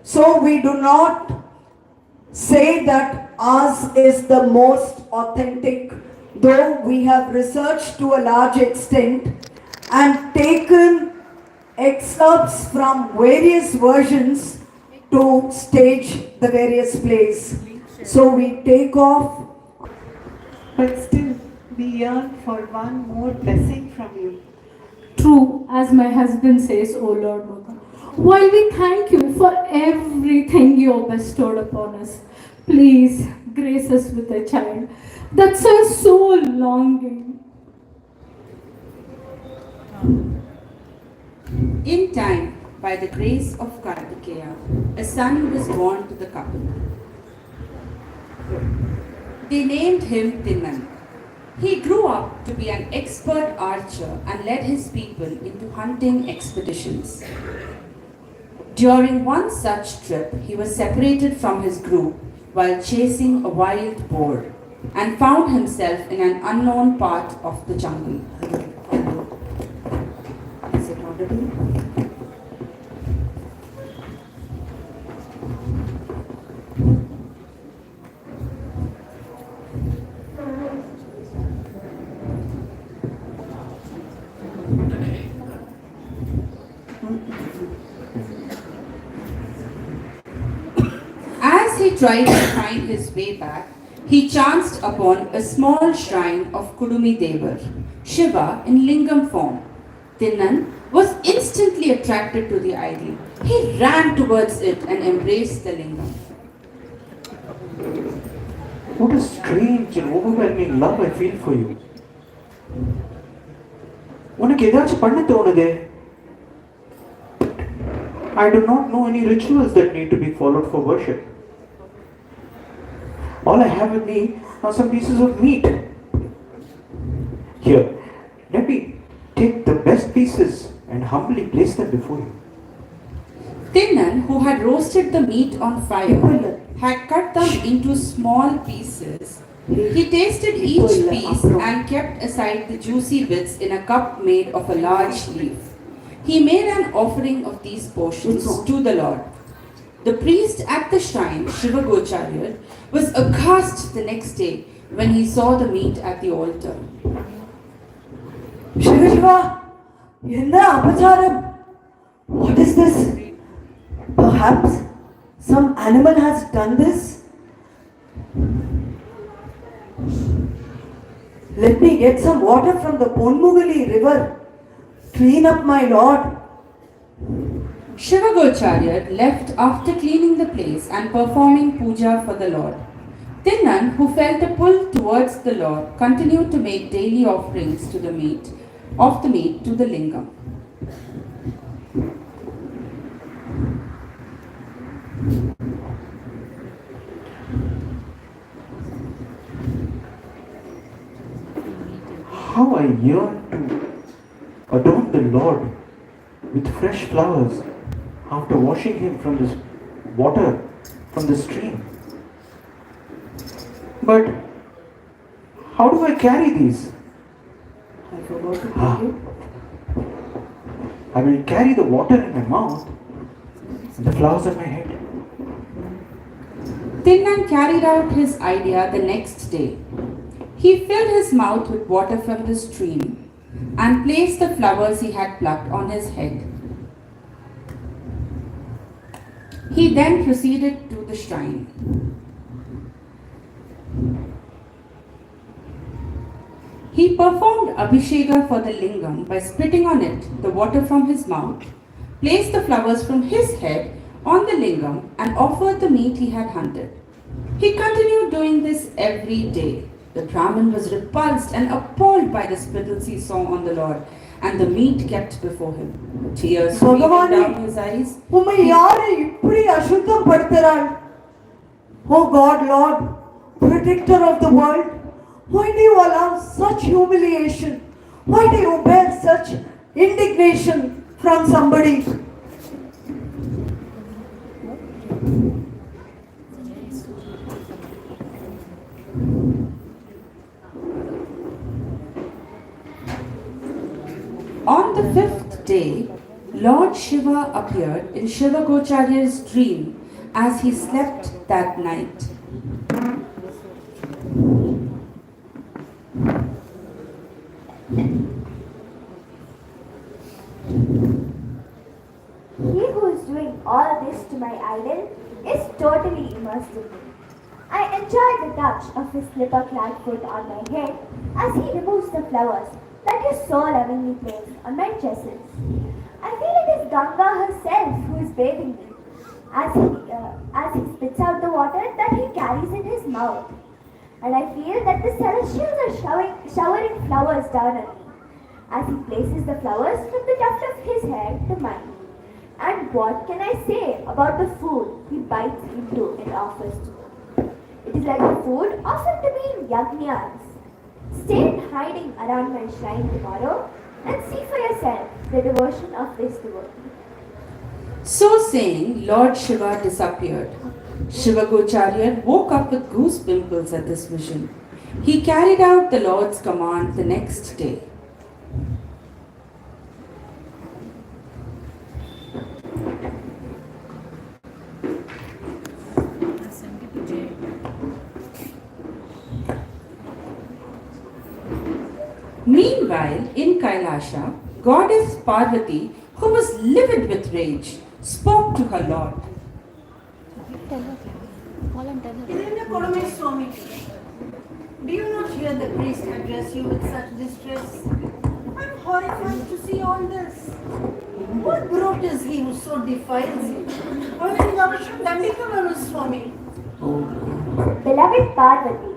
So we do not say that ours is the most authentic, though we have researched to a large extent and taken excerpts from various versions to stage the various plays. So we take off. But still, we yearn for one more blessing from you. True, as my husband says, O Lord Mother, while we thank you for everything you have bestowed upon us, please grace us with a child. That's our soul longing. In time, by the grace of Kartikeya, a son was born to the couple. They named him Tinnan. He grew up to be an expert archer and led his people into hunting expeditions. During one such trip, he was separated from his group while chasing a wild boar and found himself in an unknown part of the jungle. Is it audible? As he tried to find his way back, he chanced upon a small shrine of Kudumi Devar, Shiva in lingam form. Tinnan was instantly attracted to the idol. He ran towards it and embraced the lingam. What a strange and overwhelming love I feel for you. உனக்கு ஏதாச்சும் பண்ண தோணுதே? I do not know any rituals that need to be followed for worship. All I have with me are some pieces of meat. Here, let me take the best pieces and humbly place them before you. Tinnan, who had roasted the meat on fire, had cut them into small pieces. He tasted each piece and kept aside the juicy bits in a cup made of a large leaf. He made an offering of these portions to the Lord. The priest at the shrine, Shiva Gocharya, was aghast the next day when he saw the meat at the altar. Shiva Shiva, enna apacharam? What is this? Perhaps some animal has done this? Let me get some water from the Ponmugali river. Clean up my lord. Shiva Gocharya left after cleaning the place and performing puja for the Lord. Tinnan, who felt a pull towards the Lord, continued to make daily offerings to the meat to the lingam. How I yearn to adorn the Lord with fresh flowers after washing him from this water from the stream. But how do I carry these? I forgot to tell you. I will carry the water in my mouth and the flowers on my head. Tinnan carried out his idea the next day. He filled his mouth with water from the stream and placed the flowers he had plucked on his head. He then proceeded to the shrine. He performed Abhisheka for the lingam by spitting on it the water from his mouth, placed the flowers from his head on the lingam, and offered the meat he had hunted. He continued doing this every day. The Brahmin was repulsed and appalled by the spittles he saw on the Lord and the meat kept before him. Tears streamed down his eyes. உம்மை யாரு இப்படி அசுத்தம் படுத்துறாள்? Oh God, Lord, protector of the world, why do you allow such humiliation? Why do you bear such indignation from somebody? On the fifth day, Lord Shiva appeared in Shiva Gocharya's dream as he slept that night. He who is doing all this to my idol is totally immersed in me. I enjoy the touch of his slipper-clad foot on my head as he removes the flowers that you so lovingly placed on my tresses. I feel it is Ganga herself who is bathing me as he spits out the water that he carries in his mouth. And I feel that the celestials are showering flowers down on me as he places the flowers from the tuft of his head to mine. And what can I say about the food he bites into and offers to me? It is like the food offered to me in yajnas. Stay in hiding around my shrine tomorrow and see for yourself the devotion of this devotee. So saying, Lord Shiva disappeared. Shiva Gocharya woke up with goose pimples at this vision. He carried out the Lord's command the next day. Meanwhile, in Kailasha, goddess Parvati, who was livid with rage, spoke to her Lord. Swami, do you not hear the priest address you with such distress? I'm horrified to see all this. What brute is he who so defiles you? Swami. Beloved Parvati,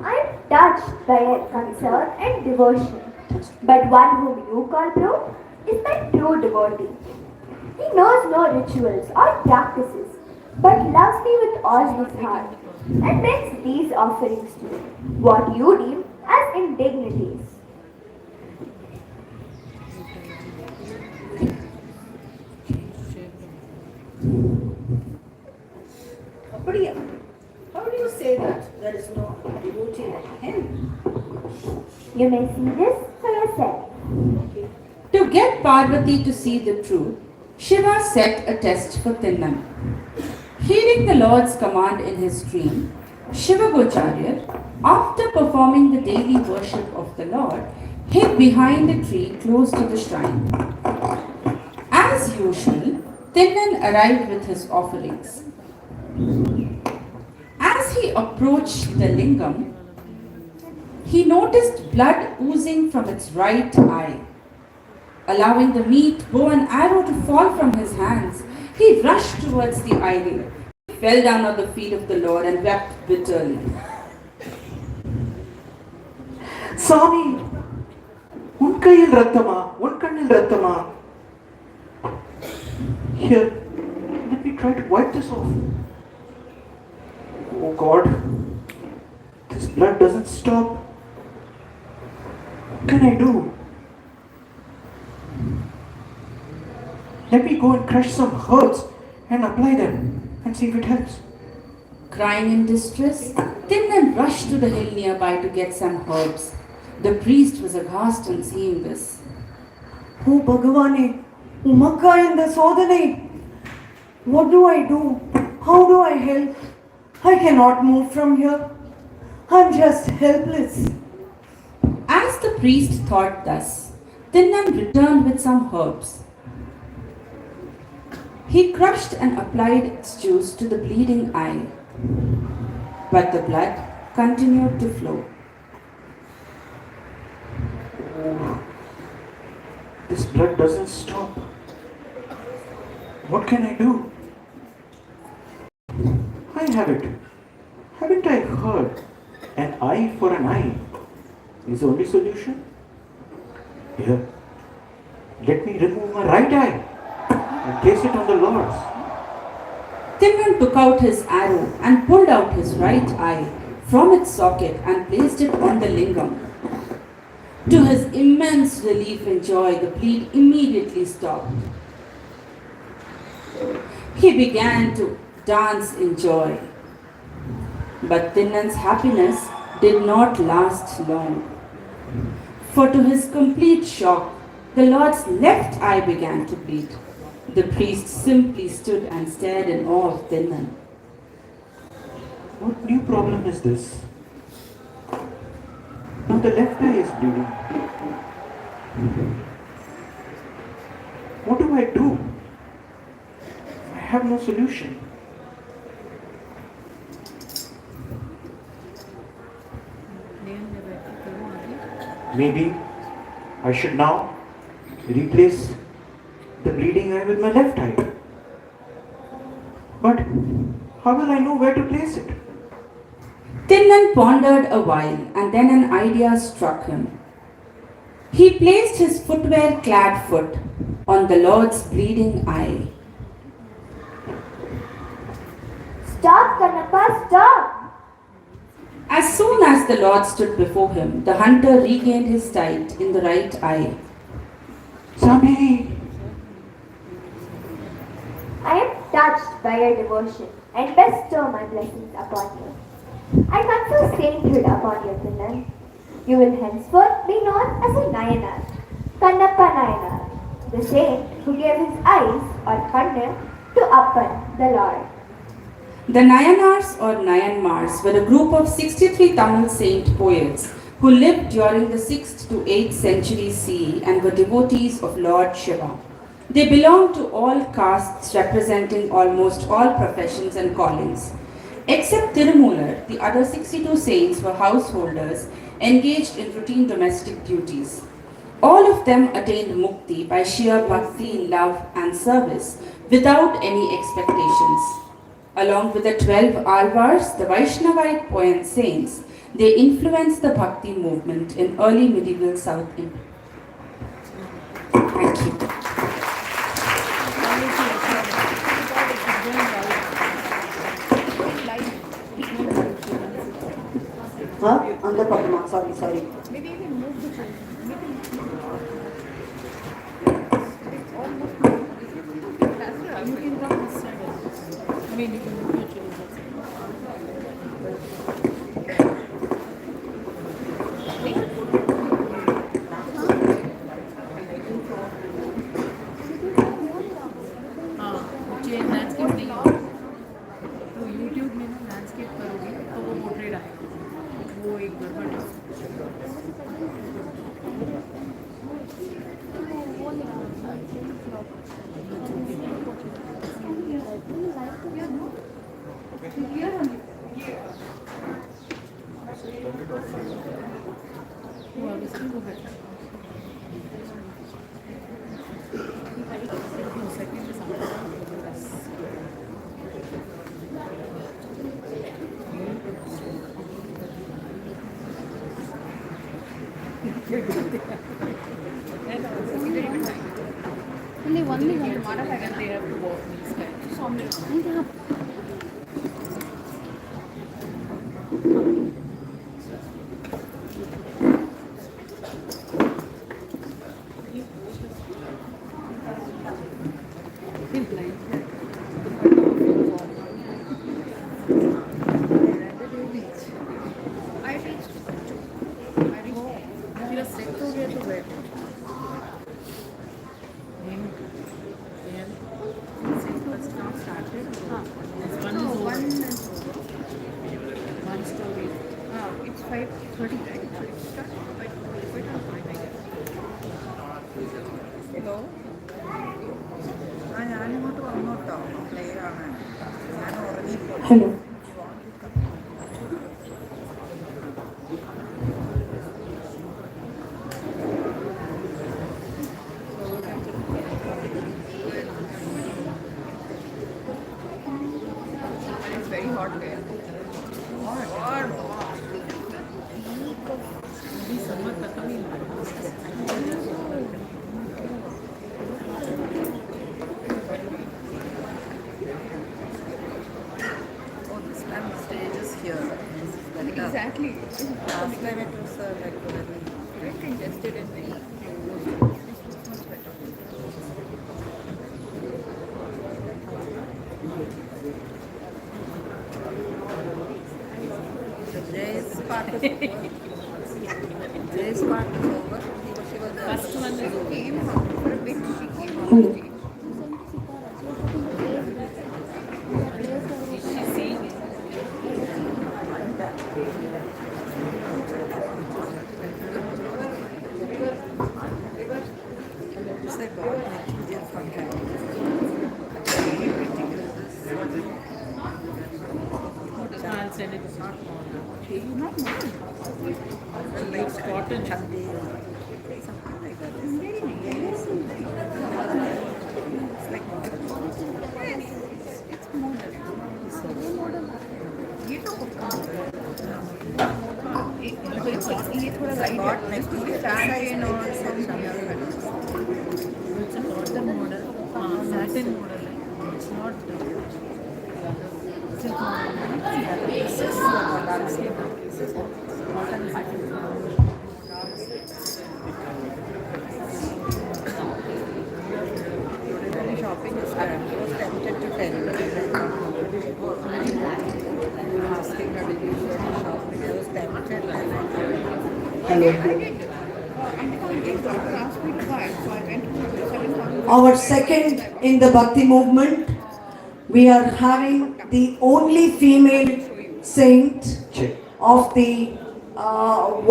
I am touched by your concern and devotion. But one whom you call brute is my true devotee. He knows no rituals or practices, but loves me with all his heart and brings these offerings to me, what you deem as indignities. How do you say that there is no devotee like him? You may see this for yourself. To get Parvati to see the truth, Shiva set a test for Tinnan. Heeding the Lord's command in his dream, Shiva Gocharya, after performing the daily worship of the Lord, hid behind a tree close to the shrine. As usual, Tinnan arrived with his offerings. As he approached the lingam, he noticed blood oozing from its right eye. Allowing the meat, bow and arrow to fall from his hands, he rushed towards the idol. He fell down at the feet of the Lord and wept bitterly. Swami, un kaiyil rattama, un kannil rattama. Here, let me try to wipe this off. Oh God, this blood doesn't stop. What can I do? Let me go and crush some herbs and apply them and see if it helps. Crying in distress, Tinnan rushed to the hill nearby to get some herbs. The priest was aghast on seeing this. Oh Bhagavane, Umakka in the Sodane. What do I do? How do I help? I cannot move from here. I'm just helpless. As the priest thought thus, Tinnan returned with some herbs. He crushed and applied its juice to the bleeding eye, but the blood continued to flow. Oh, this blood doesn't stop. What can I do? I have it. Haven't I heard? An eye for an eye is the only solution. Here, let me remove my right eye and place it on the Lord's. Tinnan took out his arrow and pulled out his right eye from its socket and placed it on the lingam. To his immense relief and joy, the bleed immediately stopped. He began to dance in joy. But Tinnan's happiness did not last long. For to his complete shock, the Lord's left eye began to bleed. The priest simply stood and stared in awe of Tinnan. What new problem is this? Now the left eye is bleeding. What do I do? I have no solution. Maybe I should now replace the bleeding eye with my left eye. But how will I know where to place it? Tinnan pondered a while and then an idea struck him. He placed his footwear clad foot on the Lord's bleeding eye. Stop, Kannappa, stop! As soon as the Lord stood before him, the hunter regained his sight in the right eye. Swami! I am touched by your devotion and bestow my blessings upon you. I confer sainthood upon you, Tinnan. You will henceforth be known as a Nayanar, Kannappa Nayanar, the saint who gave his eyes or Kanna to Appan, the Lord. The Nayanars or Nayanmars were a group of 63 Tamil saint poets who lived during the 6th to 8th century CE and were devotees of Lord Shiva. They belonged to all castes representing almost all professions and callings. Except Tirumular, the other 62 saints were householders engaged in routine domestic duties. All of them attained mukti by sheer bhakti, love and service without any expectations. Along with the 12 Alvars, the Vaishnavite poet saints, they influenced the bhakti movement in early medieval South India. Thank you. Under Padma, sorry. Landscape नहीं होगा तो YouTube में ना landscape करोगे तो वो portrait आएगा वो एक गड़बड़ है only one thing they have to walk next time. So one story. It's 5:30, right? It starts by 5:30, I guess. Hello. ഞാനിങ്ങോട്ട് വന്നോട്ടോ clear ആണ് ഞാൻ ഉറങ്ങിപ്പോയി Hello. It's very hot there. Hot. अभी समर खत्म ही हुआ Oh, this time the stage is here. This is better. Exactly. Last time it was like very Congested and very close. This was much better. the Jay's part is over. Jay's part is over. She was the First one is came for a bit. She came on Hello. stage. I'll send it. It's not modern. It's not modern. It's cotton. Something like that. It's very nice. It's like modern. Yes, it's modern. It's so modern. ये तो ये थोड़ा light है next to satin और something it's not the model हाँ satin model है it's not silk model shopping is tempted to tell asking her to do shopping. I was tempted. Hello. Asked me to buy, so I went to 7,000. Our second in the Bhakti movement, we are having the only female saint Check. of the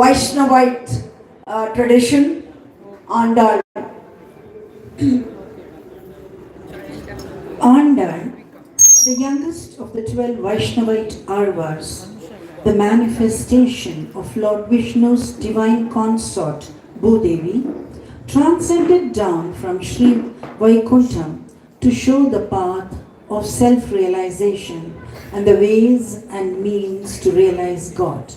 Vaishnavite tradition, Andal. Andal, the youngest of the 12 Vaishnavite Arvas, the manifestation of Lord Vishnu's divine consort, Bhudevi, transcended down from Sri Vaikuntham to show the path of self-realization and the ways and means to realize God.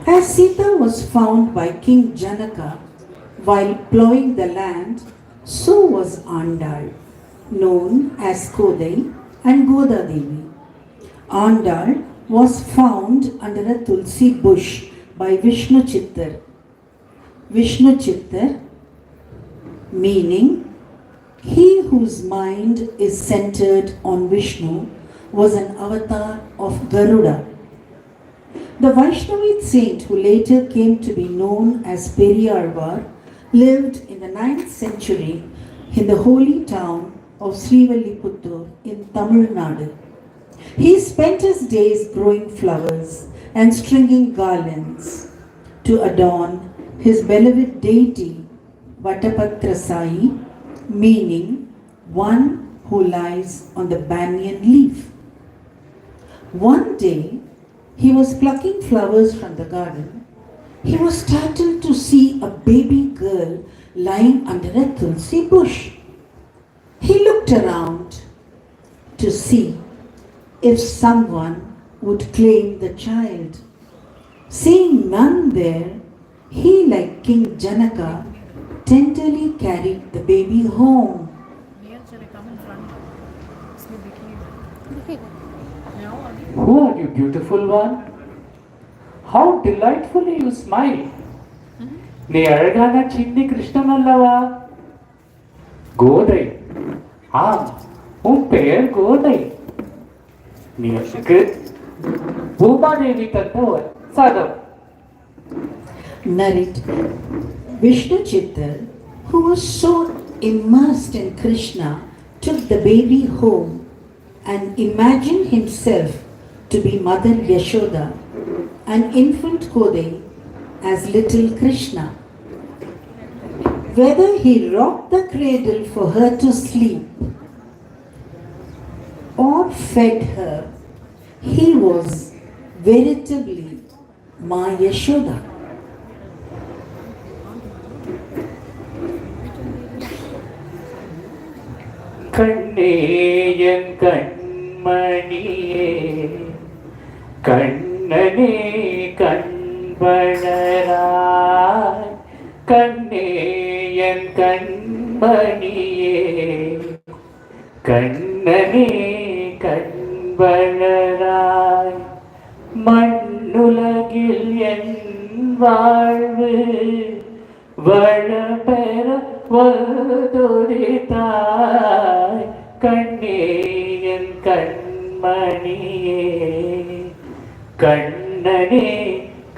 As Sita was found by King Janaka while plowing the land, so was Andal, known as Kodai and Goda Devi. Andal was found under a tulsi bush by Vishnu Chittar. Vishnu Chittar meaning he whose mind is centered on Vishnu was an avatar of Garuda. The Vaishnavite saint who later came to be known as Periyarvar lived in the 9th century in the holy town of Srivilliputtur in Tamil Nadu. He spent his days growing flowers and stringing garlands to adorn his beloved deity Vatapatrasai, meaning one who lies on the banyan leaf. One day, he was plucking flowers from the garden. He was startled to see a baby girl lying under a tulsi bush. He looked around to see if someone would claim the child. Seeing none there, he, like King Janaka, tenderly carried the baby home. Neil, shall I come in front? इसमें दिखिए। Now, Who are you, beautiful one? How delightfully you smile. நீ அழகான சின்ன கிருஷ்ணமல்லவா? கோதை. ஆம், உன் பெயர் கோதை. நீ எனக்கு பூமாதேவி தந்த சதம். Narrated. Vishnu Chittar, who was so immersed in Krishna, took the baby home and imagined himself to be Mother Yashoda and infant Kodai as little Krishna. Whether he rocked the cradle for her to sleep or fed her, he was veritably Ma Yashoda. கண்ணே என் கண்மணியே கண்ணனே கண்பணராய் கண்ணே என் கண்மணியே கண்ணனே கண்பணராய் மண்ணுலகில் என் வாழ்வு வளபெற வதுரித்தாய் கண்ணே என் கண்மணியே கண்ணனே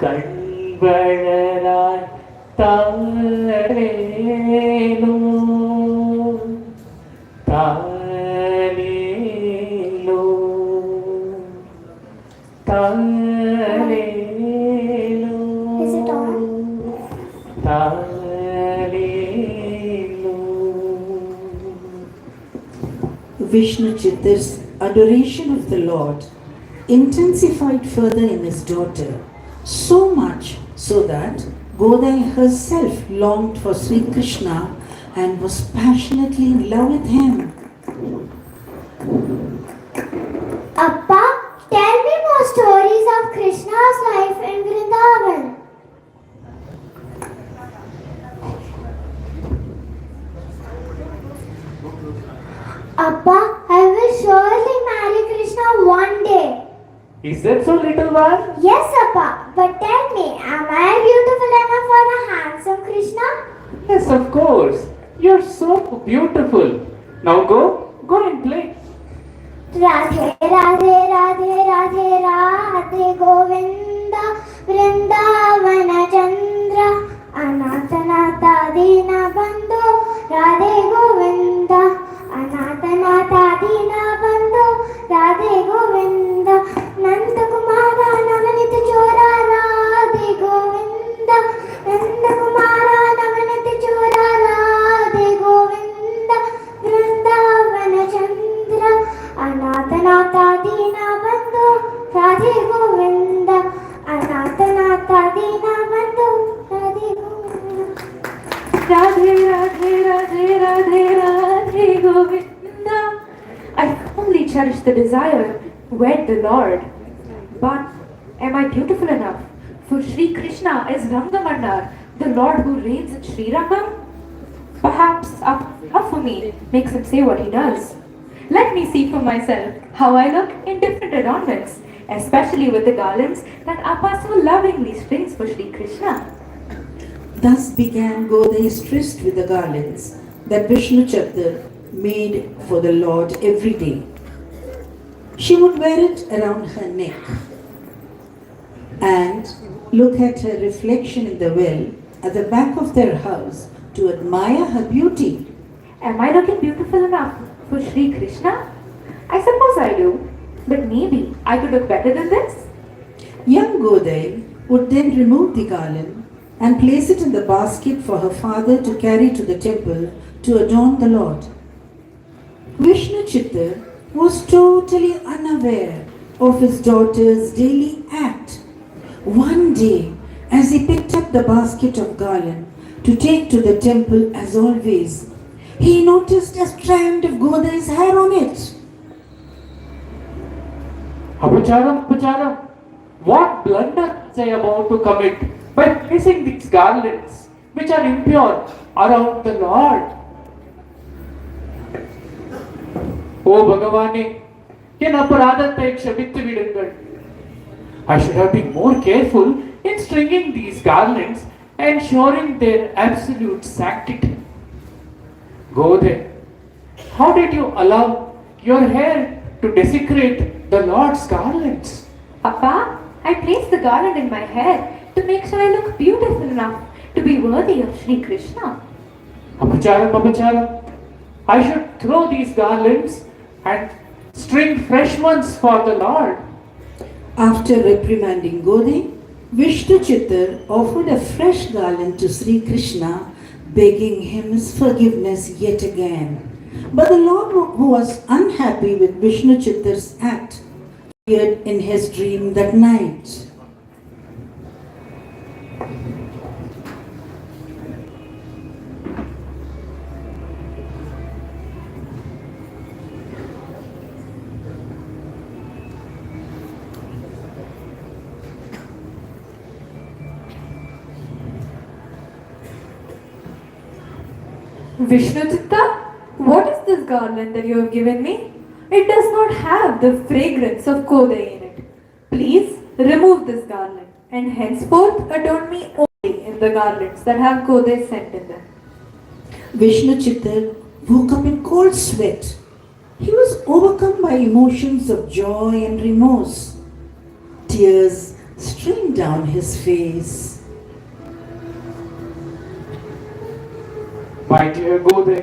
கண்வளராய் தாரேலோ தாரேலோ தாரேலோ Is it on? Vishnu Chittar's adoration of the Lord intensified further in his daughter, so much so that Godai herself longed for Sri Krishna and was passionately in love with him. Appa, tell me more stories of Krishna's life in Vrindavan. Appa, I will surely marry Krishna one day. Is that so, little one? Yes, Appa, but tell me, am I beautiful enough for the handsome Krishna? Yes, of course. You're so beautiful. Now go and play. Radhe, Radhe, Radhe, Radhe, Radhe, Govinda, Vrindavana Chandra, Anatanata Dina Bandhu, Radhe Govinda, Anatanata Dina Bandhu, Radhe Govinda, Nanda Kumara Navanita Chora, Radhe Govinda, Nanda Kumara Navanita Chora, Radhe Govinda, Vrindavana Chandra, Anatanata Dina Bandhu, Radhe Govinda, Anatanata Dina Bandhu, Radhe Govinda. Radhe, Radhe, Radhe, Radhe, Radhe, Govinda. I firmly cherish the desire to wed the Lord. But am I beautiful enough? For Sri Krishna is Rangamannar, the Lord who reigns in Sri Rangam. Perhaps up for me makes him say what he does. Let me see for myself how I look in different adornments, especially with the garlands that Appa so lovingly strings for Sri Krishna. Thus began Godai's tryst with the garlands that Vishnu Chatra made for the Lord every day. She would wear it around her neck and look at her reflection in the well at the back of their house to admire her beauty. Am I looking beautiful enough for Sri Krishna? I suppose I do, but maybe I could look better than this. Young Godai would then remove the garland and place it in the basket for her father to carry to the temple to adorn the Lord. Vishnu Chitta was totally unaware of his daughter's daily act. One day, as he picked up the basket of garland to take to the temple as always, he noticed a strand of Godai's hair on it. Apacharam, what blunder was I about to commit by placing these garlands, which are impure, around the Lord? Oh Bhagavane, என் அபராதத்தை க்ஷமித்து விடுங்கள். I should have been more careful in stringing these garlands, ensuring their absolute sanctity. Godai, how did you allow your hair to desecrate the Lord's garlands? Appa, I placed the garland in my hair to make sure I look beautiful enough to be worthy of Sri Krishna. Apacharam, I should throw these garlands and string fresh ones for the Lord. After reprimanding Godai, Vishnu Chitta offered a fresh garland to Sri Krishna, begging him his forgiveness yet again. But the Lord, who was unhappy with Vishnu Chitta's act, appeared in his dream that night. Vishnu Chitta, what is this garland that you have given me? It does not have the fragrance of Godai in it. Please remove this garland and henceforth adorn me only in the garlands that have Godai scent in them. Vishnu Chitta woke up in cold sweat. He was overcome by emotions of joy and remorse. Tears streamed down his face. My dear Godai,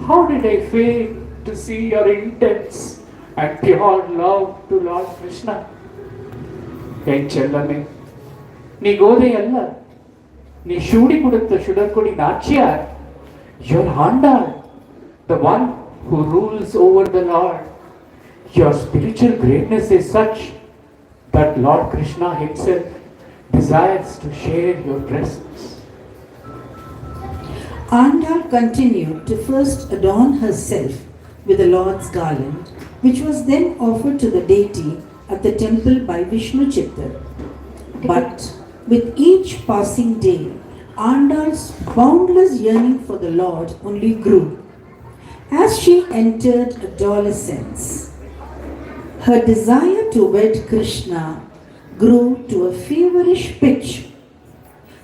how did I fail to see your intense and pure love to Lord Krishna? என் செல்லமே, நீ கோதை அல்ல, நீ சூடி கொடுத்த சுடற்கொடி Nachiyar. You're Andal, the one who rules over the Lord. Your spiritual greatness is such that Lord Krishna himself desires to share your presence. Andal continued to first adorn herself with the Lord's garland, which was then offered to the deity at the temple by Vishnu Chittar. But with each passing day, Andal's boundless yearning for the Lord only grew. As she entered adolescence, her desire to wed Krishna grew to a feverish pitch.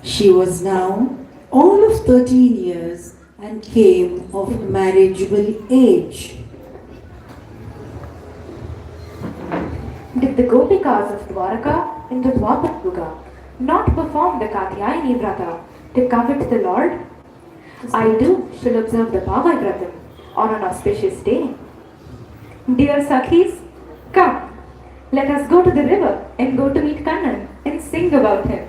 She was now all of 13 years and came of marriageable age. Did the Gopikas of Dwaraka in the Dwapar Yuga not perform the Katyayani Vrata to covet the Lord? I too shall observe the Bhavai Vratam on an auspicious day. Dear Sakhis, come, let us go to the river and go to meet Kannan and sing about him.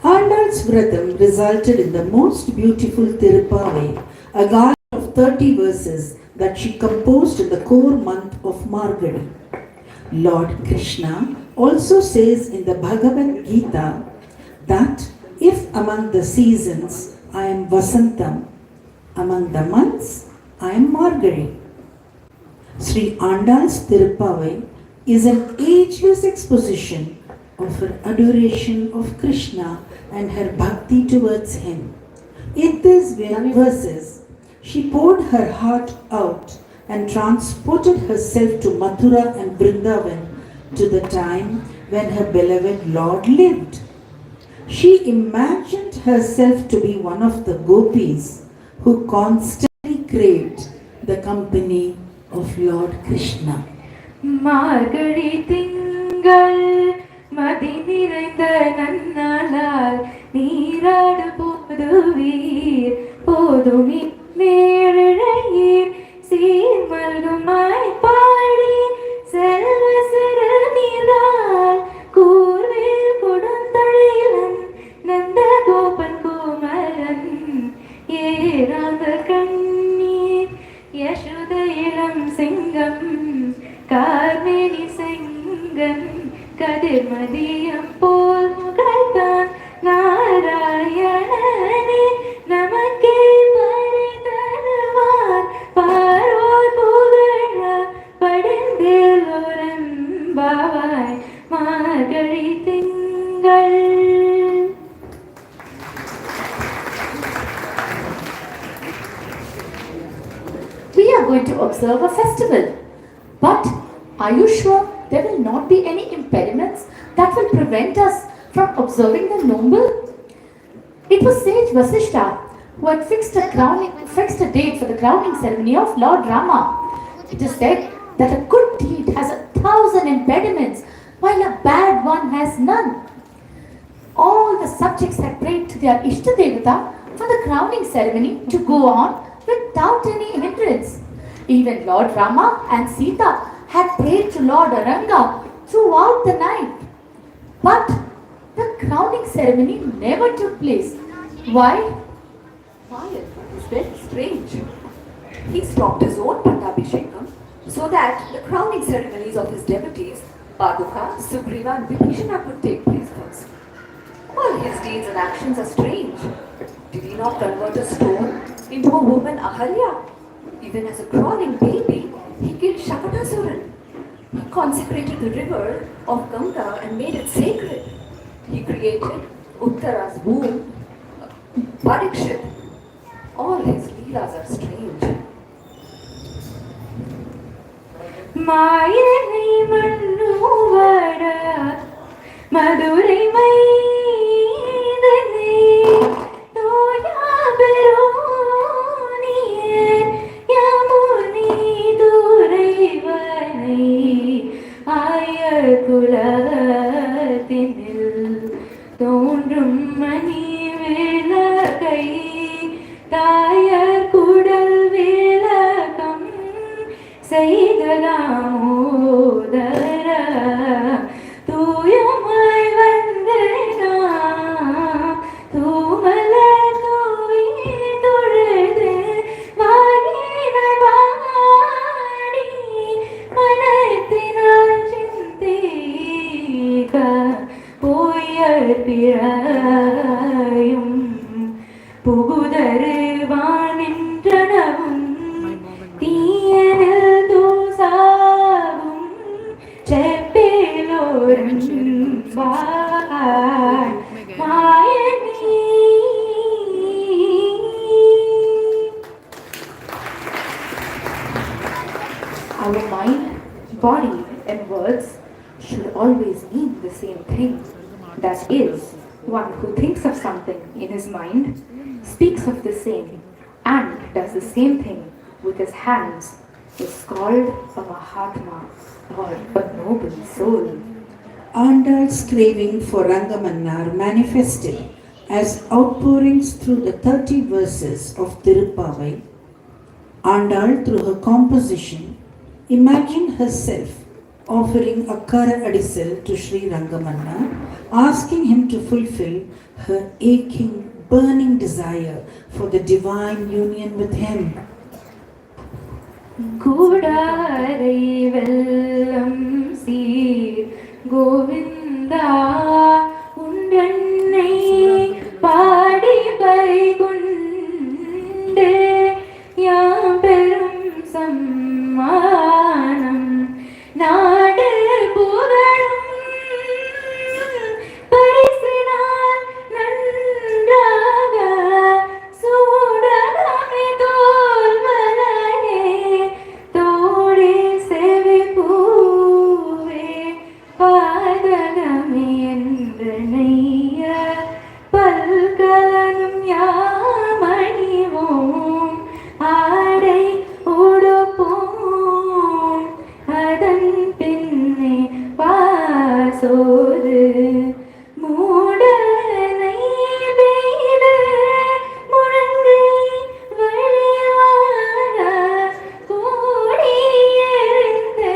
Andal's Vratam resulted in the most beautiful Tirupavai, a garland of 30 verses that she composed in the core month of Margadi. Lord Krishna also says in the Bhagavad Gita that if among the seasons I am Vasantam, among the months I am Margari. Sri Andal's Tirupavai is an ageless exposition of her adoration of Krishna and her bhakti towards him. In these verses, she poured her heart out and transported herself to Mathura and Vrindavan to the time when her beloved Lord lived. She imagined herself to be one of the gopis who constantly craved the company of Lord Krishna. Margari tingal madi niraindha nannalal neeradu poduveer podumi neriyir seemalgumai paadi selva siranilal kurvel kodantalilan nanda gopan komalan yeranga kannir yashoda ilam singam karmeni singam kadir madiyam pol mugaltan narayanane namakke paritarvar paror pugala padindeloram bhavai margari tingal. We are going to observe a festival. But are you sure there will not be any impediments that will prevent us from observing the noble? It was sage Vasishta who had fixed a date for the crowning ceremony of Lord Rama. It is said that a good deed has 1,000 impediments while a bad one has none. All the subjects had prayed to their Ishtadevata for the crowning ceremony to go on without any hindrance. Even Lord Rama and Sita had prayed to Lord Aranga throughout the night. But the crowning ceremony never took place. Why? Why? It is very strange. He stopped his own Pattabhishekam so that the crowning ceremonies of his devotees, Paduka, Sugriva and Vibhishana could take place first. All his deeds and actions are strange. Did he not convert a stone into a woman Ahalya? Even as a crawling baby, he killed Shakatasuran. He consecrated the river of Ganga and made it sacred. He created Uttara's womb, Parikshit. All his leelas are strange. Mayai mannuvada Madurai maidane Toya beroniye Yamuni duraivanai Ayar kulatinil Tondrum mani velakai Tayar kudal velakam Saidalaudara Tuyamai vandena Tumala tuvi turede Varina vadi Mana பிறையும் புகுதருவான் நின்றனவும் தீயனில் தூசாகும் செப்பேலோரும் மாயனே. Our mind, body, and words should always mean the same thing. That is, one who thinks of something in his mind, speaks of the same, and does the same thing with his hands is called a Mahatma or a noble soul. Andal's craving for Rangamanar manifested as outpourings through the 30 verses of Tirupavai. Andal, through her composition, imagined herself offering a kara adisal to Sri Rangamanna, asking him to fulfill her aching, burning desire for the divine union with him. கூடாரை வெல்லம் சீர் கோவிந்தா உண்டன்னை பாடி பைகுண்டு யாம் பெரும் சம்மானம் நாடு புகழும் பரிசினால் நன்றாக சூடகமே தோல்வலையே தோடே செவி பூவே பாதகமே என்று நெய்ய பல்கலனும் யாமணிவோம் ஆடை உடுப்போம் அதன் பின்னே பாசோது மூடனை பெய்து முழங்கை வழிவார கூடியெறிந்து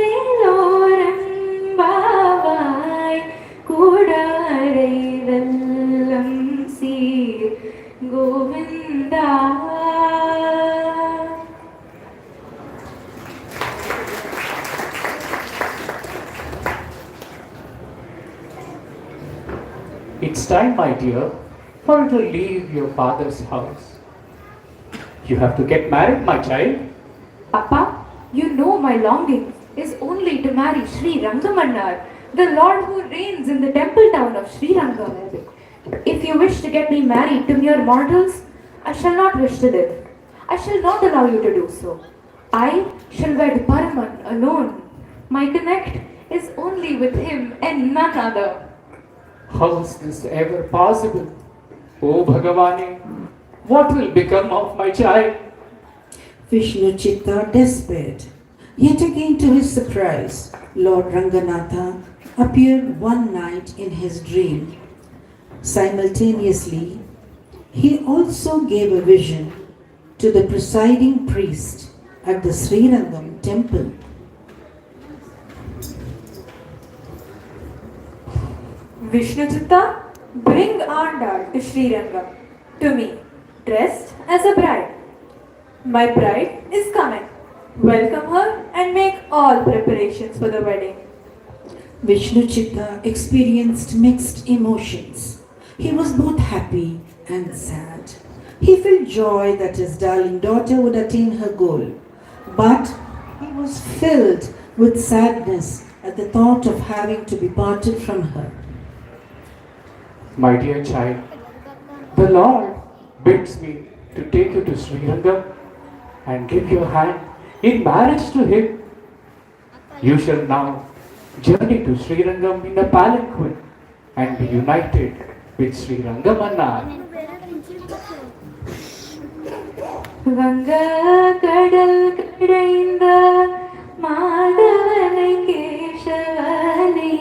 குளிர்ந்தேலோரம் பாவாய் கூடாரை வெல்லம் சீர் Govinda. It's time, my dear, for you to leave your father's house. You have to get married, my child. Papa, you know my longing is only to marry Sri Rangamanar, the Lord who reigns in the temple town of Sri Rangam. If you wish to get me married to mere mortals, I shall not wish to live. I shall not allow you to do so. I shall wed Paraman alone. My connect is only with him and none other. How is this ever possible? Oh Bhagavane, what will become of my child? Vishnu Chitta despaired. Yet again, to his surprise, Lord Ranganatha appeared one night in his dream. Simultaneously, he also gave a vision to the presiding priest at the Srirangam temple. Vishnu Chitta, bring Andal to Sri Rangam, to me, dressed as a bride. My bride is coming. Welcome her and make all preparations for the wedding. Vishnu Chitta experienced mixed emotions. He was both happy and sad. He felt joy that his darling daughter would attain her goal, but he was filled with sadness at the thought of having to be parted from her. My dear child, the Lord bids me to take you to Srirangam and give your hand in marriage to him. You shall now journey to Srirangam in a palanquin and be united with Sri Rangamanna. வங்க கடல் கடைந்த மாதவனை கேசவனை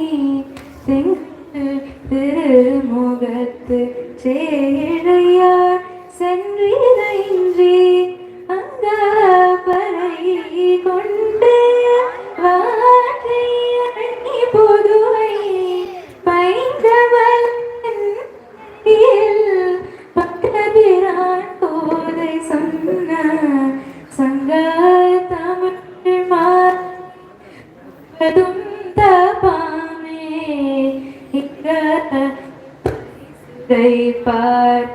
திருமுகத்து சேழையார் சென்றின்றி அங்க பறை கொண்டு வாற்றி புதுவை பைந்தவள் பக்கபிரான் கோதை சொன்ன சங்க தமிழ் மாதும் தபாமே கைப்பார்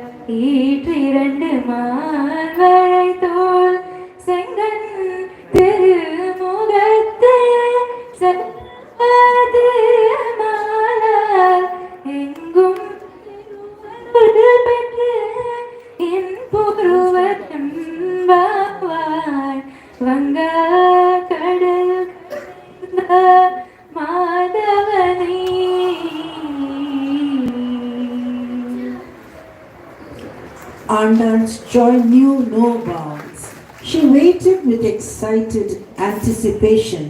ஈற்றிரண்டு மால்வரை தோல் செங்கன் திருமுகத்து செல்வது மாலார் எங்கும் பெற்று என் புருவத்தம் வாவாய் வங்க கடல் மாதவனே. Andal's joy knew no bounds. She waited with excited anticipation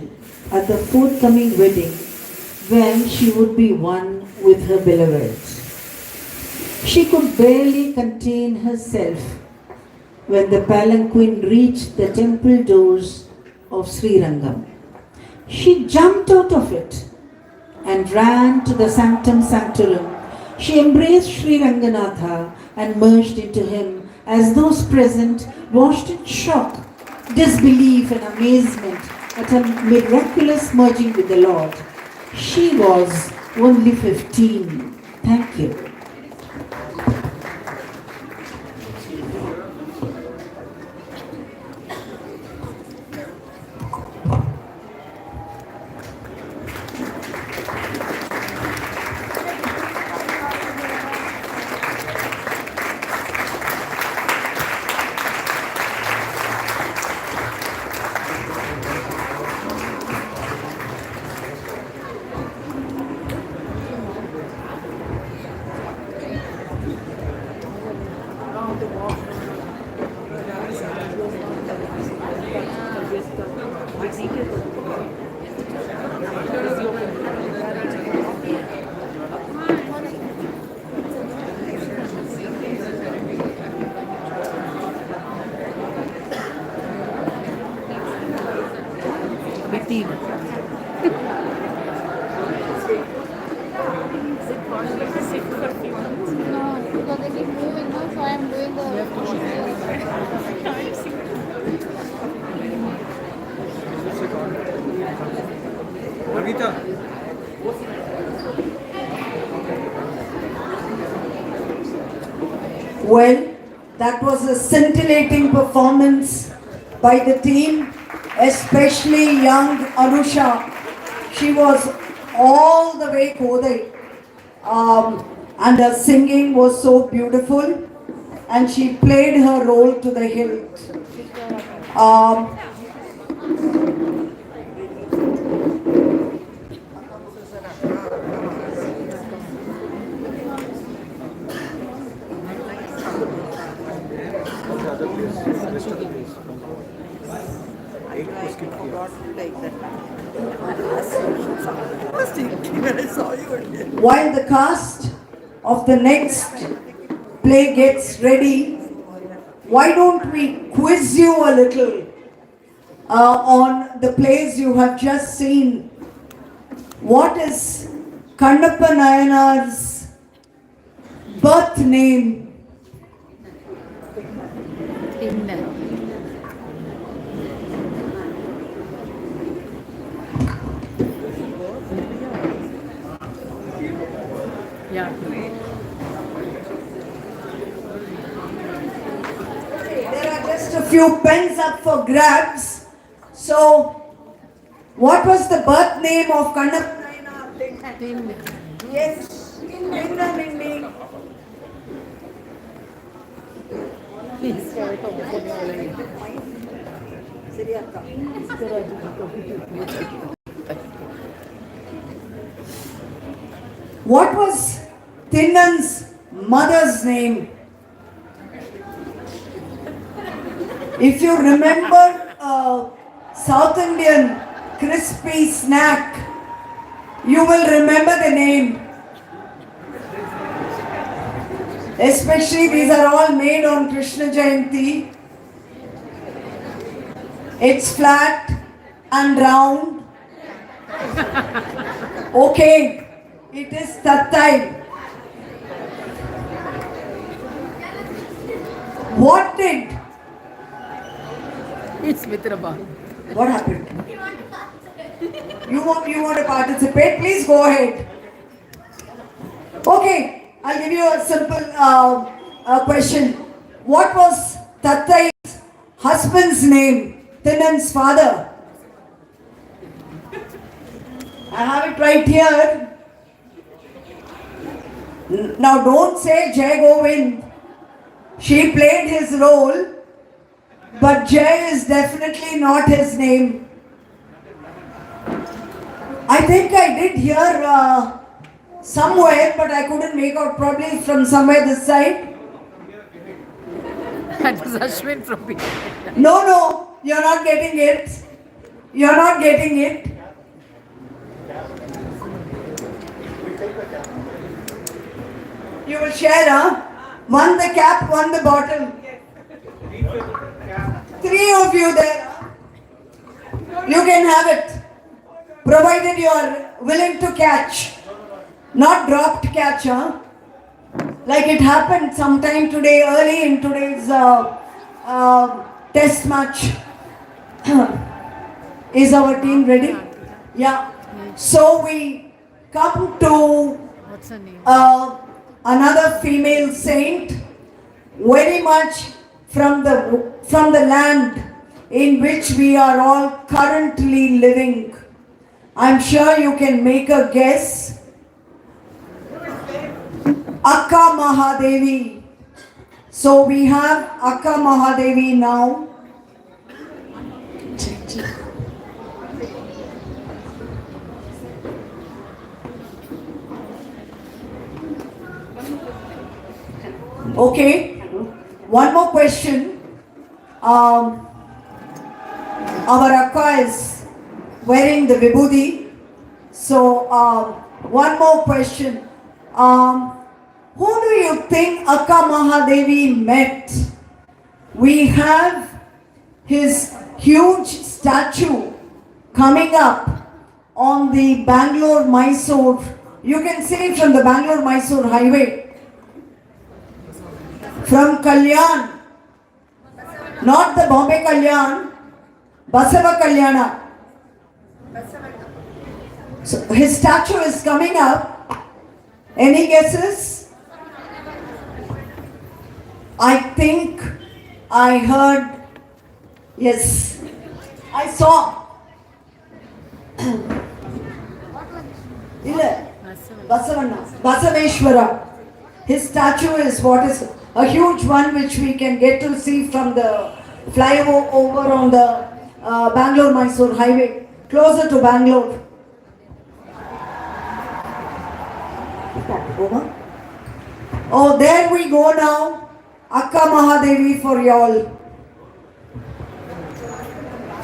at the forthcoming wedding when she would be one with her beloved. She could barely contain herself when the palanquin reached the temple doors of Srirangam. She jumped out of it and ran to the sanctum sanctorum. She embraced Sri Ranganatha and merged into him as those present watched in shock, disbelief and amazement at her miraculous merging with the Lord. She was only 15. Thank you. Well, that was a scintillating performance by the team, especially young Anusha. She was all the way Kodai. And her singing was so beautiful, and she played her role to the hilt. While the cast of the next play gets ready, why don't we quiz you a little on the plays you have just seen? What is Kannappa Nayanar's birth name? There are just a few pens up for grabs. So, what was the birth name of Kannappa Nayanar? Yes, ding ding ding ding. What was Thinnan's mother's name? If you remember South Indian crispy snack, you will remember the name. Especially these are all made on Krishna Jayanti. It's flat and round. Okay, it is Tattai. What did? It's Mitrabha. What happened? You want to participate? Please go ahead. Okay, I'll give you a simple question. What was Tattai's husband's name? Thinnan's father. I have it right here. Now don't say Jai Govind. She played his role, but Jai is definitely not his name. I think I did hear somewhere, but I couldn't make out, probably from somewhere this side. That was Ashwin from B. No, you're not getting it. You're not getting it. You will share, huh? One the cap, one the bottle. Three of you there. Huh? You can have it, provided you are willing to catch, not dropped catch, huh? Like it happened sometime today, early in today's test match. Is our team ready? Yeah. So we come to What's her name? another female saint, very much from the land in which we are all currently living. I'm sure you can make a guess. Akka Mahadevi. So we have Akka Mahadevi now. Okay, one more question. Our Akka is wearing the vibhuti. So, one more question. Who do you think Akka Mahadevi met? We have his huge statue coming up on the Bangalore-Mysore. You can see it from the Bangalore-Mysore highway. From Kalyan, not the Bombay Kalyan, Basava Kalyana. So his statue is coming up. Any guesses? I think I heard, yes, I saw. Basaveshwara. His statue is what is a huge one which we can get to see from the flyover on the Bangalore-Mysore highway, closer to Bangalore. Is that over? Oh, there we go now. Akka Mahadevi for y'all.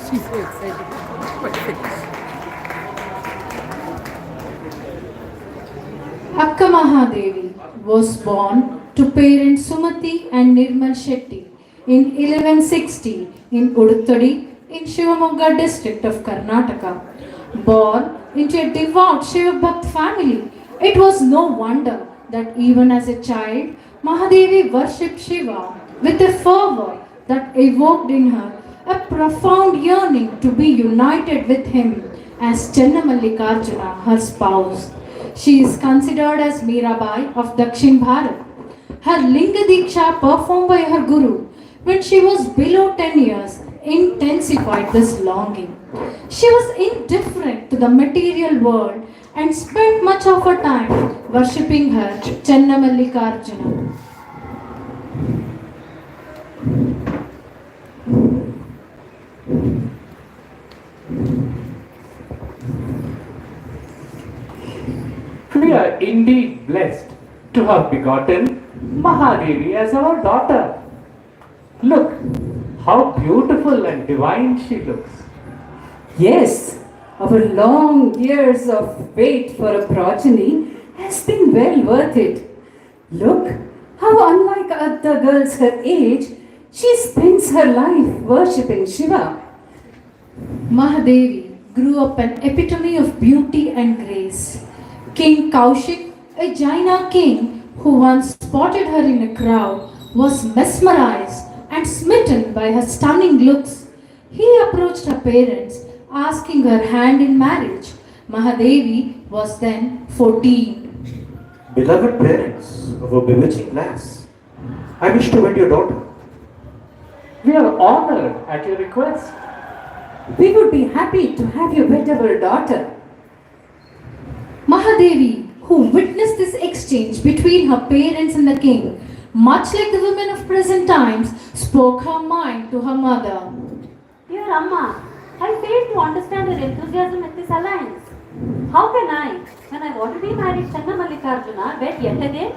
She's so excited. Akka Mahadevi was born to parents Sumati and Nirmal Shetty in 1160 in Uduttadi in Shivamogga district of Karnataka. Born into a devout Shiva Bhakt family, it was no wonder that even as a child, Mahadevi worshipped Shiva with a fervor that evoked in her a profound yearning to be united with him as Channamallikarjuna, her spouse. She is considered as Mirabai of Dakshin Bharat. Her Linga Diksha performed by her guru when she was below 10 years intensified this longing. She was indifferent to the material world and spent much of her time worshipping her Channamallikarjuna. We are indeed blessed to have begotten Mahadevi as our daughter. Look how beautiful and divine she looks. Yes, our long years of wait for a progeny has been well worth it. Look how, unlike other girls her age, she spends her life worshipping Shiva. Mahadevi grew up an epitome of beauty and grace. King Kaushik, a Jaina king who once spotted her in a crowd, was mesmerized and smitten by her stunning looks. He approached her parents, asking her hand in marriage. Mahadevi was then 14. Beloved parents of a bewitching lass, I wish to wed your daughter. We are honored at your request. We would be happy to have you wed our daughter. Mahadevi, who witnessed this exchange between her parents and the king, much like the women of present times, spoke her mind to her mother. Dear Amma, I fail to understand your enthusiasm at this alliance. How can I, when I've already married Channamallikarjuna, wed yet again?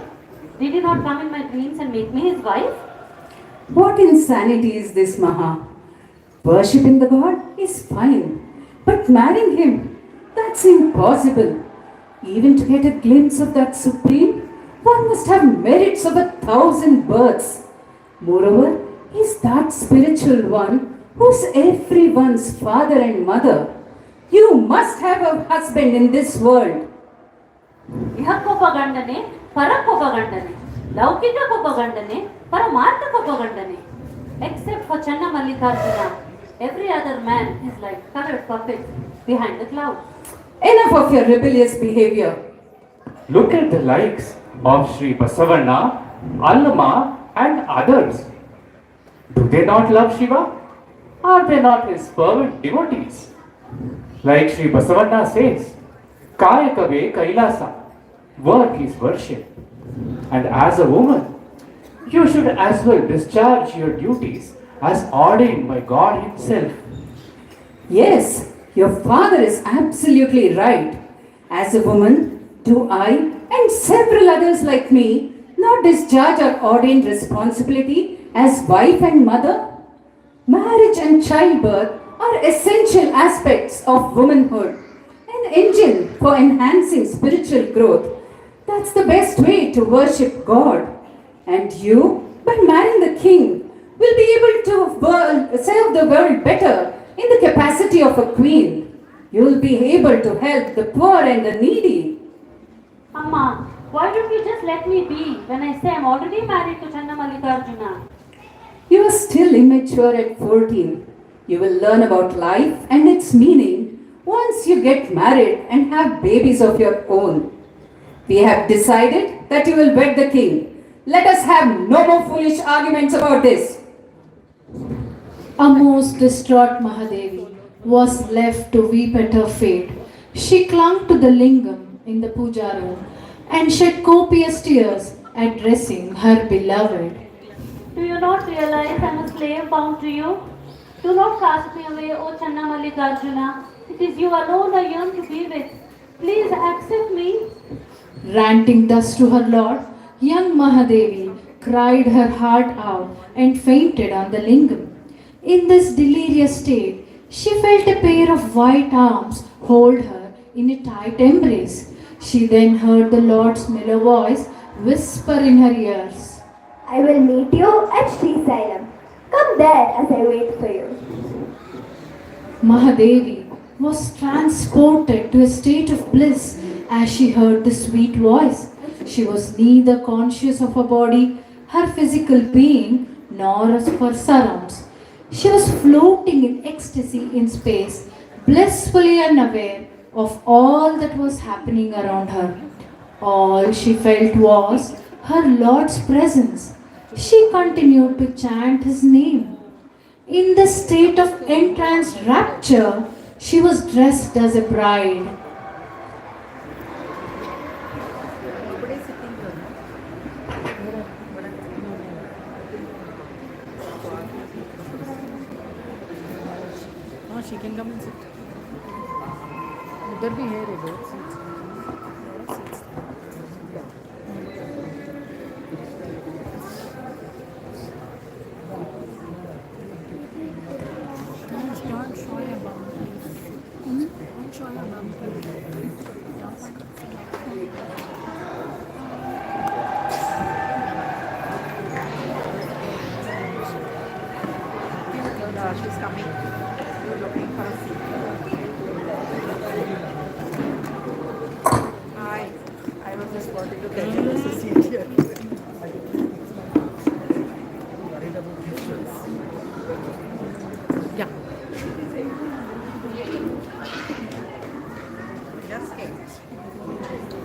Did he not come in my dreams and make me his wife? What insanity is this, Maha? Worshipping the god is fine, but marrying him, that's impossible. Even to get a glimpse of that supreme, one must have merits of 1,000 births. Moreover, he's that spiritual one who's everyone's father and mother. You must have a husband in this world. ಇಹಕ್ಕೊಬ್ಬ ಗಂಡನೆ ಪರಕ್ಕೊಬ್ಬ ಗಂಡನೆ ಲೌಕಿಕಕ್ಕೊಬ್ಬ ಗಂಡನೆ ಪರಮಾರ್ಥಕ್ಕೊಬ್ಬ ಗಂಡನೆ. Except for Channamallikarjuna, every other man is like colored puppet behind the cloud. Enough of your rebellious behavior. Look at the likes of Sri Basavanna, Allama, and others. Do they not love Shiva? Are they not his fervent devotees? Like Sri Basavanna says, Kayakave Kailasa, work is worship. And as a woman, you should as well discharge your duties as ordained by God Himself. Yes, your father is absolutely right. As a woman, do I and several others like me not discharge our ordained responsibility as wife and mother? Marriage and childbirth are essential aspects of womanhood, an engine for enhancing spiritual growth. That's the best way to worship God. And you, by marrying the king, will be able to serve the world better in the capacity of a queen. You will be able to help the poor and the needy. Amma, why don't you just let me be when I say I'm already married to Channamallikarjuna? You are still immature at 14. You will learn about life and its meaning once you get married and have babies of your own. We have decided that you will wed the king. Let us have no more foolish arguments about this. A most distraught Mahadevi was left to weep at her fate. She clung to the lingam in the puja room and shed copious tears addressing her beloved. Do you not realize I'm a slave bound to you? Do not cast me away, O Channamallikarjuna. It is you alone I yearn to be with. Please accept me. Ranting thus to her lord, young Mahadevi cried her heart out and fainted on the lingam. In this delirious state, she felt a pair of white arms hold her in a tight embrace. She then heard the Lord's mellow voice whisper in her ears, I will meet you at Sri Sailam. Come there as I wait for you. Mahadevi was transported to a state of bliss as she heard the sweet voice. She was neither conscious of her body, her physical being, nor of her surrounds. She was floating in ecstasy in space, blissfully unaware of all that was happening around her. All she felt was her Lord's presence. She continued to chant his name. In the state of entranced rapture, she was dressed as a bride. Oh, she can come and sit. Would there be hair about seats? Don't show your bum, please. Don't show your bum, she's coming. You're looking for a seat. I was just wanting to tell you there's a seat here. Worried about visuals. Yeah. Just came.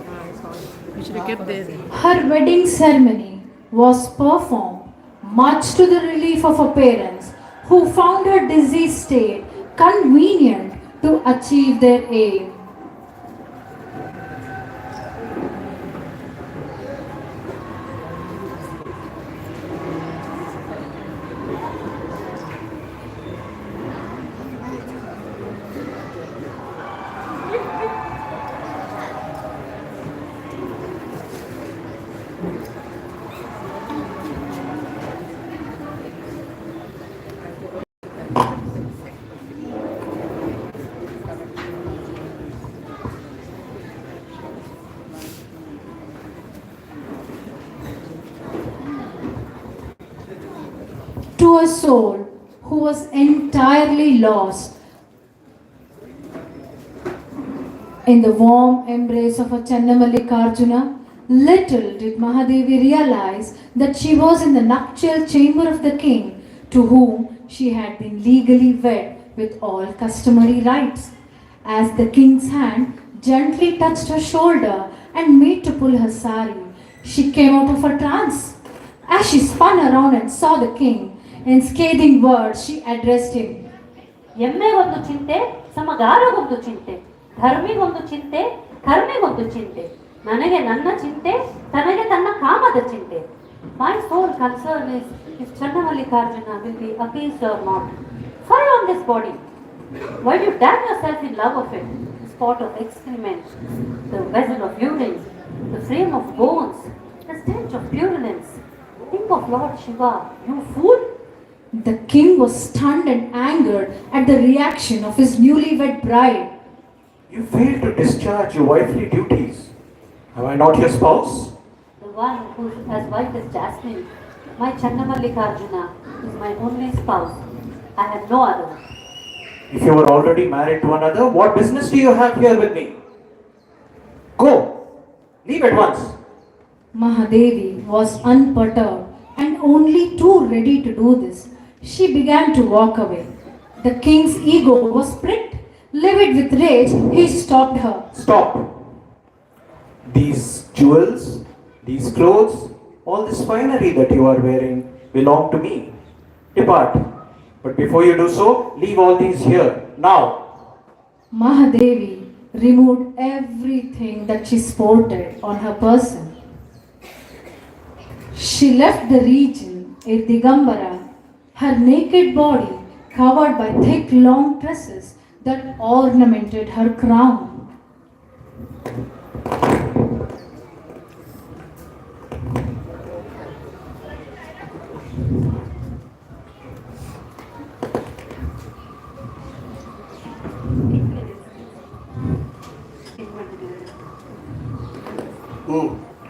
I saw it. We should have kept there. Her wedding ceremony was performed much to the relief of her parents, who found her diseased state convenient to achieve their aim. To a soul who was entirely lost in the warm embrace of a Channamallikarjuna, little did Mahadevi realize that she was in the nuptial chamber of the king, to whom she had been legally wed with all customary rites. As the king's hand gently touched her shoulder and made to pull her sari, she came out of her trance. As she spun around and saw the king, in scathing words she addressed him. ಎಮ್ಮೆಗೊಂದು ಚಿಂತೆ ಸಮಗಾರಗೊಂದು ಚಿಂತೆ ಧರ್ಮಿಗೊಂದು ಚಿಂತೆ ಕರ್ಮಿಗೊಂದು ಚಿಂತೆ ನನಗೆ ನನ್ನ ಚಿಂತೆ ತನಗೆ ತನ್ನ ಕಾಮದ ಚಿಂತೆ. My sole concern is if Channamallikarjuna will be appeased or not. Fire on this body. Why do you damn yourself in love of it? The spot of excrement, the vessel of urine, the frame of bones, the stench of purulence. Think of Lord Shiva, you fool! The king was stunned and angered at the reaction of his newly wed bride. You failed to discharge your wifely duties. Am I not your spouse? The one who is as white as jasmine, my Channamallikarjuna, is my only spouse. I have no other. If you were already married to another, what business do you have here with me? Go. Leave at once. Mahadevi was unperturbed and only too ready to do this. She began to walk away. The king's ego was pricked. Livid with rage, he stopped her. Stop. These jewels, these clothes, all this finery that you are wearing belong to me. Depart. But before you do so, leave all these here, now. Mahadevi removed everything that she sported on her person. She left the region in Digambara, her naked body covered by thick long tresses that ornamented her crown.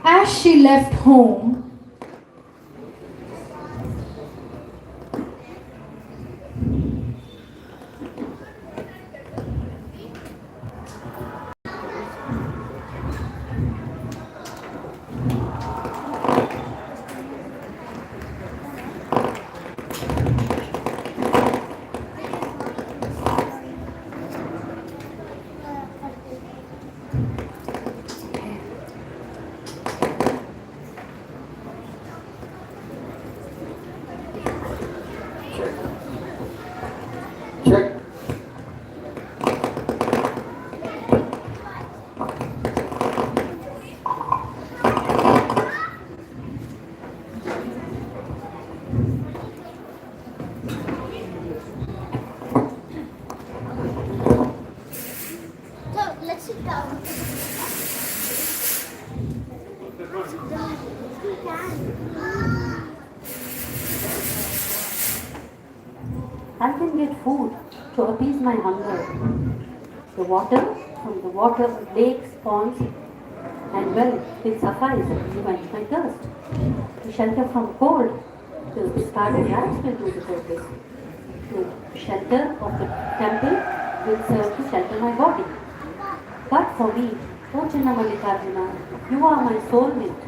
As she left home, Check. So let's sit down. I can get food to appease my hunger. The water from the water lakes, ponds, and well will suffice to quench my thirst. The shelter from cold, the discarded rags will do the purpose. The shelter of the temple will serve to shelter my body. But for me, O Channamallikarjuna, you are my soulmate.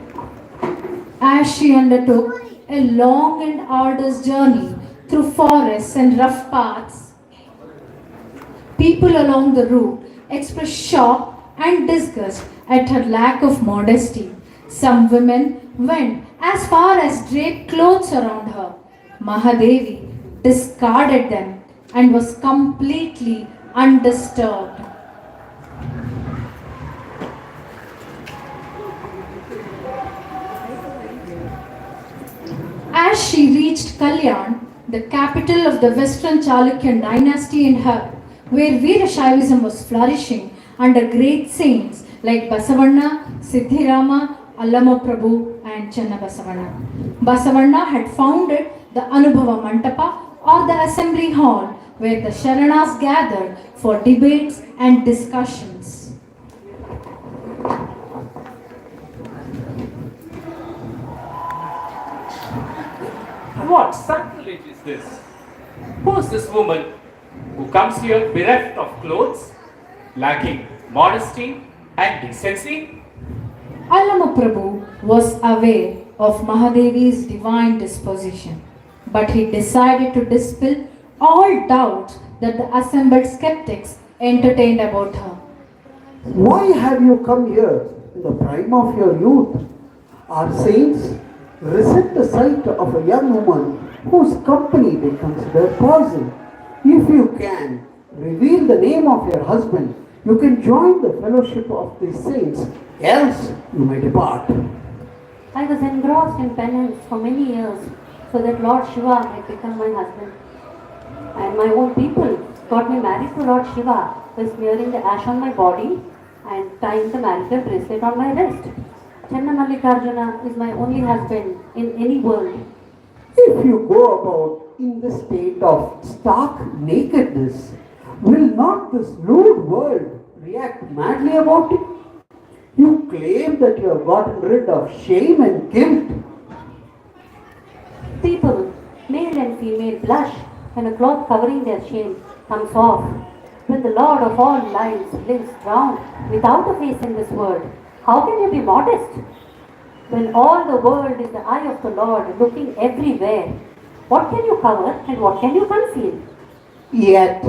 as she undertook a long and arduous journey through forests and rough paths, people along the route expressed shock and disgust at her lack of modesty. Some women went as far as drape clothes around her. Mahadevi discarded them and was completely undisturbed. As she reached Kalyan, the capital of the Western Chalukyan dynasty in her, where Veerashaivism was flourishing under great saints like Basavanna, Siddhirama, Allamaprabhu and Channabasavanna. Basavanna had founded the Anubhava Mantapa or the assembly hall where the Sharanas gathered for debates and discussions. What sacrilege is this? Who is this woman who comes here bereft of clothes, lacking modesty and decency? Allamaprabhu was aware of Mahadevi's divine disposition, but he decided to dispel all doubts that the assembled skeptics entertained about her. Why have you come here in the prime of your youth? Our saints resent the sight of a young woman whose company they consider poison. If you can reveal the name of your husband, you can join the fellowship of these saints, else you may depart. I was engrossed in penance for many years so that Lord Shiva might become my husband. And my own people got me married to Lord Shiva by smearing the ash on my body and tying the marital bracelet on my wrist. Channamallikarjuna is my only husband in any world. If you go about in the state of stark nakedness, will not this lewd world react madly about it? You claim that you have gotten rid of shame and guilt. People, male and female, blush when a cloth covering their shame comes off. When the Lord of all lives lives drowned without a face in this world, how can you be modest? When all the world is the eye of the Lord looking everywhere, what can you cover and what can you conceal? Yet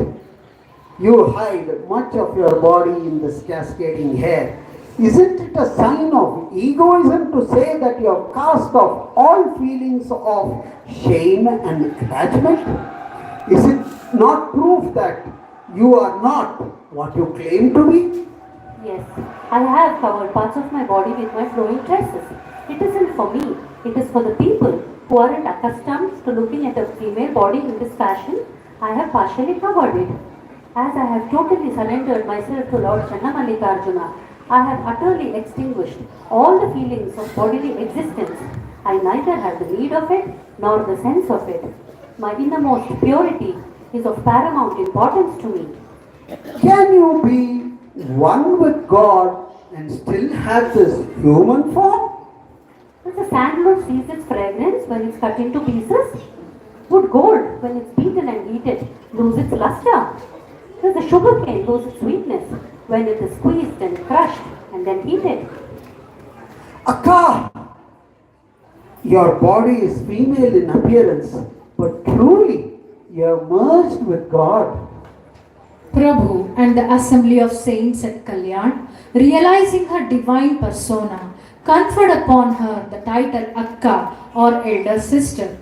you hide much of your body in this cascading hair. Isn't it a sign of egoism to say that you have cast off all feelings of shame and attachment? Is it not proof that you are not what you claim to be? Yes, I have covered parts of my body with my flowing tresses. It isn't for me, it is for the people who aren't accustomed to looking at a female body in this fashion. I have partially covered it. As I have totally surrendered myself to Lord Channamallikarjuna, I have utterly extinguished all the feelings of bodily existence. I neither have the need of it nor the sense of it. My innermost purity is of paramount importance to me. Can you be one with God and still have this human form? Does the sandalwood cease its fragrance when it's cut into pieces? Would gold, when it's beaten and heated, lose its luster? Does the sugar cane lose its sweetness when it is squeezed and crushed and then heated? Akka, your body is female in appearance, but truly you are merged with God. Prabhu and the assembly of saints at Kalyan, realizing her divine persona, conferred upon her the title Akka or elder sister.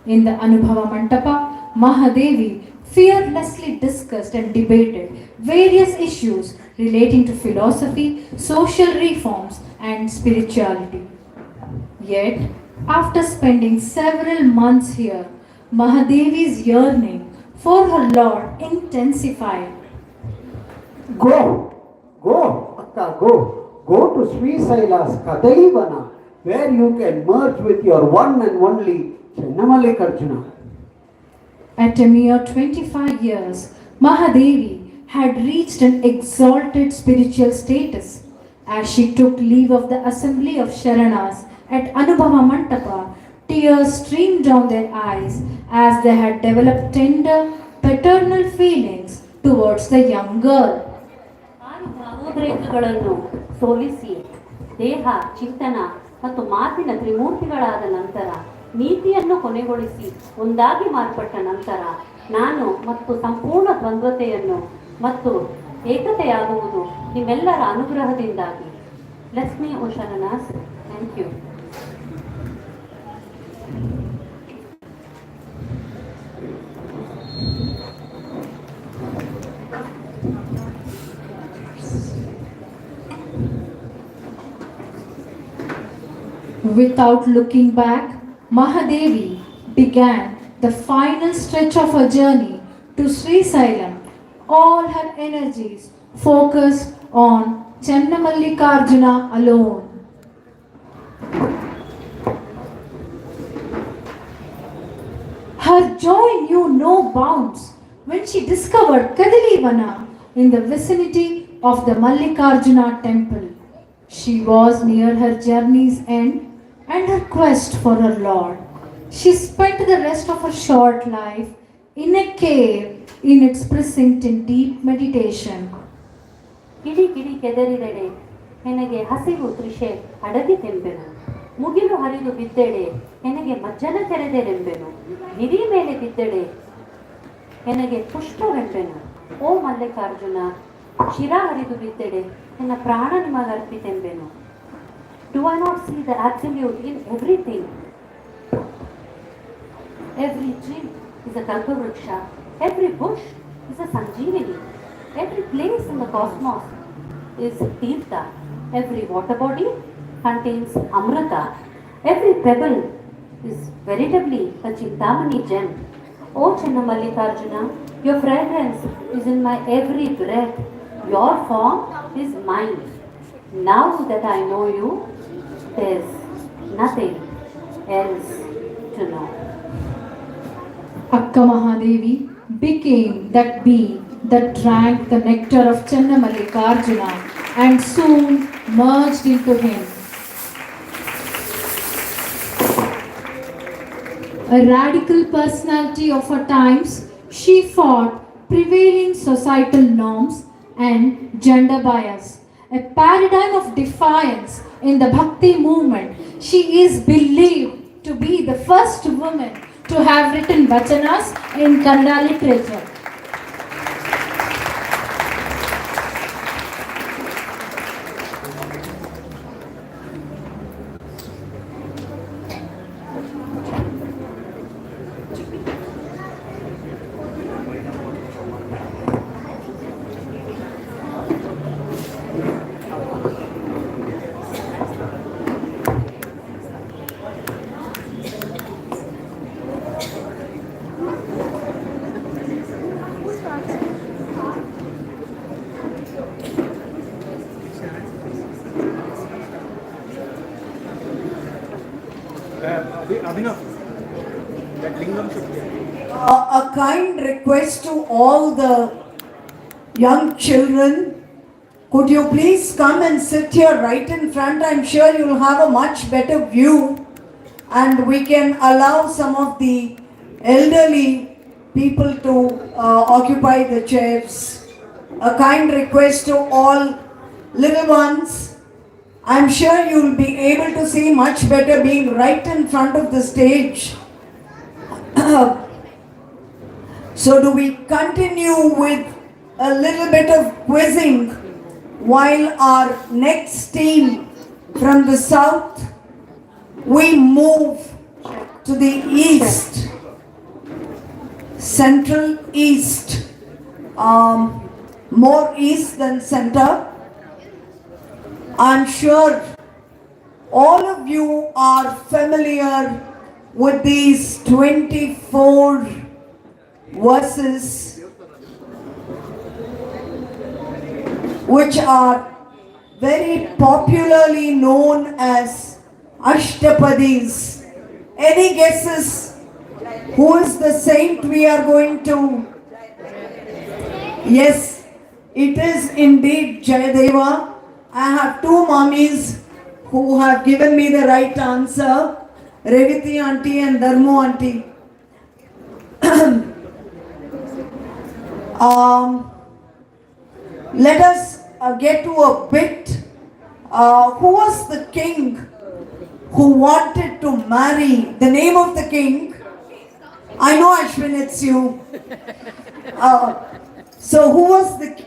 In the Anubhava Mantapa, Mahadevi fearlessly discussed and debated various issues relating to philosophy, social reforms, and spirituality. Yet, after spending several months here, Mahadevi's yearning for her Lord intensified. Go, Akka, go. Go to Sri Saila's Kadalivana, where you can merge with your one and only Channamallikarjuna. At a mere 25 years, Mahadevi had reached an exalted spiritual status. As she took leave of the assembly of Sharanas at Anubhava Mantapa, tears streamed down their eyes as they had developed tender, paternal feelings towards the young girl. ಭಾವೋದ್ರೇಕಗಳನ್ನು ಸೋಲಿಸಿ ದೇಹ ಚಿಂತನ ಮತ್ತು ಮಾತಿನ ತ್ರಿಮೂರ್ತಿಗಳಾದ ನಂತರ ನೀತಿಯನ್ನು ಕೊನೆಗೊಳಿಸಿ ಒಂದಾಗಿ ಮಾರ್ಪಟ್ಟ ನಂತರ ನಾನು ಮತ್ತು ಸಂಪೂರ್ಣ ದ್ವಂದ್ವತೆಯನ್ನು ಮತ್ತು ಏಕತೆಯಾಗುವುದು ನಿಮ್ಮೆಲ್ಲರ ಅನುಗ್ರಹದಿಂದಾಗಿ. Lakshmi Oshananas, thank you. Without looking back, Mahadevi began the final stretch of her journey to Sri Sailam. All her energies focused on Channamallikarjuna alone. Her joy knew no bounds when she discovered Kadalivana in the vicinity of the Mallikarjuna temple. She was near her journey's end and her quest for her Lord. She spent the rest of her short life in a cave in its precinct in deep meditation. ಕಿಡಿ ಕಿಡಿ ಕೆದರಿದೆಡೆ ಹೆನಗೆ ಹಸಿವು ತೃಷೆ ಅಡಗಿ ತೆಂಬೆನು ಮುಗಿಲು ಹರಿದು ಬಿದ್ದೆಡೆ ಹೆನಗೆ ಮಜ್ಜನ ತೆರೆದೆರೆಂಬೆನು ನಿಧಿ ಮೇಲೆ ಬಿದ್ದೆಡೆ ಹೆನಗೆ ಪುಷ್ಪವೆಂಬೆನು ಓ ಮಲ್ಲಿಕಾರ್ಜುನ ಶಿರ ಹರಿದು ಬಿದ್ದೆಡೆ ನನ್ನ ಪ್ರಾಣ ನಿಮಗರ್ಪಿತೆಂಬೆನು. Do I not see the absolute in everything? Every tree is a kalpavruksha, every bush is a sanjeevani, every place in the cosmos is tirtha, every water body contains amrita, every pebble is veritably a chintamani gem. O Channamallikarjuna, your fragrance is in my every breath, your form is mine. Now that I know you, there's nothing else to know. Akka Mahadevi became that bee that drank the nectar of Channamallikarjuna and soon merged into him. A radical personality of her times, she fought prevailing societal norms and gender bias. A paradigm of defiance in the Bhakti movement, she is believed to be the first woman to have written vachanas in Kannada literature. A kind request to all the young children, could you please come and sit here right in front? I'm sure you'll have a much better view and we can allow some of the elderly people to occupy the chairs. A kind request to all little ones. I'm sure you'll be able to see much better being right in front of the stage. So do we continue with a little bit of quizzing while our next team from the south, we move to the east, central east, more east than center. I'm sure all of you are familiar with these 24 verses which are very popularly known as Ashtapadis. Any guesses who is the saint we are going to? Yes, it is indeed Jayadeva. I have two mummies who have given me the right answer, Revati auntie and Dharmo auntie. Let us get to a bit. Who was the king who wanted to marry? The name of the king? I know, Ashwin, it's you. So who was the king?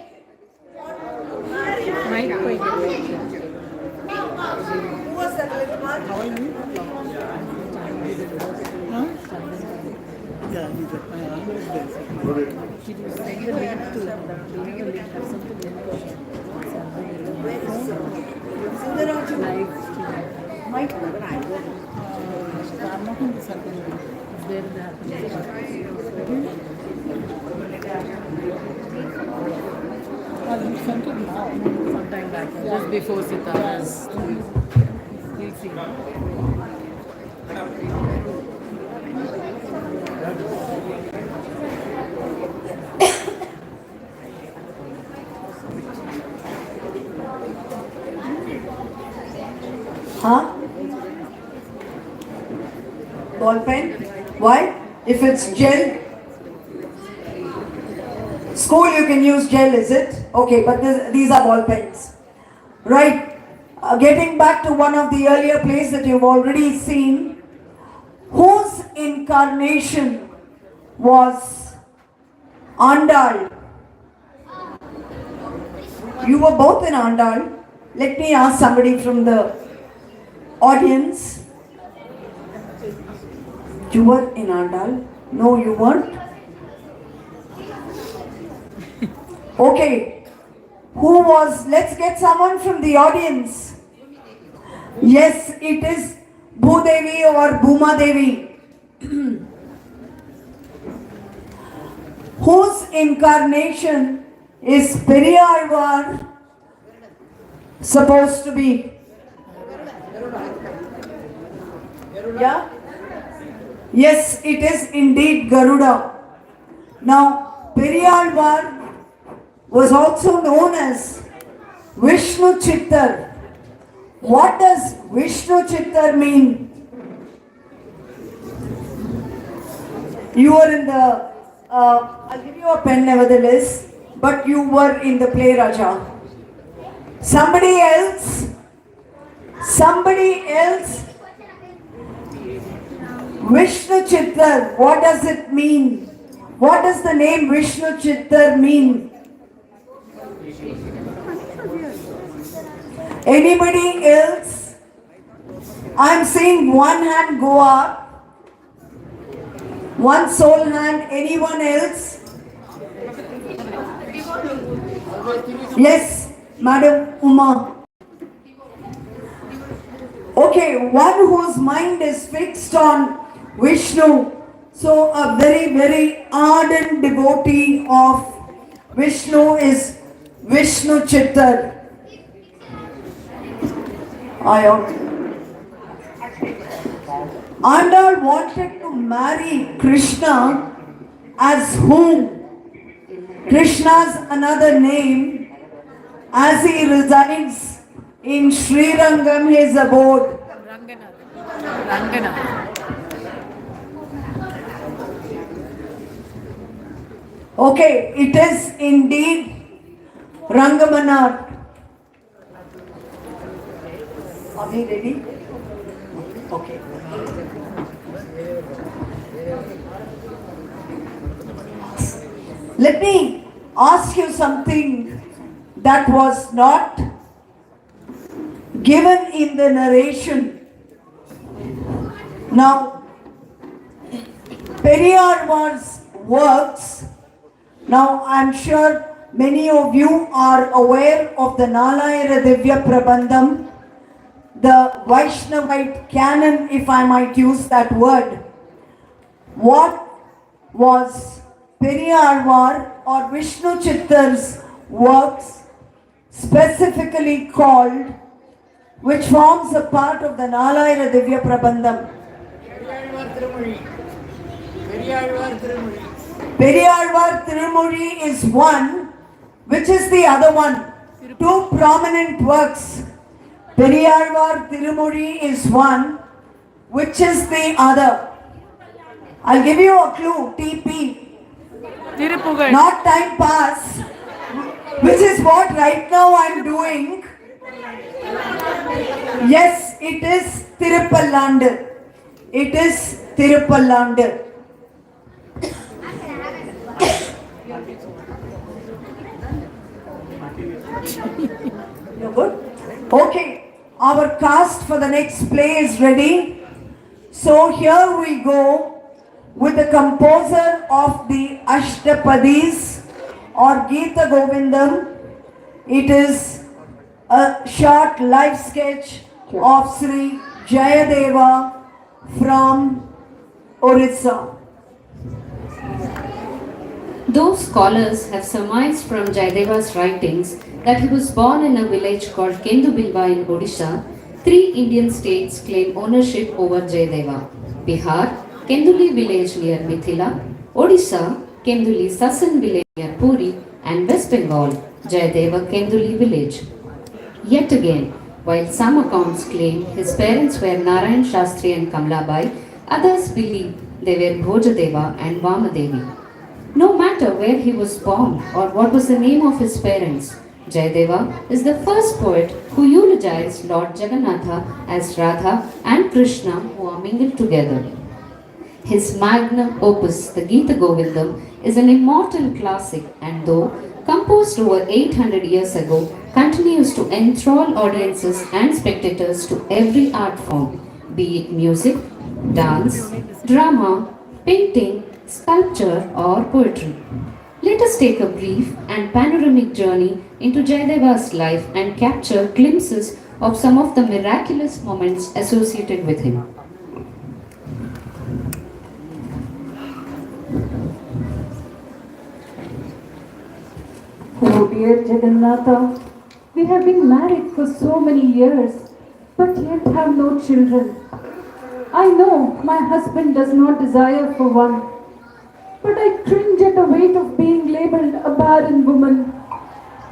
you send the link to them, do you have a link or something? Live stream. Might. I'm not in the circle. It's there in the you sent it now, sometime back, just before Sitara's. We'll see. Huh? Ball pen? Why? If it's gel. School you can use gel, is it? Okay, but these are ball pens. Right. Getting back to one of the earlier plays that you've already seen, whose incarnation was Andal? You were both in Andal. Let me ask somebody from the audience. You were in Andal? No, you weren't? Okay. Who was? Let's get someone from the audience. Yes, it is Bhudevi or Bhuma Devi. Whose incarnation is Periyalvar supposed to be? Yeah? Yes, it is indeed Garuda. Now, Periyalvar was also known as Vishnu Chittar. What does Vishnu Chittar mean? You were in the, I'll give you a pen nevertheless, but you were in the play, Raja. Somebody else? Somebody else? Vishnu Chittar, what does it mean? What does the name Vishnu Chittar mean? Anybody else? I'm seeing one hand go up. One sole hand. Anyone else? Yes, Madam Uma. Okay, one whose mind is fixed on Vishnu. So a very, very ardent devotee of Vishnu is Vishnu Chittar. Andal wanted to marry Krishna as whom? Krishna's another name, as he resides in Sri Rangam, his abode. Ranganath. Okay, it is indeed Rangamanath. Are we ready? Okay. Let me ask you something that was not given in the narration. Now, Periyarvar's works, now I'm sure many of you are aware of the Nalayana Divya Prabandham, the Vaishnavite canon, if I might use that word. What was Periyarvar or Vishnu Chittar's works specifically called, which forms a part of the Nalayana Divya Prabandham? Periyarvar Tirumuri is one. Which is the other one? Two prominent works. Periyarvar Tirumuri is one. Which is the other? I'll give you a clue. TP. Not time pass. Which is what right now I'm doing. Yes, it is Tirupallandu. It is Tirupallandu. You're good? Okay, our cast for the next play is ready. So here we go with the composer of the Ashtapadis, or Gita Govindam. It is a short life sketch of Sri Jayadeva from Orissa. Though scholars have surmised from Jayadeva's writings that he was born in a village called Kendubilwa in Odisha, three Indian states claim ownership over Jayadeva: Bihar, Kenduli village near Mithila; Odisha, Kenduli Sasan village near Puri; and West Bengal, Jayadeva Kenduli village. Yet again, while some accounts claim his parents were Narayan Shastri and Kamlabai, others believe they were Bhojadeva and Vamadevi. No matter where he was born or what was the name of his parents, Jayadeva is the first poet who eulogized Lord Jagannatha as Radha and Krishna who are mingled together. His magnum opus, the Gita Govindam, is an immortal classic and though composed over 800 years ago, continues to enthrall audiences and spectators to every art form, be it music, dance, drama, painting, sculpture or poetry. Let us take a brief and panoramic journey into Jayadeva's life and capture glimpses of some of the miraculous moments associated with him. Oh dear Jagannatha, we have been married for so many years, but yet have no children. I know my husband does not desire for one, but I cringe at the weight of being labelled a barren woman.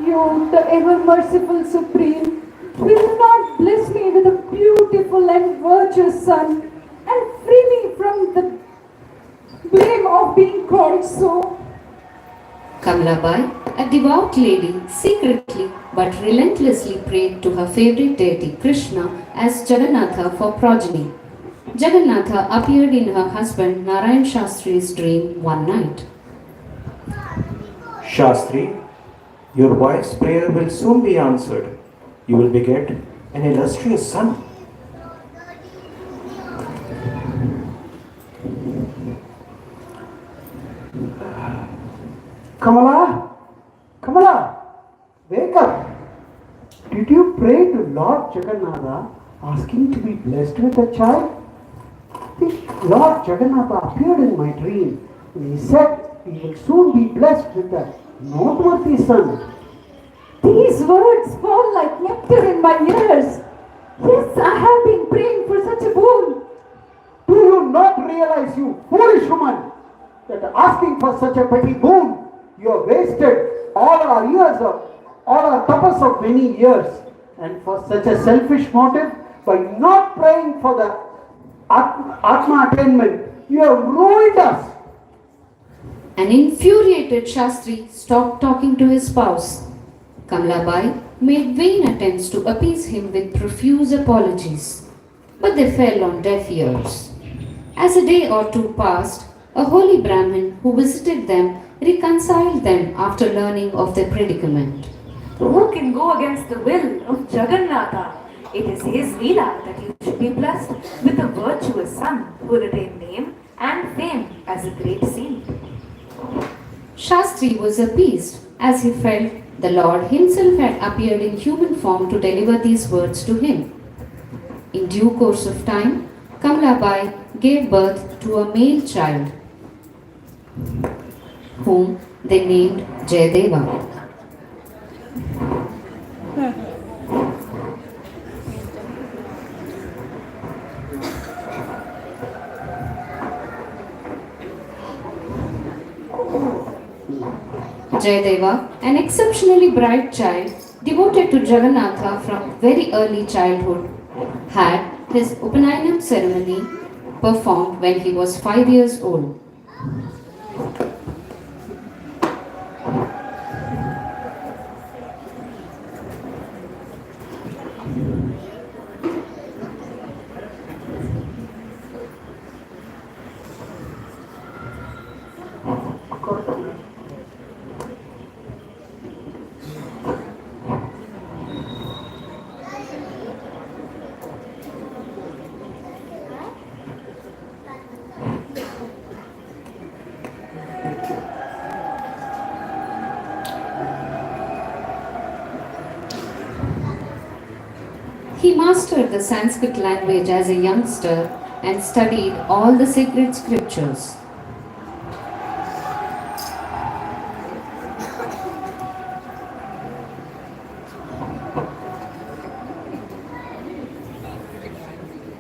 You, the ever-merciful Supreme, will not bless me with a beautiful and virtuous son and free me from the blame of being called so. Kamlabai, a devout lady, secretly but relentlessly prayed to her favorite deity Krishna as Jagannatha for progeny. Jagannatha appeared in her husband Narayan Shastri's dream one night. Shastri, your wife's prayer will soon be answered. You will beget an illustrious son. Kamala, Kamala, wake up. Did you pray to Lord Jagannatha asking to be blessed with a child? Lord Jagannatha appeared in my dream and he said he will soon be blessed with a noteworthy son. These words fall like nectar in my ears. Yes, I have been praying for such a boon. Do you not realize, you foolish woman, that asking for such a petty boon, you have wasted all our tapas of many years, and for such a selfish motive, by not praying for the Atma attainment, you have ruined us. An infuriated Shastri stopped talking to his spouse. Kamlabai made vain attempts to appease him with profuse apologies, but they fell on deaf ears. As a day or two passed, a holy Brahmin who visited them reconciled them after learning of their predicament. Who can go against the will of Jagannatha? It is his Leela that you should be blessed with a virtuous son who will attain name and fame as a great saint. Shastri was appeased as he felt the Lord himself had appeared in human form to deliver these words to him. In due course of time, Kamlabai gave birth to a male child, whom they named Jayadeva. Jayadeva, an exceptionally bright child, devoted to Jagannatha from very early childhood, had his Upanayana ceremony performed when he was 5 years old. He mastered the Sanskrit language as a youngster and studied all the sacred scriptures.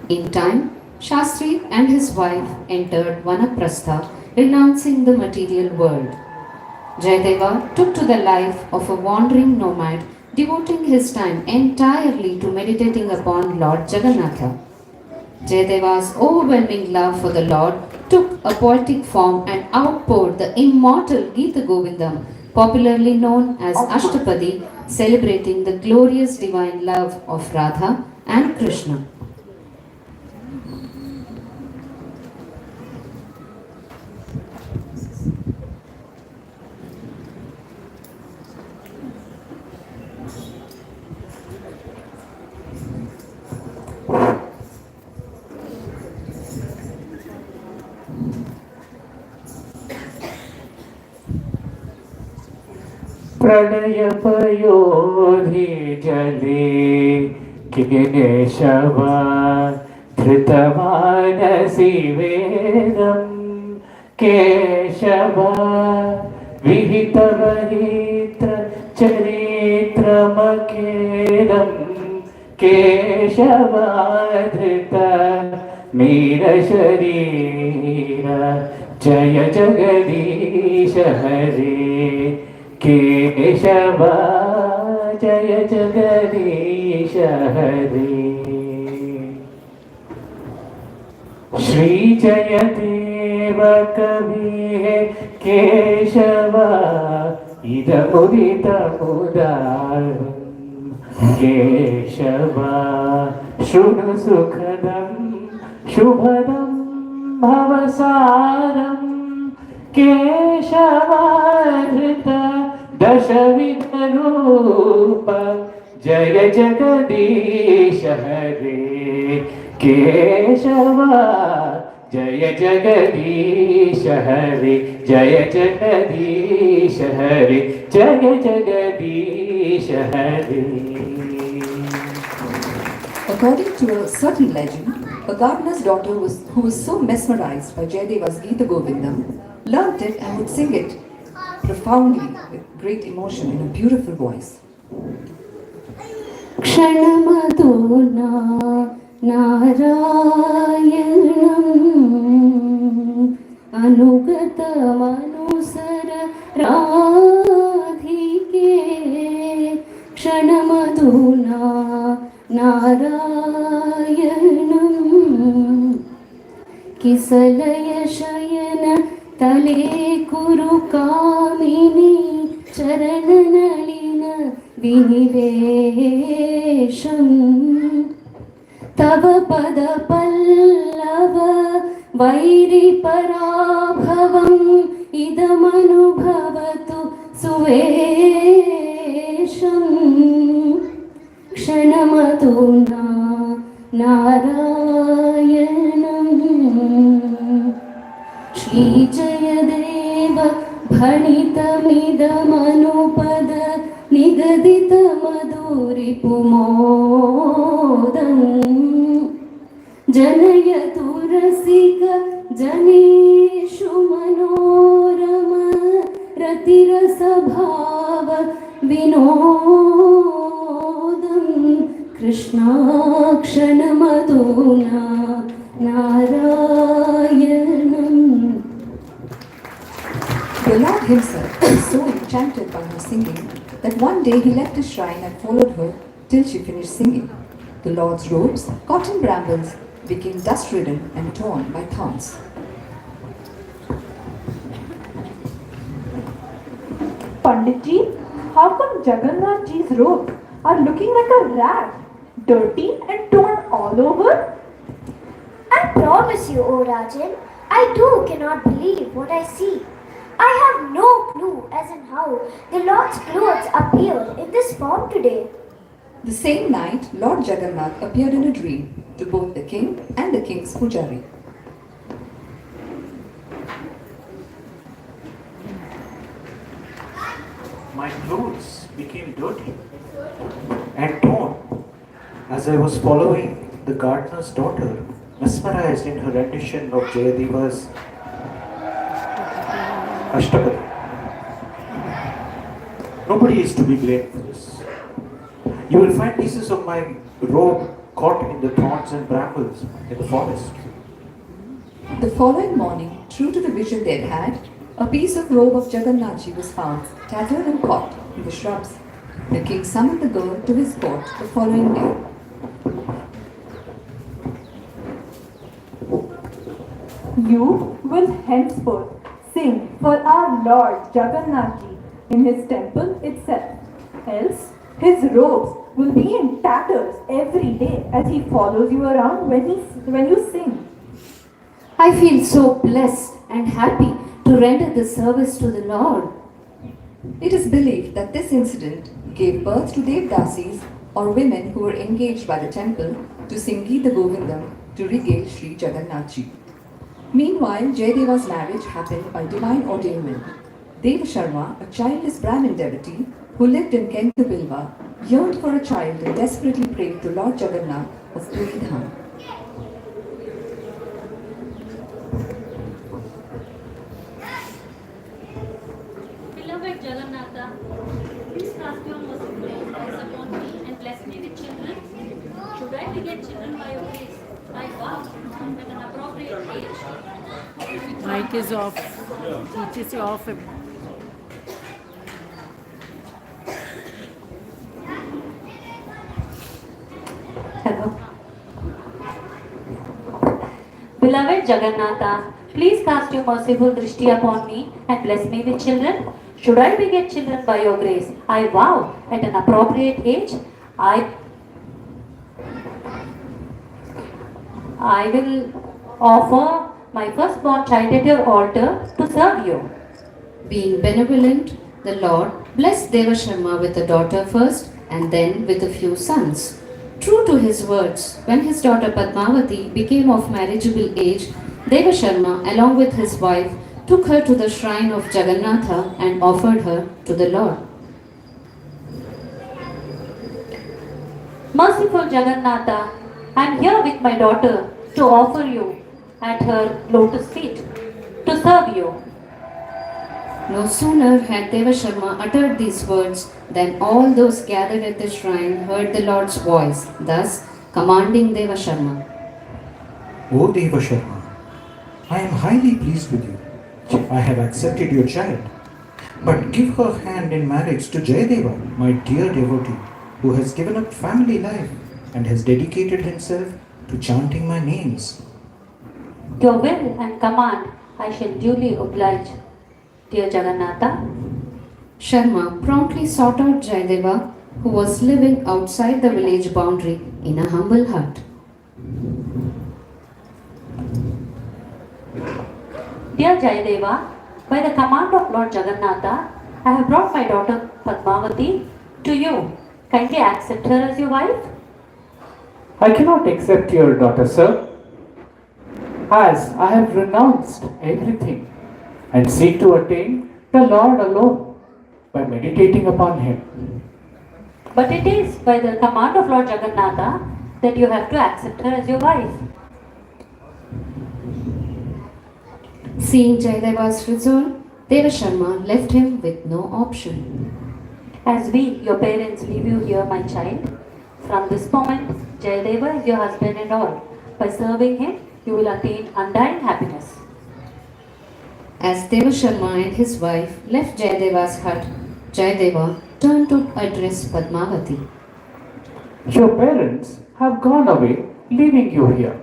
In time, Shastri and his wife entered Vanaprastha, renouncing the material world. Jayadeva took to the life of a wandering nomad, devoting his time entirely to meditating upon Lord Jagannatha. Jayadeva's overwhelming love for the Lord took a poetic form and outpoured the immortal Gita Govindam, popularly known as Ashtapadi, celebrating the glorious divine love of Radha and Krishna. प्रणयपयोधि जले केशव धृतमानसि वेदम् केशव विहितवहित्र चरित्रमखेदम् केशव धृत मीरशरीर जय जगदीश हरे केशव जय जगदीश हरे श्री जयदेव कवि केशव इदमुदितमुदारम् केशव शृणु सुखदं शुभदं भवसारम् केशवाधृत दशविधरूप जय जगदीश हरे केशव जय जगदीश हरे जय जगदीश हरे जय जगदीश हरे. According to a certain legend, a gardener's daughter who was so mesmerized by Jayadeva's Gita Govindam, learnt it and would sing it profoundly with great emotion in a beautiful voice. क्षणमधुना नारायणम् अनुगतमनुसर राधिके क्षणमधुना नारायणम् किसलय शयन तले कुरु कामिनी चरणनलिन विनिवेशम् तव पद पल्लव वैरिपराभवम् इदमनुभवतु सुवेशम् क्षणमधुना नारायणम् श्रीजयदेव भणितमिदमनुपद निगदितमधुरिपुमोदम् जनयतु रसिक जनेषु मनोरम रतिरसभाव विनोदम् कृष्णाक्षणमधुना नारायणम्. The Lord himself was so enchanted by her singing that one day he left his shrine and followed her till she finished singing. The Lord's robes, cotton brambles, became dust-ridden and torn by thorns. Panditji, how come Jagannath Ji's robes are looking like a rag, dirty and torn all over? I promise you, O Rajan, I too cannot believe what I see. I have no clue as in how the Lord's clothes appeared in this form today. The same night, Lord Jagannath appeared in a dream to both the king and the king's pujari. My clothes became dirty and torn. As I was following the gardener's daughter, mesmerized in her rendition of Jayadeva's Ashtapadi. Nobody is to be blamed for this. You will find pieces of my robe caught in the thorns and brambles in the forest. The following morning, true to the vision they had had, a piece of robe of Jagannathji was found, tattered and caught in the shrubs. The king summoned the girl to his court the following day. You will henceforth sing for our Lord Jagannathji in his temple itself. Else, his robes will be in tatters every day as he follows you around when you sing. I feel so blessed and happy to render this service to the Lord. It is believed that this incident gave birth to Devdasis, or women who were engaged by the temple to sing Geeta Govindam to regale Sri Jagannathji. Meanwhile, Jayadeva's marriage happened by divine ordainment. Deva Sharma, a childless Brahmin devotee who lived in Kentubilva, yearned for a child and desperately prayed to Lord Jagannath of Puri Dham. Beloved Jagannatha, please cast your merciful eyes upon me and bless me with children. Should I beget children by your grace, I vow at an appropriate age. Mic is off. Teaches you off. Hello. Beloved Jagannatha, please cast your merciful drishti upon me and bless me with children. Should I beget children by your grace, I vow at an appropriate age, I will offer my firstborn child at your altar to serve you. Being benevolent, the Lord blessed Deva Sharma with a daughter first and then with a few sons. True to his words, when his daughter Padmavati became of marriageable age, Deva Sharma, along with his wife, took her to the shrine of Jagannatha and offered her to the Lord. Merciful Jagannatha, I am here with my daughter to offer you at her lotus feet to serve you. No sooner had Deva Sharma uttered these words than all those gathered at the shrine heard the Lord's voice, thus commanding Deva Sharma. O Deva Sharma, I am highly pleased with you. I have accepted your child. But give her hand in marriage to Jayadeva, my dear devotee, who has given up family life and has dedicated himself to chanting my names. Your will and command I shall duly oblige, dear Jagannatha. Sharma promptly sought out Jayadeva, who was living outside the village boundary in a humble hut. Dear Jayadeva, by the command of Lord Jagannatha, I have brought my daughter Padmavati to you. Kindly accept her as your wife. I cannot accept your daughter, sir, as I have renounced everything and seek to attain the Lord alone by meditating upon Him. But it is by the command of Lord Jagannatha that you have to accept her as your wife. Seeing Jayadeva's resolve, Deva Sharma left him with no option. As we, your parents, leave you here, my child, from this moment, Jayadeva is your husband and all. By serving him, you will attain undying happiness. As Deva Sharma and his wife left Jayadeva's hut, Jayadeva turned to address Padmavati. Your parents have gone away, leaving you here.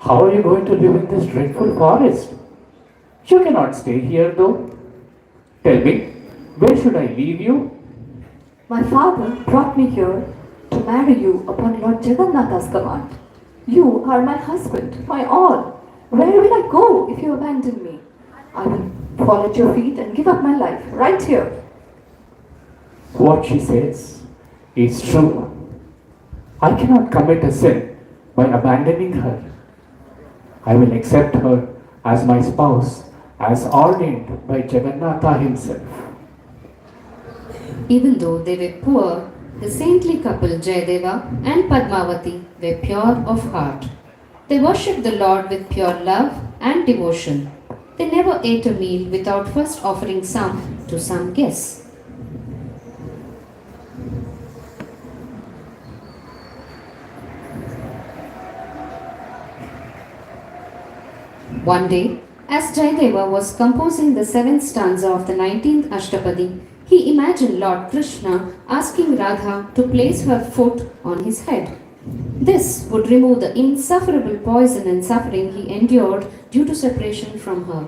How are you going to live in this dreadful forest? You cannot stay here though. Tell me, where should I leave you? My father brought me here to marry you upon Lord Jagannatha's command. You are my husband, my all. Where will I go if you abandon me? I will fall at your feet and give up my life right here. What she says is true. I cannot commit a sin by abandoning her. I will accept her as my spouse, as ordained by Jagannatha himself. Even though they were poor, The saintly couple Jayadeva and Padmavati were pure of heart. They worshipped the Lord with pure love and devotion. They never ate a meal without first offering some to some guests. One day, as Jayadeva was composing the seventh stanza of the 19th Ashtapadi, he imagined Lord Krishna asking Radha to place her foot on his head. This would remove the insufferable poison and suffering he endured due to separation from her.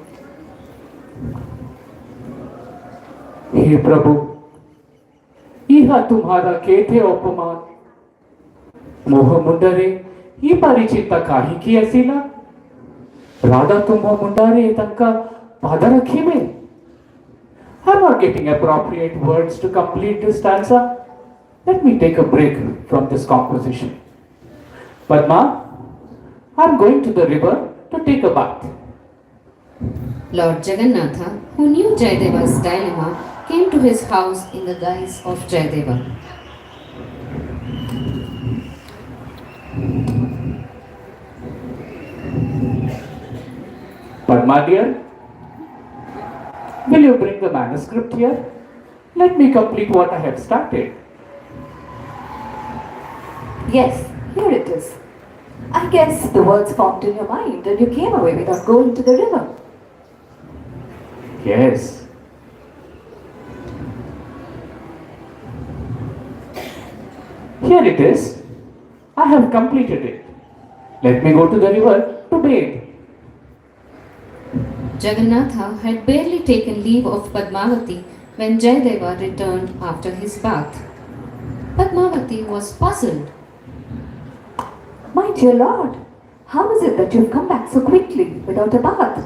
हे प्रभु, इहा तुम्हारा Cathay अपमान, मोह मुंडरे ही परिचित काही की असिला, राधा तुम्हा मुंडारे तंका पादरखी में. I'm not getting appropriate words to complete this stanza. Let me take a break from this composition. Padma, I'm going to the river to take a bath. Lord Jagannatha, who knew Jayadeva's dilemma, came to his house in the guise of Jayadeva. Padma dear, will you bring the manuscript here? Let me complete what I have started. Yes, here it is. I guess the words formed in your mind and you came away without going to the river. Yes. Here it is. I have completed it. Let me go to the river to bathe. Jagannatha had barely taken leave of Padmavati when Jayadeva returned after his bath. Padmavati was puzzled. My dear Lord, how is it that you've come back so quickly without a bath?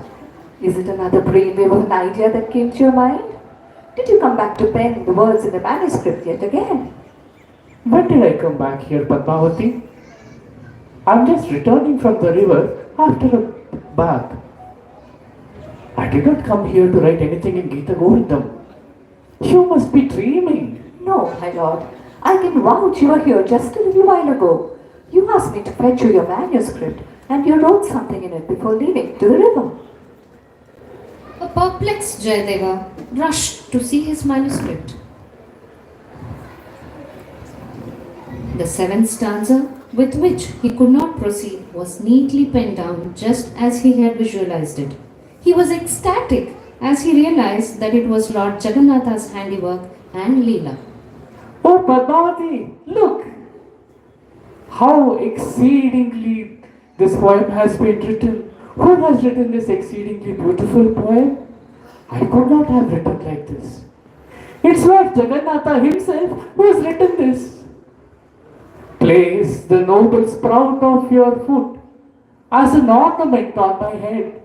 Is it another brainwave of an idea that came to your mind? Did you come back to pen the words in the manuscript yet again? When did I come back here, Padmavati? I'm just returning from the river after a bath. I did not come here to write anything in Gita Govindam. You must be dreaming. No, my lord. I can vouch you were here just a little while ago. You asked me to fetch you your manuscript and you wrote something in it before leaving to the river. A perplexed Jayadeva rushed to see his manuscript. The seventh stanza with which he could not proceed was neatly penned down just as he had visualized it. He was ecstatic as he realized that it was Lord Jagannatha's handiwork and Leela. Oh, Padmavati, look! How exceedingly this poem has been written. Who has written this exceedingly beautiful poem? I could not have written like this. It's Lord Jagannatha himself who has written this. Place the noble sprout of your foot as an ornament on my head.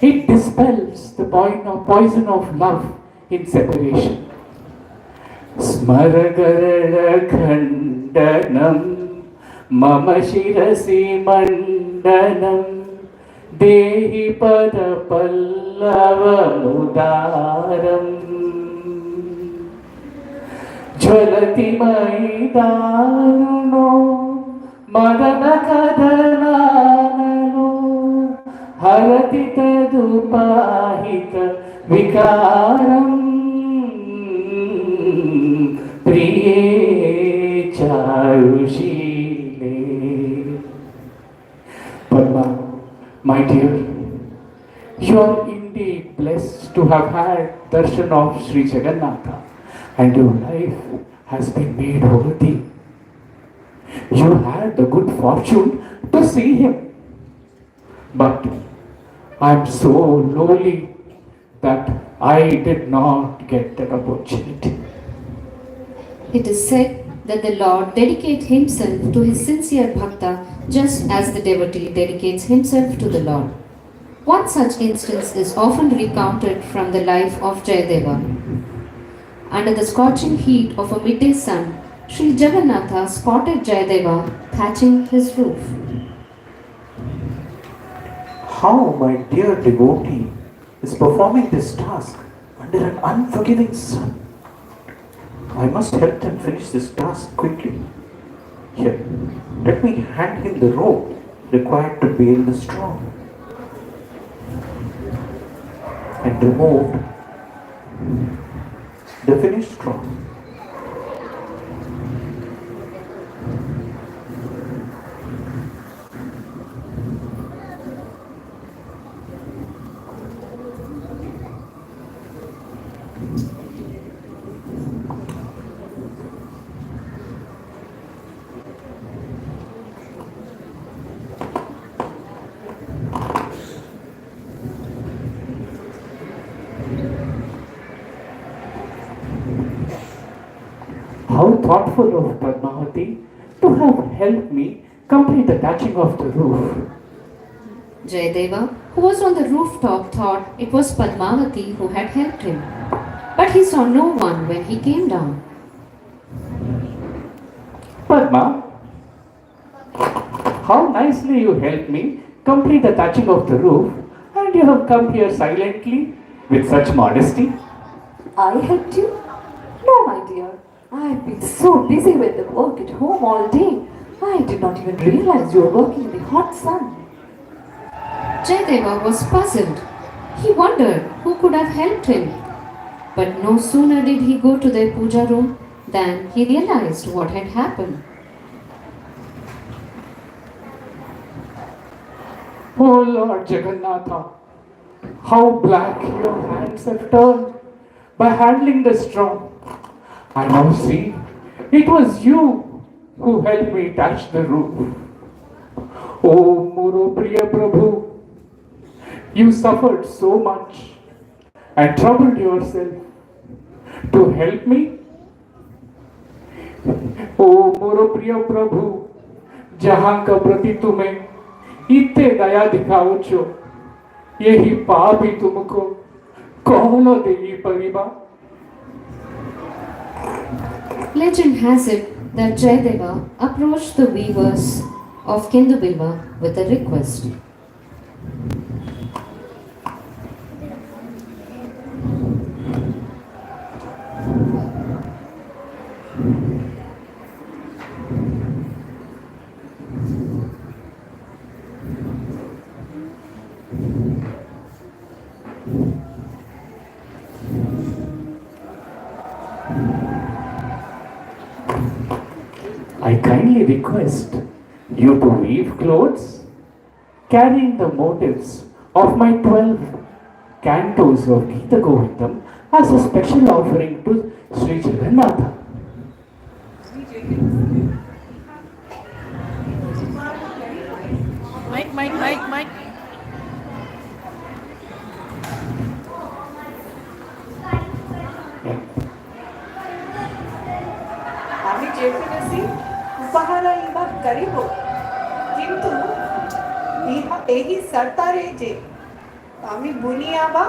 It dispels the poison of love in separation. Smaragarada khandanam mama shirasi mandanam dehi pada pallava udaram jvalati maidano madana kadanano harati tadupahita vikaram priye charushile. Padma, my dear, you are indeed blessed to have had darshan of Sri Jagannatha and your life has been made worthy. You had the good fortune to see him. But I am so lowly that I did not get that opportunity. It is said that the Lord dedicates himself to his sincere bhakta just as the devotee dedicates himself to the Lord. One such instance is often recounted from the life of Jayadeva. Under the scorching heat of a midday sun, Sri Jagannatha spotted Jayadeva thatching his roof. How my dear devotee is performing this task under an unforgiving sun. I must help them finish this task quickly. Here, let me hand him the rope required to bale the straw and remove the finished straw. How thoughtful of Padmavati to have helped me complete the thatching of the roof. Jayadeva, who was on the rooftop, thought it was Padmavati who had helped him. But he saw no one when he came down. Padma, how nicely you helped me complete the thatching of the roof, and you have come here silently with such modesty. I helped you? No, my dear. I've been so busy with the work at home all day. I did not even realize you were working in the hot sun. Jayadeva was puzzled. He wondered who could have helped him. But no sooner did he go to their puja room than he realized what had happened. Oh Lord Jagannatha, how black your hands have turned by handling the straw. I now see it was you who helped me touch the roof. Oh Muropriya Prabhu, you suffered so much and troubled yourself to help me. Oh Muropriya Prabhu, जहाँ का प्रति तुम्हें इतने दया दिखाओ छो, यही पाप ही तुमको कौनो देगी परिबा. Legend has it that Jayadeva approached the weavers of Kendubilva with a request. I kindly request you to weave clothes carrying the motives of my 12 cantos of Gita Govindam as a special offering to Sri Jagannatha. Mike. আমি যেখানে উপহারা ইবা করিব কিন্তু ଏହି ସର୍ତ୍ତରେ ଯେ আমি বুনিয়াবা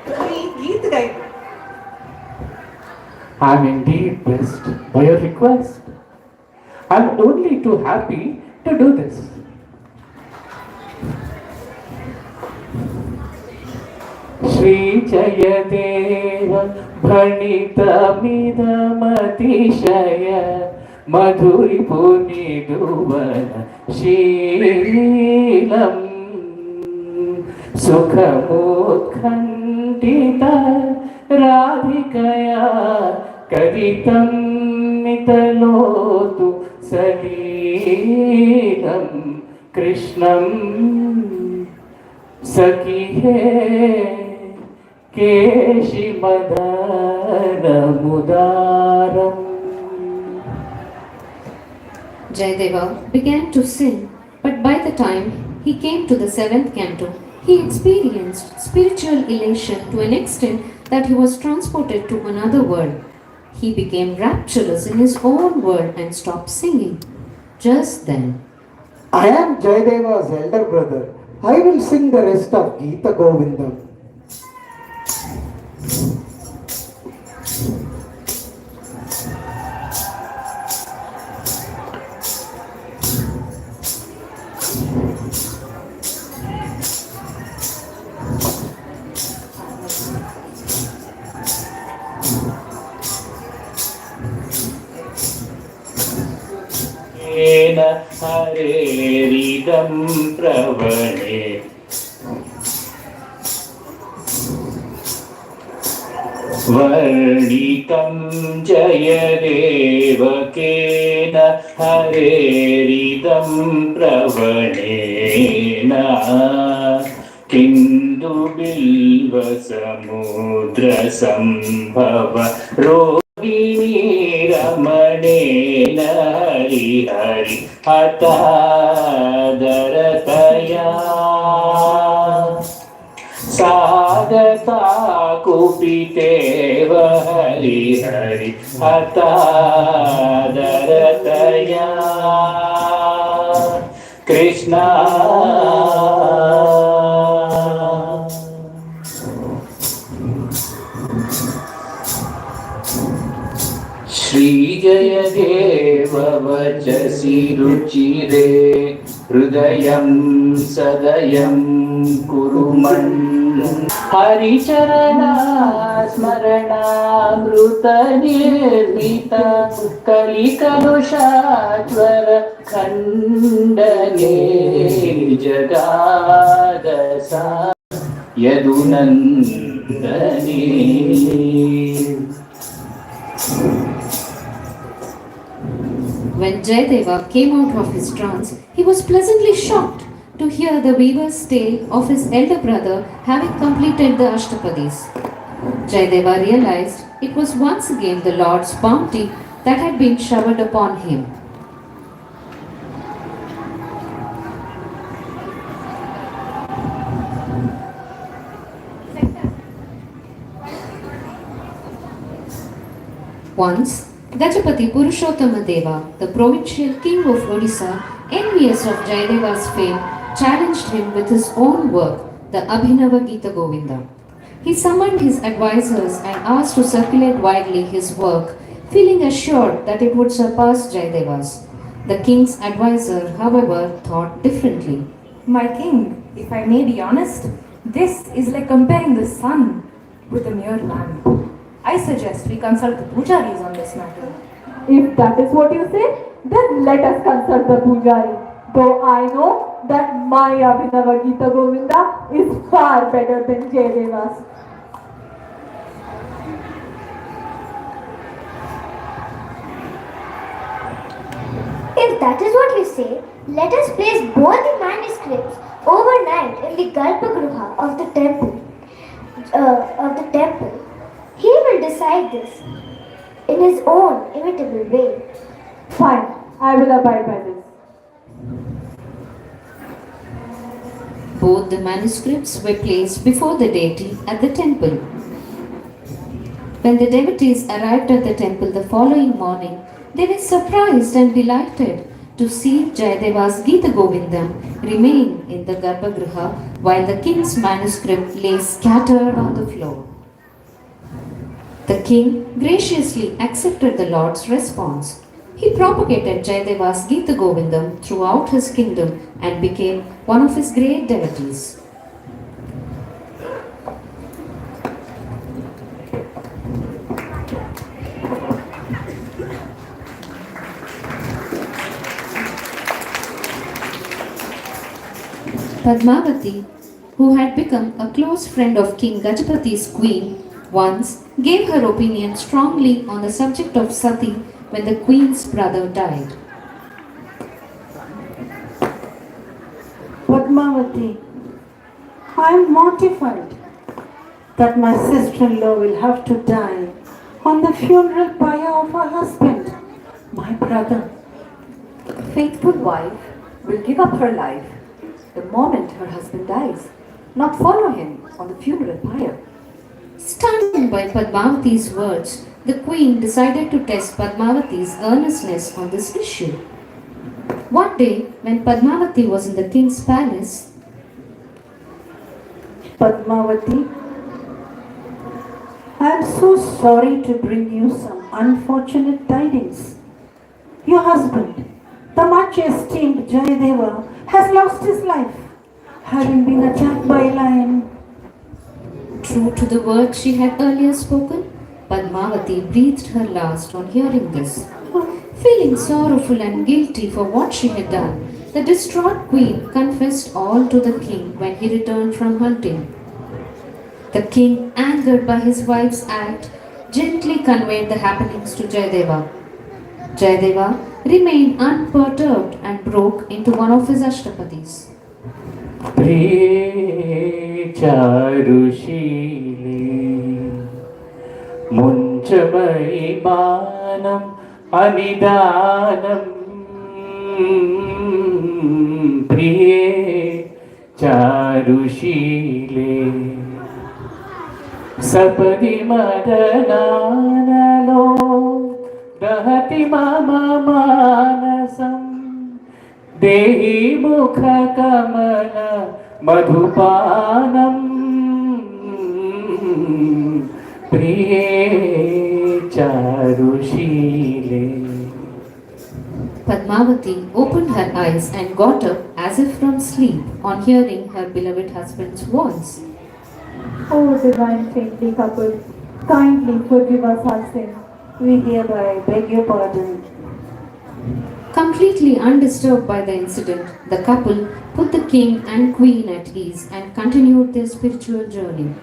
তুমি গীত গাইব. I am indeed blessed by your request. I am only too happy to do this. Shri Jayadeva Bhanitamidamatishaya Madhuri Puniduvana Sheelam Sukhamutkhandita Radhikaya Kaditam Mitalotu Salilam Krishnam Saki Keshimadanamudaram. Jayadeva began to sing, but by the time he came to the 7th canto, he experienced spiritual elation to an extent that he was transported to another world. He became rapturous in his own world and stopped singing. Just then, I am Jayadeva's elder brother. I will sing the rest of Gita Govindam. हरेरिदं प्रवणे वर्णितं जयदेवकेन हरेरिदं प्रवणेन किन्दुबिल्वसमुद्रसम्भव Rohini रमणेन हरिहरि हतादरतया सागता कुपितेव हरिहरि हतादरतया Krishna श्रीजयदेव वचसि रुचिरे हृदयं सदयं कुरु हरिचरणास्मरणामृतनिर्मित कलिकलुषाज्वर खण्डने जगादसा यदुनन्दने When Jayadeva came out of his trance, he was pleasantly shocked to hear the weaver's tale of his elder brother having completed the Ashtapadis. Jayadeva realized it was once again the Lord's bounty that had been showered upon him. Once, Gajapati Purushottama Deva, the provincial king of Odisha, envious of Jayadeva's fame, challenged him with his own work, the Abhinava Gita Govinda. He summoned his advisors and asked to circulate widely his work, feeling assured that it would surpass Jayadeva's. The king's advisor, however, thought differently. My king, if I may be honest, this is like comparing the sun with a mere lamp. I suggest we consult the pujaris on this matter. If that is what you say, then let us consult the Pujari. Though I know that my Abhinava Gita Govinda is far better than Jayadeva's. If that is what you say, let us place both the manuscripts overnight in the Garbhagruha of the temple. He will decide this in his own imitable way. Fine, I will abide by this. Both the manuscripts were placed before the deity at the temple. When the devotees arrived at the temple the following morning, they were surprised and delighted to see Jayadeva's Gita Govindam remain in the Garbhagriha while the king's manuscript lay scattered on the floor. The king graciously accepted the Lord's response. He propagated Jayadeva's Gita Govindam throughout his kingdom and became one of his great devotees. Padmavati, who had become a close friend of King Gajapati's queen, once gave her opinion strongly on the subject of Sati when the queen's brother died. Padmavati, I am mortified that my sister-in-law will have to die on the funeral pyre of her husband, my brother. A faithful wife will give up her life the moment her husband dies, not follow him on the funeral pyre. Stunned by Padmavati's words, the queen decided to test Padmavati's earnestness on this issue. One day, when Padmavati was in the king's palace, Padmavati, I am so sorry to bring you some unfortunate tidings. Your husband, the much esteemed Jayadeva, has lost his life, having been attacked by a lion. true to the words she had earlier spoken, Padmavati breathed her last on hearing this. Feeling sorrowful and guilty for what she had done, the distraught queen confessed all to the king when he returned from hunting. The king, angered by his wife's act, gently conveyed the happenings to Jayadeva. Jayadeva remained unperturbed and broke into one of his ashtapadis. प्रिये चारुशीले मुञ्चमयिमानम् अनिदानम् प्रिये चारुशीले सपदि मदनानलो दहति मम मानसम् देहि मुखकमल मधुपानम् प्रिये चारुशीले. Padmavati opened her eyes and got up as if from sleep on hearing her beloved husband's voice. O divine saintly couple, kindly forgive us our sin. We hereby beg your pardon. Completely undisturbed by the incident, the couple put the king and queen at ease and continued their spiritual journey.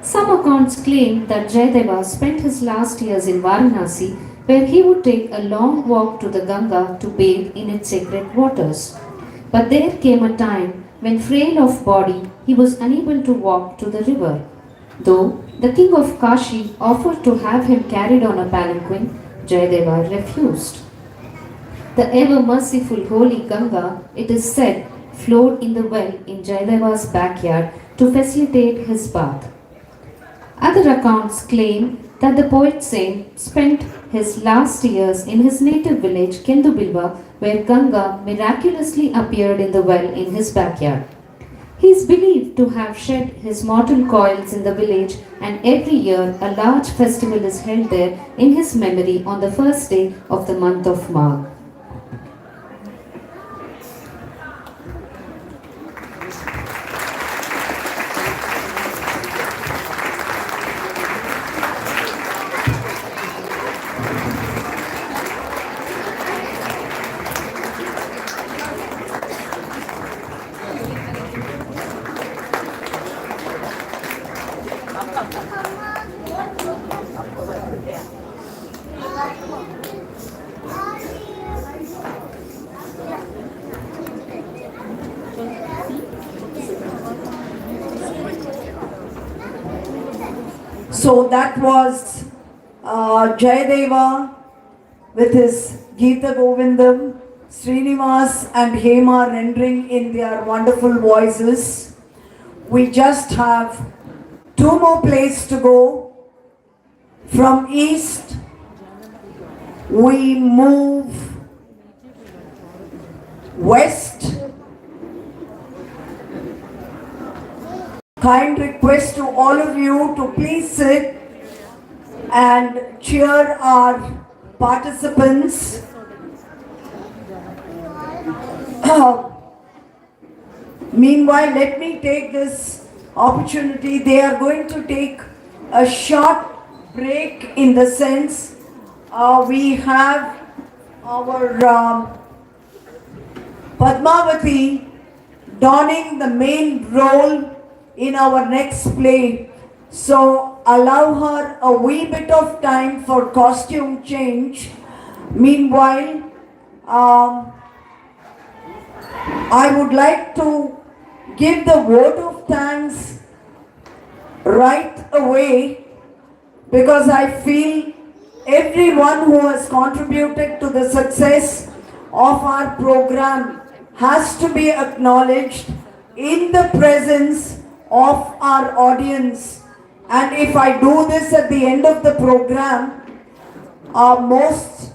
Some accounts claim that Jayadeva spent his last years in Varanasi, where he would take a long walk to the Ganga to bathe in its sacred waters. But there came a time when, frail of body, he was unable to walk to the river. Though the king of Kashi offered to have him carried on a palanquin, Jayadeva refused. The ever-merciful holy Ganga, it is said, flowed in the well in Jayadeva's backyard to facilitate his bath. Other accounts claim that the poet saint spent his last years in his native village Kendubilva, where Ganga miraculously appeared in the well in his backyard. He is believed to have shed his mortal coils in the village, and every year a large festival is held there in his memory on the first day of the month of Magh. So that was Jayadeva with his Geeta Govindam, Srinivas and Hema rendering in their wonderful voices. We just have two more places to go. From east, we move west. Kind request to all of you to please sit and cheer our participants. Meanwhile, let me take this opportunity. They are going to take a short break in the sense we have our Padmavati donning the main role in our next play. So allow her a wee bit of time for costume change. Meanwhile, I would like to give the vote of thanks right away, because I feel everyone who has contributed to the success of our program has to be acknowledged in the presence of our audience. And if I do this at the end of the program, most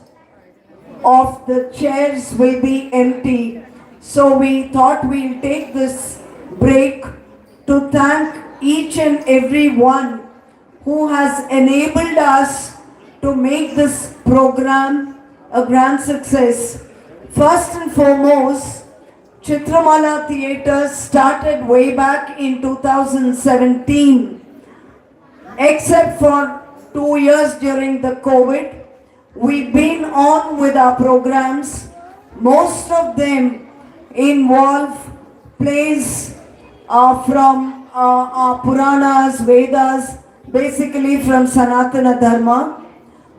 of the chairs will be empty. So we thought we'll take this break to thank each and every one who has enabled us to make this program a grand success. First and foremost, Chitramala Theatre started way back in 2017. Except for 2 years during the COVID, we've been on with our programs. Most of them involve plays from our Puranas, Vedas, basically from Sanatana Dharma.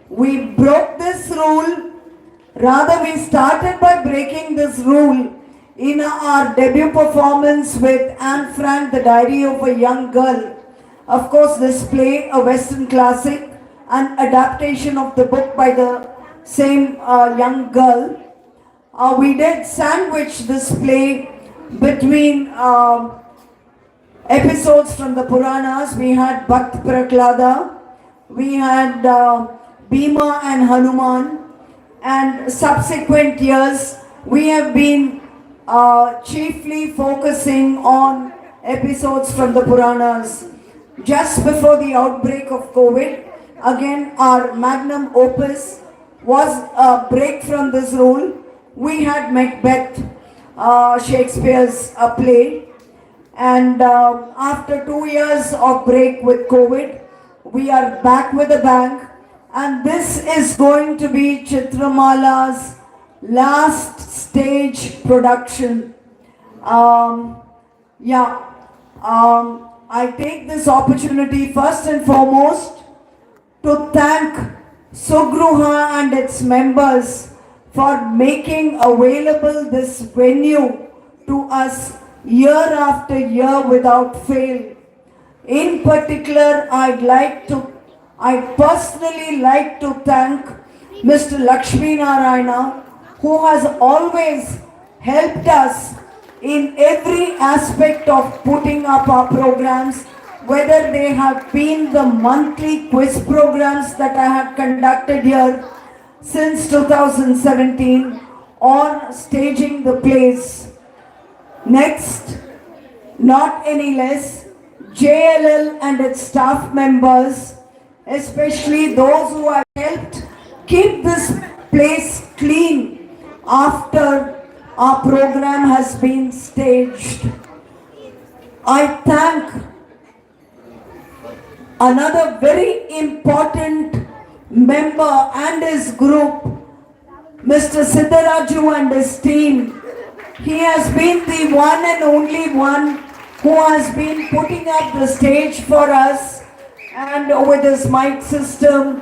We broke this rule, rather we started by breaking this rule in our debut performance with Anne Frank, The Diary of a Young Girl. Of course, this play, a Western classic, an adaptation of the book by the same young girl. We did sandwich this play between episodes from the Puranas. We had Bhakti Praklada, we had Bhima and Hanuman, and subsequent years we have been chiefly focusing on episodes from the Puranas. Just before the outbreak of COVID, again our magnum opus was a break from this rule. We had Macbeth, Shakespeare's play, and after 2 years of break with COVID, we are back with a bang, and this is going to be Chitramala's last stage production. I take this opportunity first and foremost to thank Sugruha and its members for making available this venue to us year after year without fail. In particular, I personally like to thank Mr. Lakshmi Narayana, who has always helped us in every aspect of putting up our programs, whether they have been the monthly quiz programs that I have conducted here since 2017 or staging the plays. Next, not any less, JLL and its staff members, especially those who have helped keep this place clean after our program has been staged. I thank another very important member and his group, Mr. Siddharaju and his team. He has been the one and only one who has been putting up the stage for us, and with his mic system,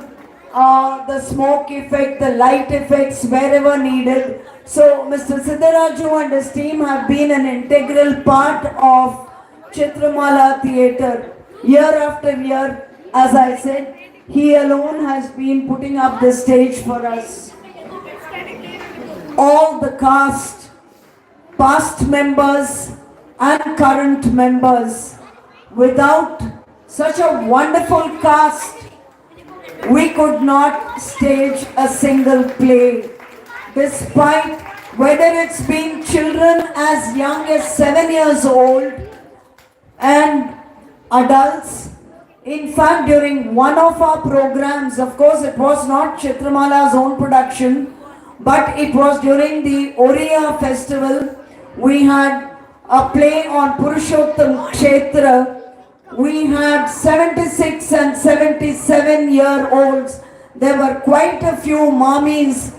the smoke effect, the light effects wherever needed. So Mr. Siddharaju and his team have been an integral part of Chitramala theatre. Year after year, as I said, he alone has been putting up the stage for us. All the cast, past members and current members, without such a wonderful cast, we could not stage a single play. Despite whether it's been children as young as 7 years old and adults. In fact, during one of our programs, of course it was not Chitramala's own production, but it was during the Oriya festival. We had a play on Purushottam Kshetra. We had 76 and 77-year-olds. There were quite a few mommies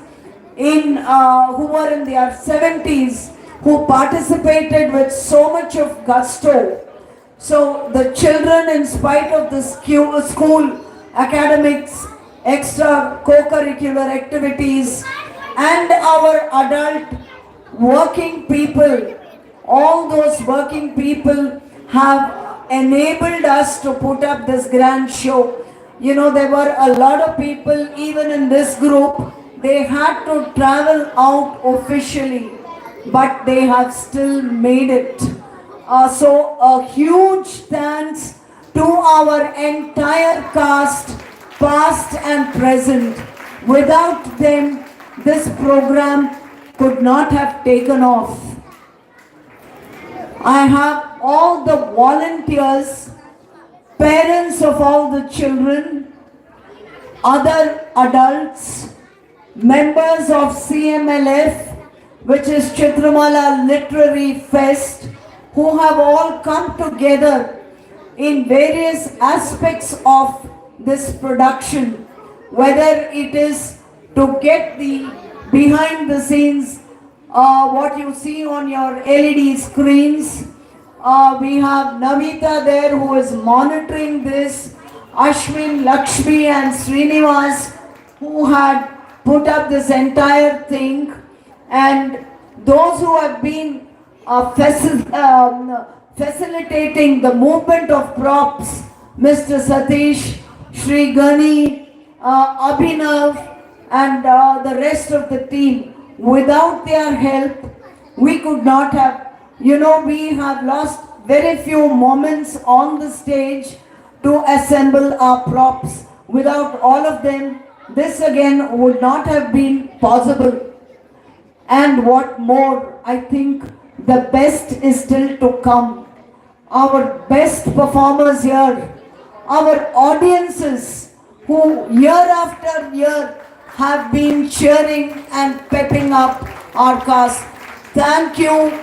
who were in their 70s who participated with so much of gusto. So the children, in spite of the school academics, extra co-curricular activities, and our adult working people, all those working people have enabled us to put up this grand show. You know, there were a lot of people, even in this group, they had to travel out officially, but they have still made it. So a huge thanks to our entire cast, past and present. Without them, this program could not have taken off. I have all the volunteers, parents of all the children, other adults, members of CMLF, which is Chitramala Literary Fest, who have all come together in various aspects of this production, whether it is to get the behind the scenes, what you see on your LED screens. We have Navita there who is monitoring this, Ashwin, Lakshmi and Srinivas who had put up this entire thing, and those who have been facilitating the movement of props, Mr. Satish, Shri Gani, Abhinav and the rest of the team. Without their help, we could not have, we have lost very few moments on the stage to assemble our props. Without all of them, this again would not have been possible. And what more, I think the best is still to come. Our best performers here, our audiences who year after year have been cheering and pepping up our cast. Thank you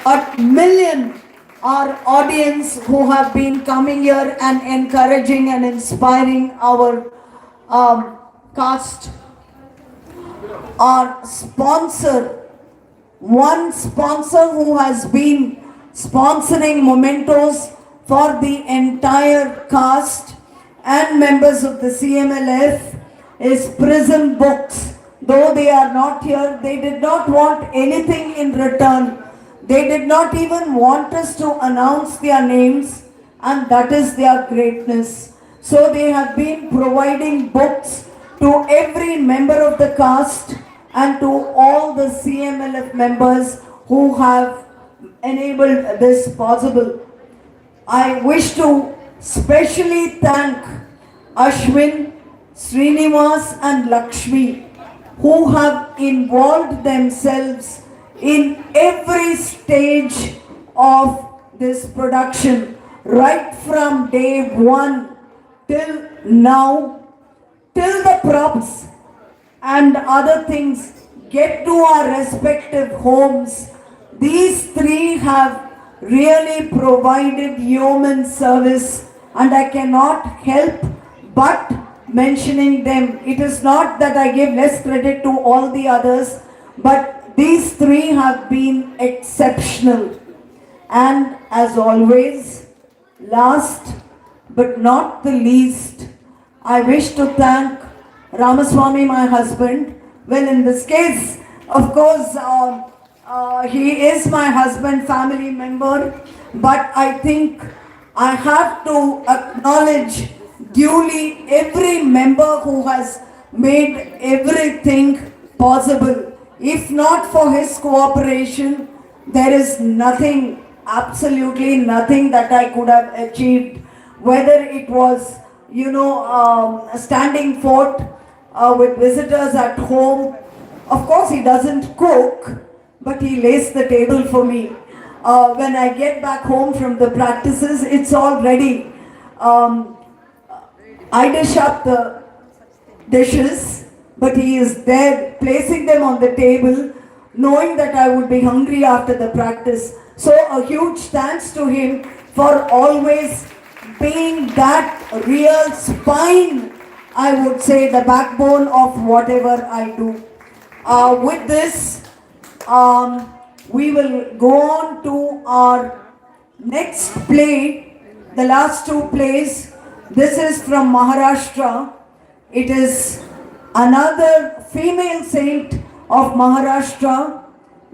a million, our audience who have been coming here and encouraging and inspiring our cast. Our sponsor, one sponsor who has been sponsoring mementos for the entire cast and members of the CMLF is Prism Books. Though they are not here, they did not want anything in return. They did not even want us to announce their names, and that is their greatness. So they have been providing books to every member of the cast and to all the CMLF members who have enabled this possible. I wish to specially thank Ashwin, Srinivas and Lakshmi who have involved themselves in every stage of this production, right from day one till now, till the props and other things get to our respective homes. These three have really provided human service, and I cannot help but mentioning them. It is not that I give less credit to all the others, but these three have been exceptional. And as always, last but not the least, I wish to thank Ramaswamy, my husband. Well, in this case, of course, he is my husband, family member, but I think I have to acknowledge duly every member who has made everything possible. If not for his cooperation, there is nothing, absolutely nothing that I could have achieved. Whether it was, standing fort with visitors at home. Of course, he doesn't cook, but he lays the table for me. When I get back home from the practices, it's all ready. I dish up the dishes, but he is there placing them on the table, knowing that I would be hungry after the practice. So a huge thanks to him for always being that real spine, I would say, the backbone of whatever I do. With this, we will go on to our next play, the last two plays. This is from Maharashtra. It is another female saint of Maharashtra,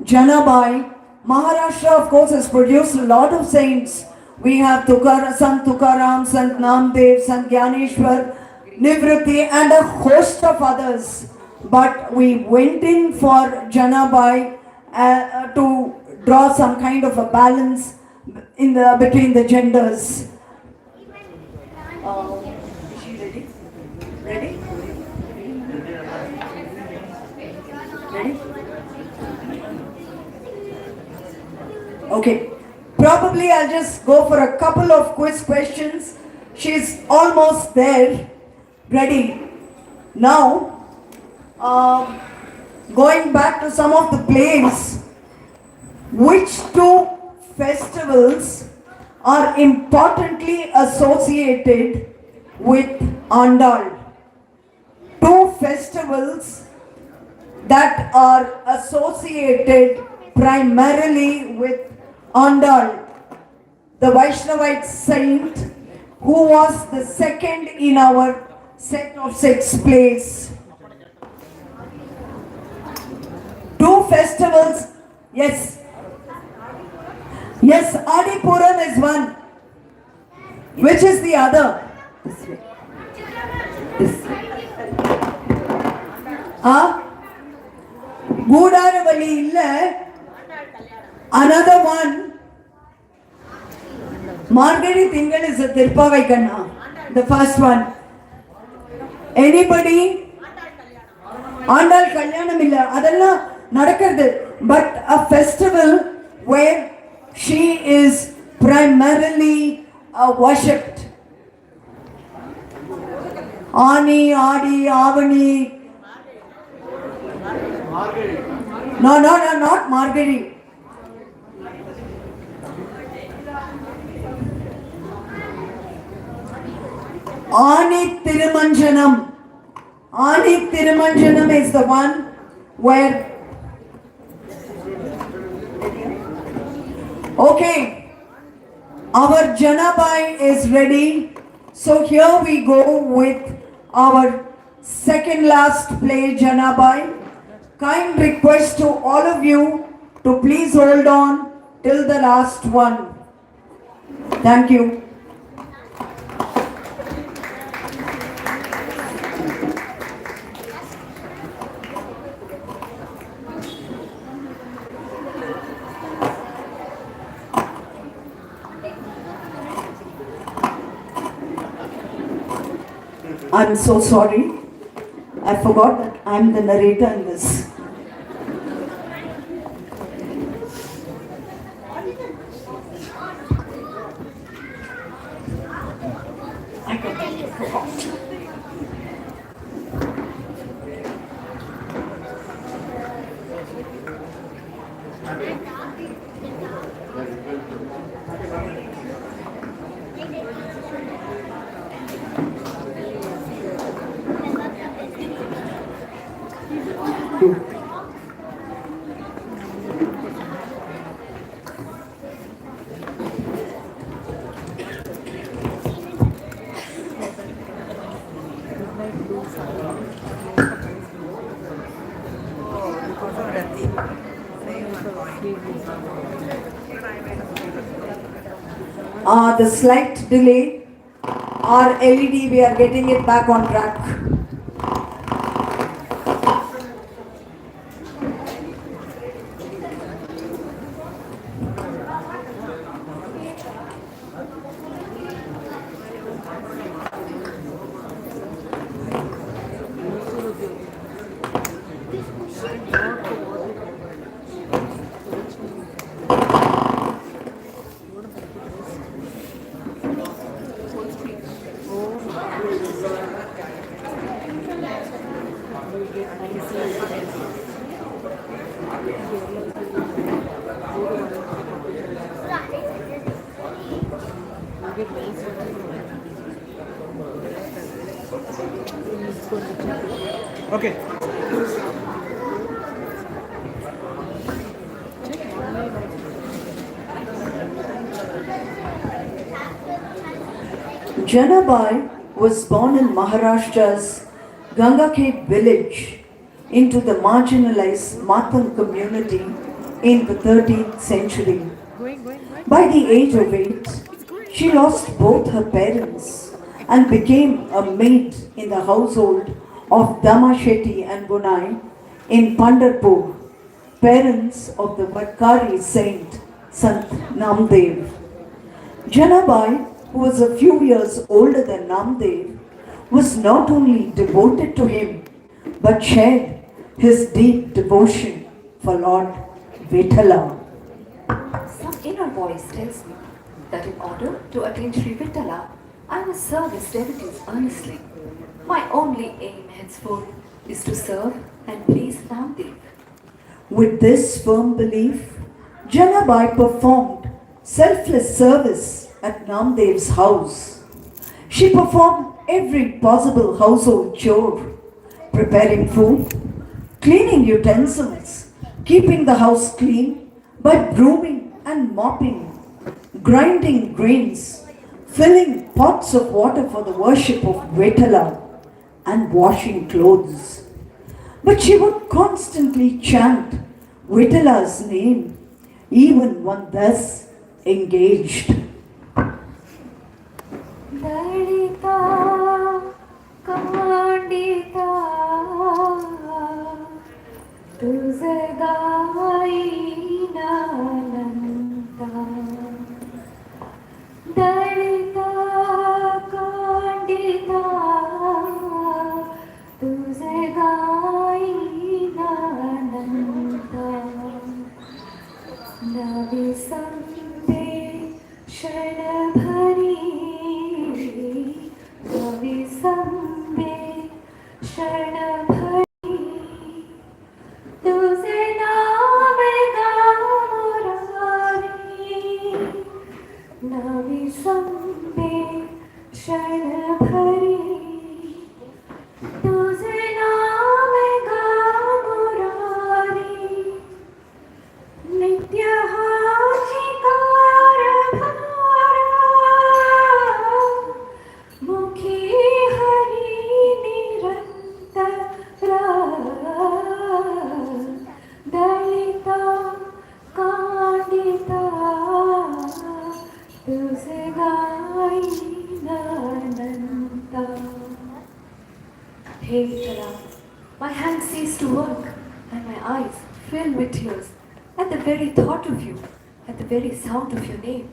Janabai. Maharashtra, of course, has produced a lot of saints. We have Sant Tukaram, Sant Namdev, Sant Gyaneshwar, Nivritti and a host of others. But we went in for Janabai to draw some kind of a balance between the genders. Is she ready? Ready? Ready? Okay. Probably I'll just go for a couple of quiz questions. She's almost there. Ready? Now, going back to some of the plays, which two festivals are importantly associated with Andal? Two festivals that are associated primarily with Andal, the Vaishnavite saint who was the second in our set of 6 plays. 2 festivals, yes. Yes, Adipuram is one. Which is the other? This way. This way. Goodaravali illa. Another one. Margari Tingal is a Tirpavaikanna. The first one. Anybody? Andal Kalyanam illa. Adalla nadakkardu. But a festival where she is primarily worshipped. Ani, Adi, Avani. No, not Margari. Ani Tirumanjanam. Ani Tirumanjanam is the one where. Okay, our Janabai is ready. So here we go with our second last play, Janabai. Kind request to all of you to please hold on till the last one. Thank you. I'm so sorry. I forgot that I'm the narrator in this. I completely forgot. The slight delay, our LED, we are getting it back on track. Okay. Janabai was born in Maharashtra's Gangakhet village into the marginalized Matan community in the 13th century. By the age of 8, she lost both her parents and became a maid in the household of Dama Shetty and Bunai in Pandharpur, parents of the Varkari saint Sant Namdev. Janabai, who was a few years older than Namdev, was not only devoted to him but shared his deep devotion for Lord Vithala. Some inner voice tells me that in order to attain Sri Vithala, I must serve his devotees earnestly. My only aim henceforth is to serve and please Namdev. With this firm belief, Janabai performed selfless service at Namdev's house. She performed every possible household chore, preparing food, cleaning utensils, keeping the house clean by brooming and mopping, grinding grains, filling pots of water for the worship of Vetala, and washing clothes. But she would constantly chant Vitala's name, even when thus engaged. Dalita Kandita Tuze Gaina Nanta Dalita Kandita Tuze Gaina Nanta Navi Sande Shanabhari Navi Sande Shanabhari Tuze naam gamurari Navi Sande Shanabhari Tuze naam gamurari Nitya Hachikara Bhara Mukhi Hari Nirantara Dalita Kandita Tuse Gaina Nanta. Hey Vitala, my hands cease to work and my eyes fill with tears at the very thought of you, at the very sound of your name.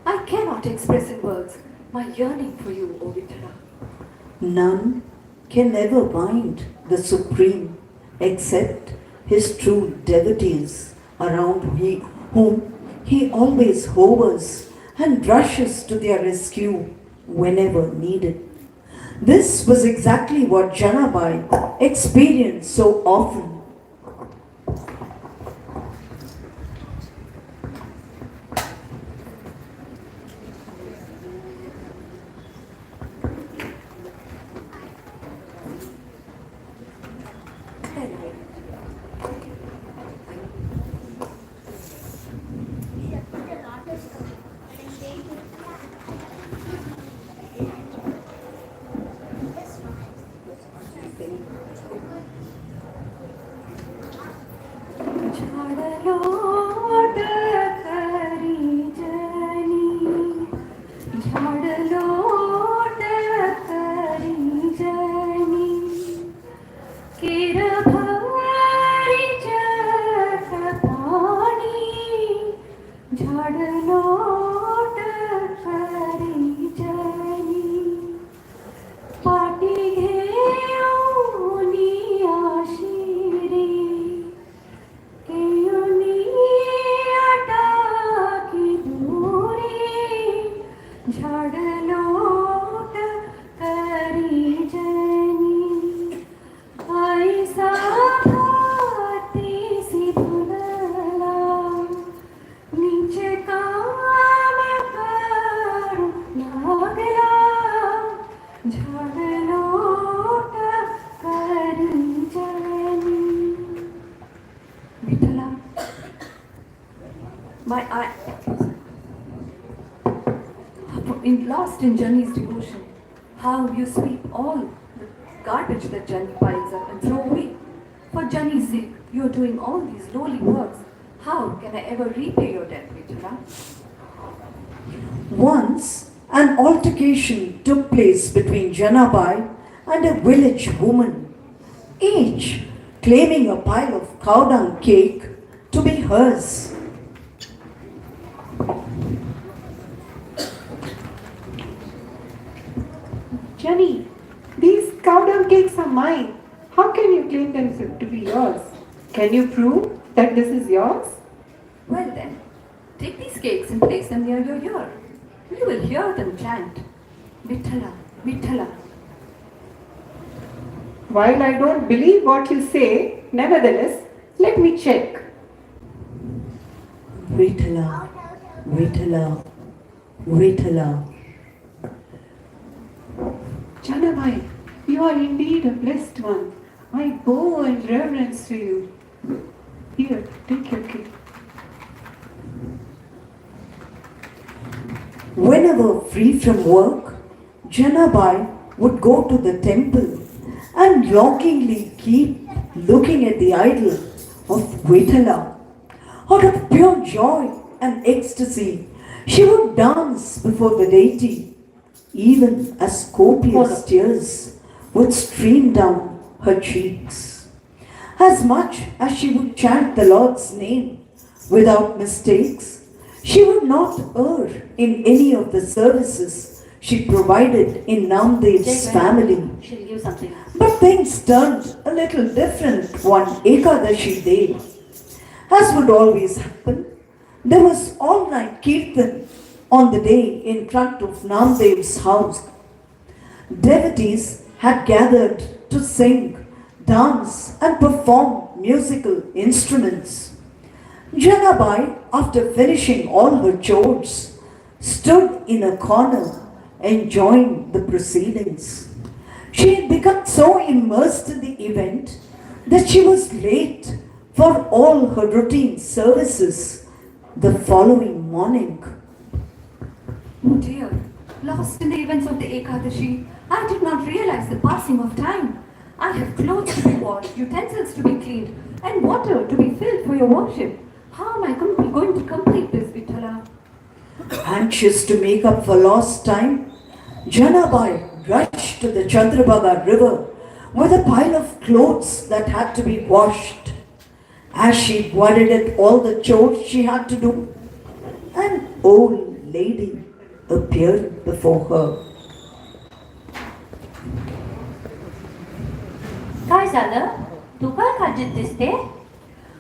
I cannot express in words my yearning for you, O Vitala. None can ever bind the Supreme except his true devotees, around whom he always hovers and rushes to their rescue whenever needed. This was exactly what Janabai experienced so often. Lost in Jani's devotion, how you sweep all the garbage that Jani piles up and throw away. For Jani's sake, you are doing all these lowly works. How can I ever repay your debt, Vitala? Once, an altercation took place between Janabai and a village woman, each claiming a pile of cow dung cake to be hers. Jenny, these cow dung cakes are mine. How can you claim them to be yours? Can you prove that this is yours? Well then, take these cakes and place them near your ear. You will hear them chant, Vitala, Vitala. While I don't believe what you say, nevertheless, let me check. Vitala, Vitala, Vitala. Janabai, you are indeed a blessed one. I bow in reverence to you. Here, take your cake. Whenever free from work, Janabai would go to the temple and longingly keep looking at the idol of Vitala. Out of pure joy and ecstasy, she would dance before the deity, even as copious tears would stream down her cheeks. As much as she would chant the Lord's name without mistakes, she would not err in any of the services she provided in Namdev's family. She'll give something. But things turned a little different one Ekadashi day. As would always happen, there was all-night kirtan on the day in front of Namdev's house. Devotees had gathered to sing, dance and perform musical instruments. Janabai, after finishing all her chores, stood in a corner enjoying the proceedings. She had become so immersed in the event that she was late for all her routine services the following morning. Oh dear, lost in the events of the Ekadashi, I did not realize the passing of time. I have clothes to be washed, utensils to be cleaned, and water to be filled for your worship. How am I going to complete this, Vitala? Anxious to make up for lost time, Janabai rushed to the Chandrabhaga river with a pile of clothes that had to be washed. As she worried at all the chores she had to do, an old lady appeared before her. काय झालं? तू काय खाजीत दिसते?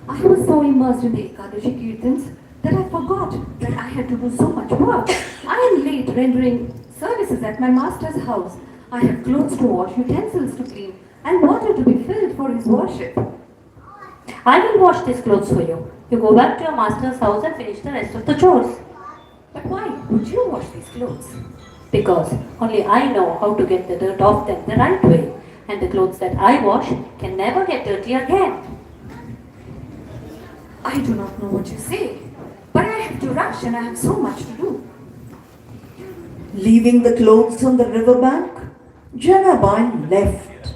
I was so immersed in the Ekadashi Kirtans that I forgot that I had to do so much work. I am late rendering services at my master's house. I have clothes to wash, utensils to clean, and water to be filled for his worship. I will wash these clothes for you. You go back to your master's house and finish the rest of the chores. But why would you wash these clothes? Because only I know how to get the dirt off them the right way. And the clothes that I wash can never get dirty again. I do not know what you say, but I have to rush and I have so much to do. Leaving the clothes on the riverbank, Janabai left.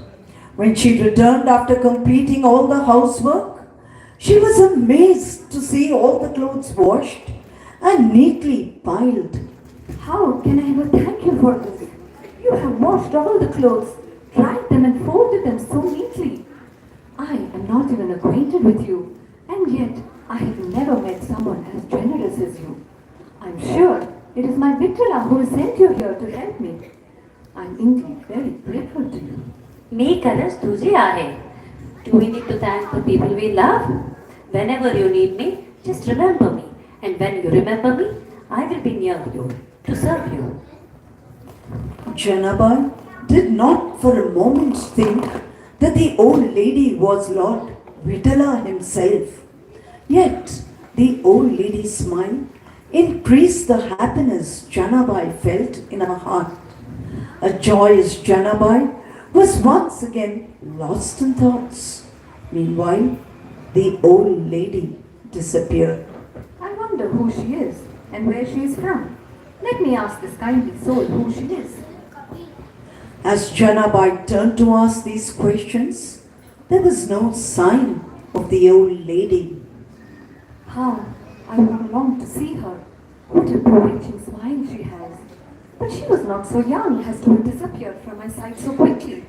When she returned after completing all the housework, she was amazed to see all the clothes washed and neatly piled. How can I ever thank you for this? You have washed all the clothes, dried them and folded them so neatly. I am not even acquainted with you, and yet I have never met someone as generous as you. I am sure it is my Vittala who has sent you here to help me. I am indeed very grateful to you. मी खरंच तुझी आहे. Do we need to thank the people we love? Whenever you need me, just remember me. And when you remember me, I will be near you to serve you. Janabai did not for a moment think that the old lady was Lord Vitala himself. Yet the old lady's smile increased the happiness Janabai felt in her heart. A joyous Janabai was once again lost in thoughts. Meanwhile, the old lady disappeared. I wonder who she is and where she is from. Let me ask this kindly soul who she is. As Janabai turned to ask these questions, there was no sign of the old lady. How I would long to see her. What a bewitching smile she has. But she was not so young as to have disappeared from my sight so quickly.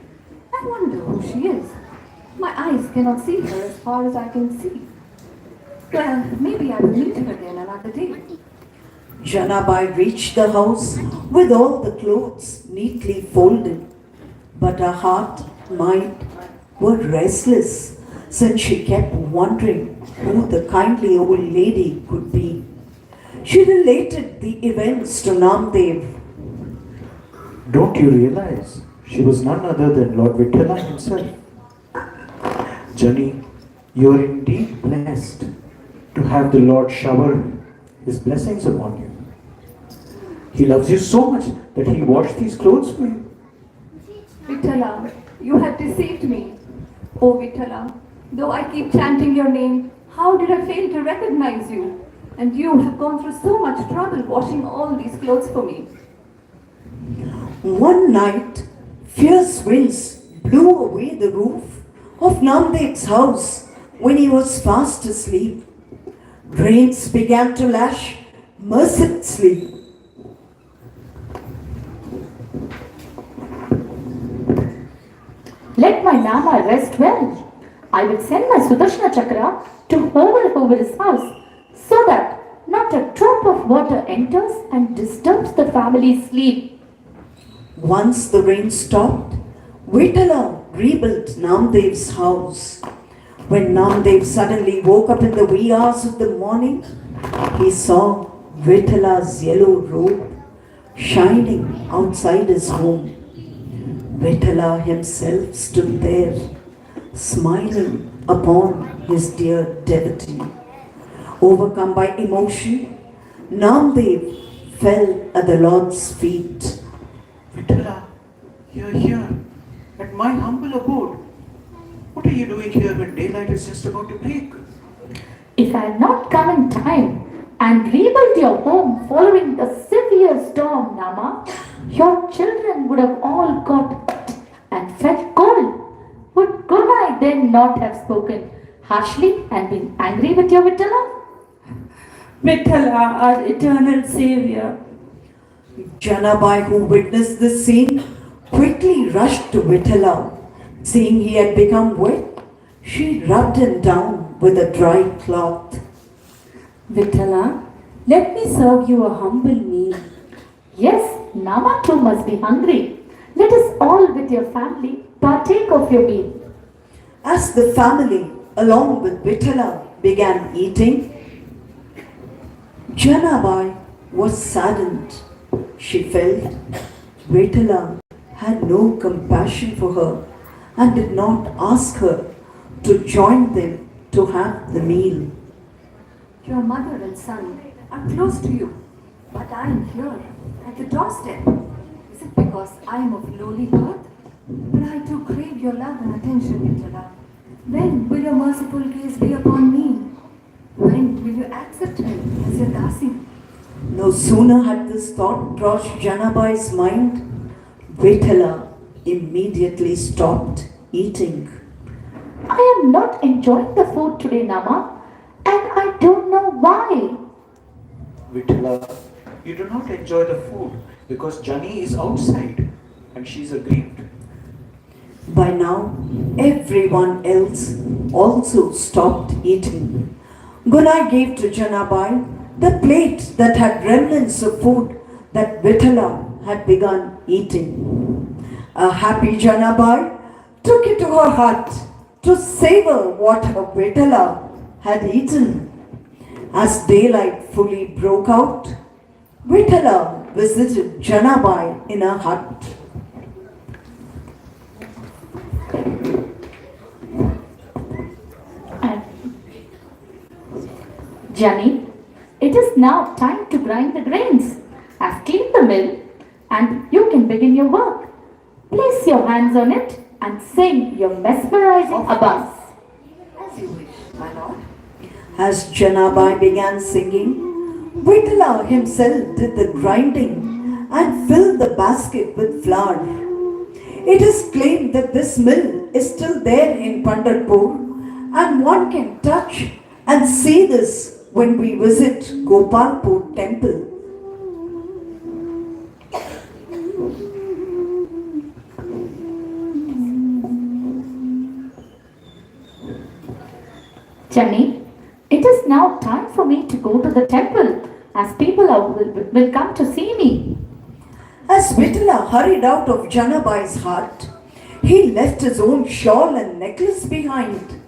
I wonder who she is. My eyes cannot see her as far as I can see. Well, maybe I will meet her again another day. Janabai reached the house with all the clothes neatly folded, but her heart, mind were restless since she kept wondering who the kindly old lady could be. She related the events to Namdev. Don't you realize she was none other than Lord Vitala himself? Jani, you are indeed blessed to have the Lord shower his blessings upon you. He loves you so much that he washed these clothes for you. Vittala, you have deceived me. Oh Vitala, though I keep chanting your name, how did I fail to recognize you? And you have gone through so much trouble washing all these clothes for me. One night, fierce winds blew away the roof of Namdev's house when he was fast asleep. Rains began to lash mercilessly. Let my Nama rest well. I will send my Sudarshana Chakra to hover over his house so that not a drop of water enters and disturbs the family's sleep. Once the rain stopped, Vitala rebuilt Namdev's house. When Namdev suddenly woke up in the wee hours of the morning, he saw Vitala's yellow robe shining outside his home. Vitala himself stood there, smiling upon his dear devotee. Overcome by emotion, Namdev fell at the Lord's feet. Vitala, you're here, at my humble abode. What are you doing here when daylight is just about to break? If I had not come in time and rebuilt your home following the severe storm, Nama, your children would have all got and felt cold. Would Gunai then not have spoken harshly and been angry with your Vitala? Vitala, our eternal Savior. Janabai, who witnessed this scene, quickly rushed to Vitala. Seeing he had become wet, she rubbed him down with a dry cloth. Vitala, let me serve you a humble meal. Yes, Nama too must be hungry. Let us all with your family partake of your meal. As the family, along with Vitala, began eating, Janabai was saddened. She felt Vitala had no compassion for her and did not ask her to join them to have the meal. Your mother and son are close to you, but I am here at the doorstep. Is it because I am of lowly birth? But I too crave your love and attention, Vitala. When will your merciful gaze be upon me? When will you accept me as your dasi? No sooner had this thought crossed Janabai's mind, Vitala immediately stopped eating. I am not enjoying the food today, Nama, and I don't know why. Vitala, you do not enjoy the food because Jani is outside and she's aggrieved. By now, everyone else also stopped eating. Gunai gave to Janabai the plate that had remnants of food that Vitala had begun eating. A happy Janabai took it to her hut to savor what her Vitala had eaten. As daylight fully broke out, Vitala visited Janabai in her hut. Jani, it is now time to grind the grains. I've cleaned the mill and you can begin your work. Place your hands on it and sing your mesmerizing abas. As you wish, my lord. As Janabai began singing, Vitala himself did the grinding and filled the basket with flour. It is claimed that this mill is still there in Pandharpur and one can touch and see this when we visit Gopalpur temple. Jani, it is now time for me to go to the temple as people will come to see me. As Vitala hurried out of Janabai's hut, he left his own shawl and necklace behind.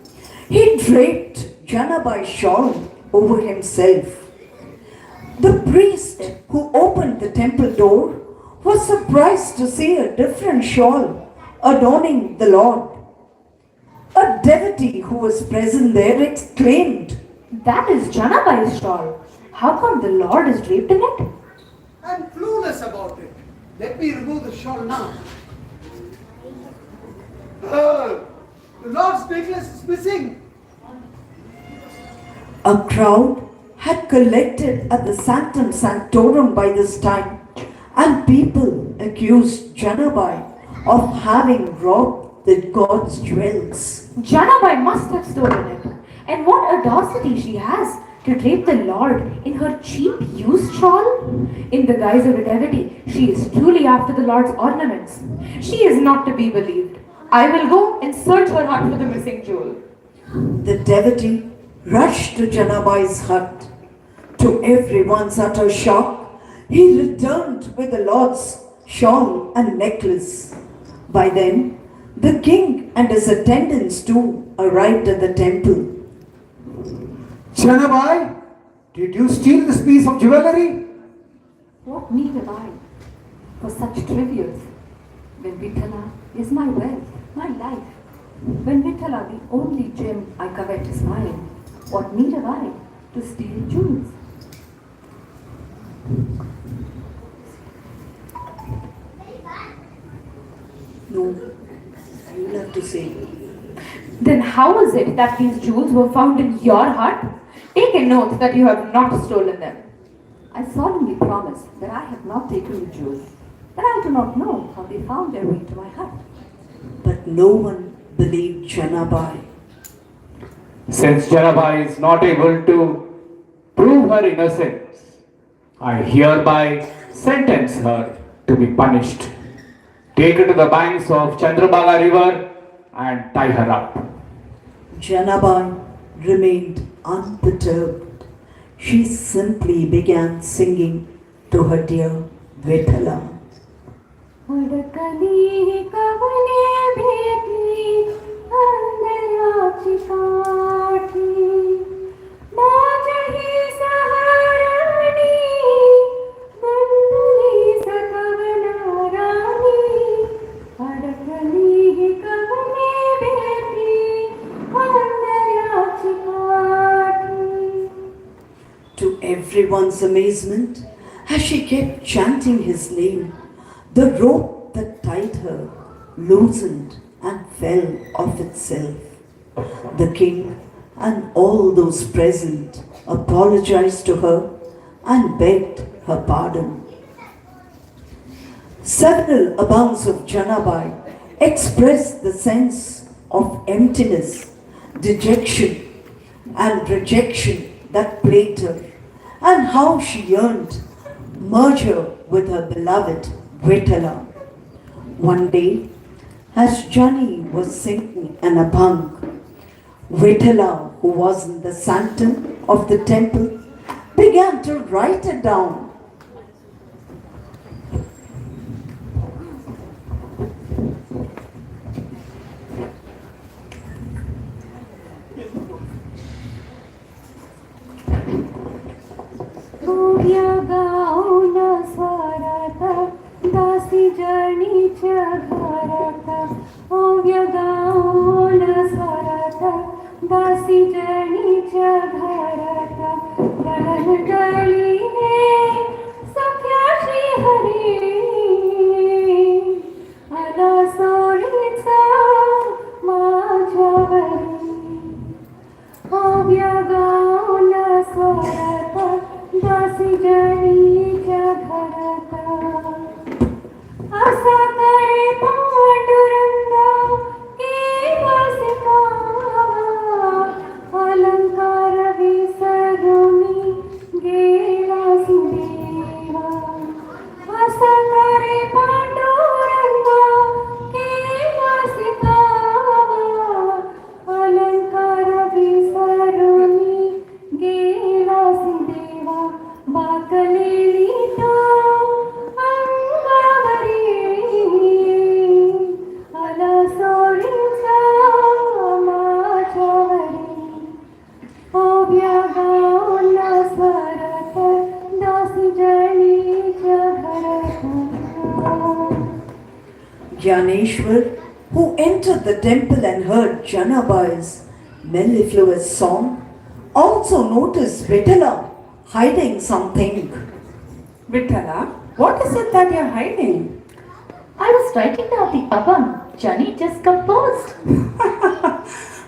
He draped Janabai's shawl over himself. The priest who opened the temple door was surprised to see a different shawl adorning the Lord. A devotee who was present there exclaimed, That is Janabai's shawl. How come the Lord is draped in it? I'm clueless about it. Let me remove the shawl now. The Lord's necklace is missing. A crowd had collected at the Sanctum Sanctorum by this time, and people accused Janabai of having robbed the god's jewels. Janabai must have stolen it. And what audacity she has to drape the Lord in her cheap used shawl? In the guise of a devotee, she is truly after the Lord's ornaments. She is not to be believed. I will go and search her hut for the missing jewel. The devotee rushed to Janabai's hut. To everyone's utter shock, he returned with the Lord's shawl and necklace. By then, the king and his attendants too arrived at the temple. Janabai, did you steal this piece of jewelry? What need have I for such trivials? When Vithala is my wealth, my life. When Vithala, the only gem I covet, is mine, what need have I to steal jewels? No, you'll have to say. Then how is it that these jewels were found in your hut? Take a note that you have not stolen them. I solemnly promise that I have not taken the jewels, but I do not know how they found their way to my hut. But no one believed Janabai. Since Janabai is not able to prove her innocence, I hereby sentence her to be punished. Take her to the banks of Chitramala river and tie her up. Janabai remained unperturbed. She simply began singing to her dear Vithala. To everyone's amazement, as she kept chanting his name, the rope that tied her loosened and fell of itself. The king and all those present apologized to her and begged her pardon. Several accounts of Janabai expressed the sense of emptiness, dejection, and rejection that plagued her, and how she yearned merger with her beloved Vithala. One day, as Jani was singing an abhang, Vithala, who was in the sanctum of the temple, began to write it down. Gyaneshwar, who entered the temple and heard Janabai's mellifluous song, also noticed Vithala hiding something. Vithala, what is it that you're hiding? I was writing down the abhang Johnny just composed.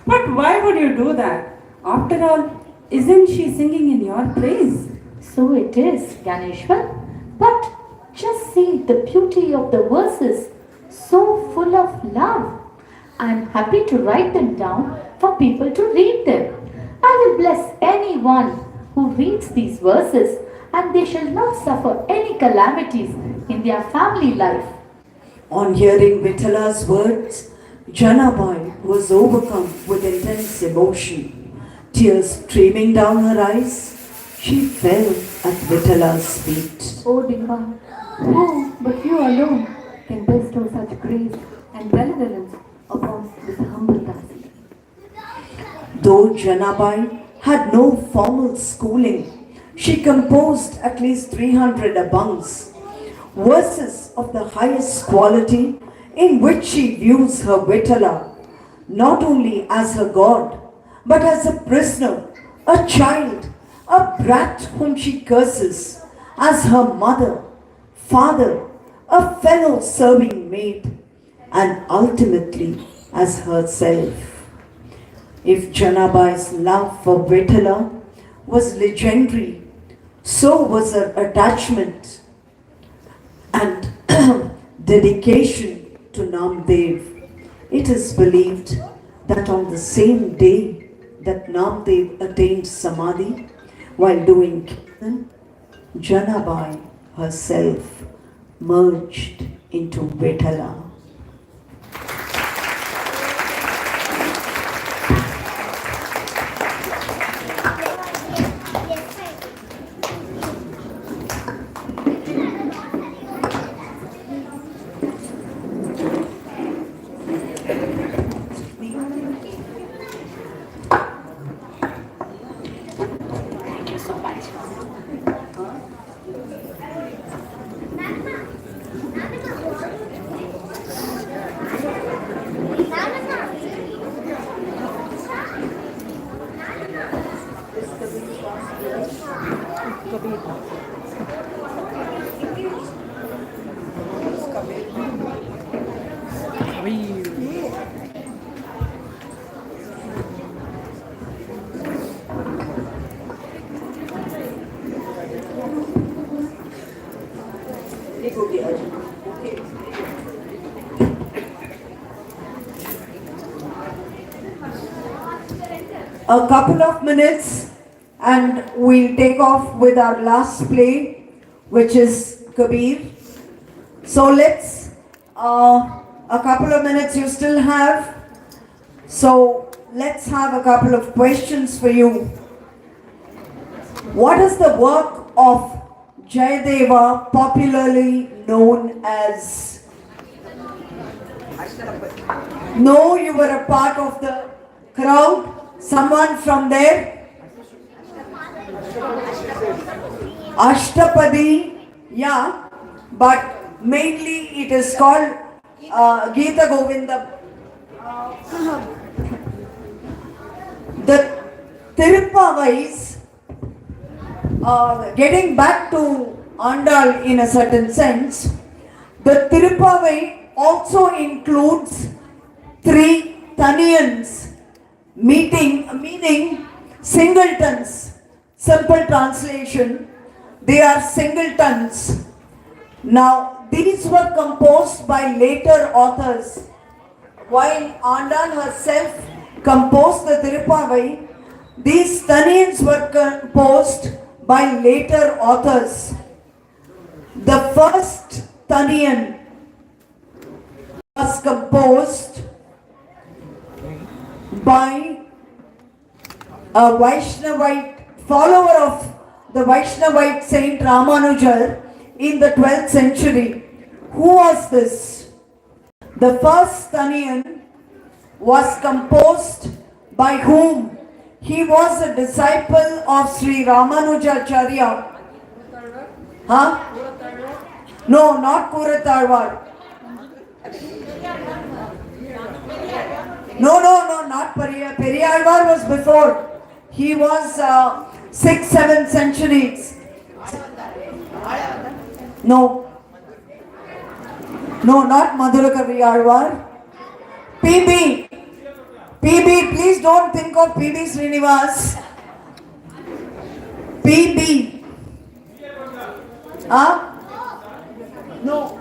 But why would you do that? After all, isn't she singing in your praise? So it is, Ganeshwar. But just see the beauty of the verses, so full of love. I am happy to write them down for people to read them. I will bless anyone who reads these verses, and they shall not suffer any calamities in their family life. On hearing Vittala's words, Janabai was overcome with intense emotion. Tears streaming down her eyes, she fell at Vittala's feet. Oh Dimba, who but you alone can bestow such grace and benevolence upon this humble Dasi? Though Janabai had no formal schooling, she composed at least 300 abhangs, verses of the highest quality in which she views her Vittala not only as her God, but as a prisoner, a child, a brat whom she curses, as her mother, father, a fellow serving maid, and ultimately as herself. If Janabai's love for Vittala was legendary, so was her attachment and dedication to Namdev. It is believed that on the same day that Namdev attained Samadhi, while doing Kirtan, Janabai herself merged into Vittala. A couple of minutes and we'll take off with our last play, which is Kabir. So let's, a couple of minutes you still have. So let's have a couple of questions for you. What is the work of Jayadeva popularly known as? No, you were a part of the crowd. Someone from there? Ashtapadi, yeah, but mainly it is called Gita Govinda. The Tirupavais, getting back to Andal in a certain sense, the Tirupavai also includes 3 Taniyans, meaning singletons. Simple translation, they are singletons. Now, these were composed by later authors. While Andal herself composed the Tirupavai, these Taniyans were composed by later authors. The first Taniyan was composed by a Vaishnavite, follower of the Vaishnavite Saint Ramanujar in the 12th century. Who was this? The first Taniyan was composed by whom? He was a disciple of Sri Ramanujacharya. Huh? No, not Kuratarwar. No, not Periyalvar was before. He was 6th, 7th centuries. No, not Madhurakavi Alvar. PB, PB, please don't think of PB Srinivas. PB. Huh? No.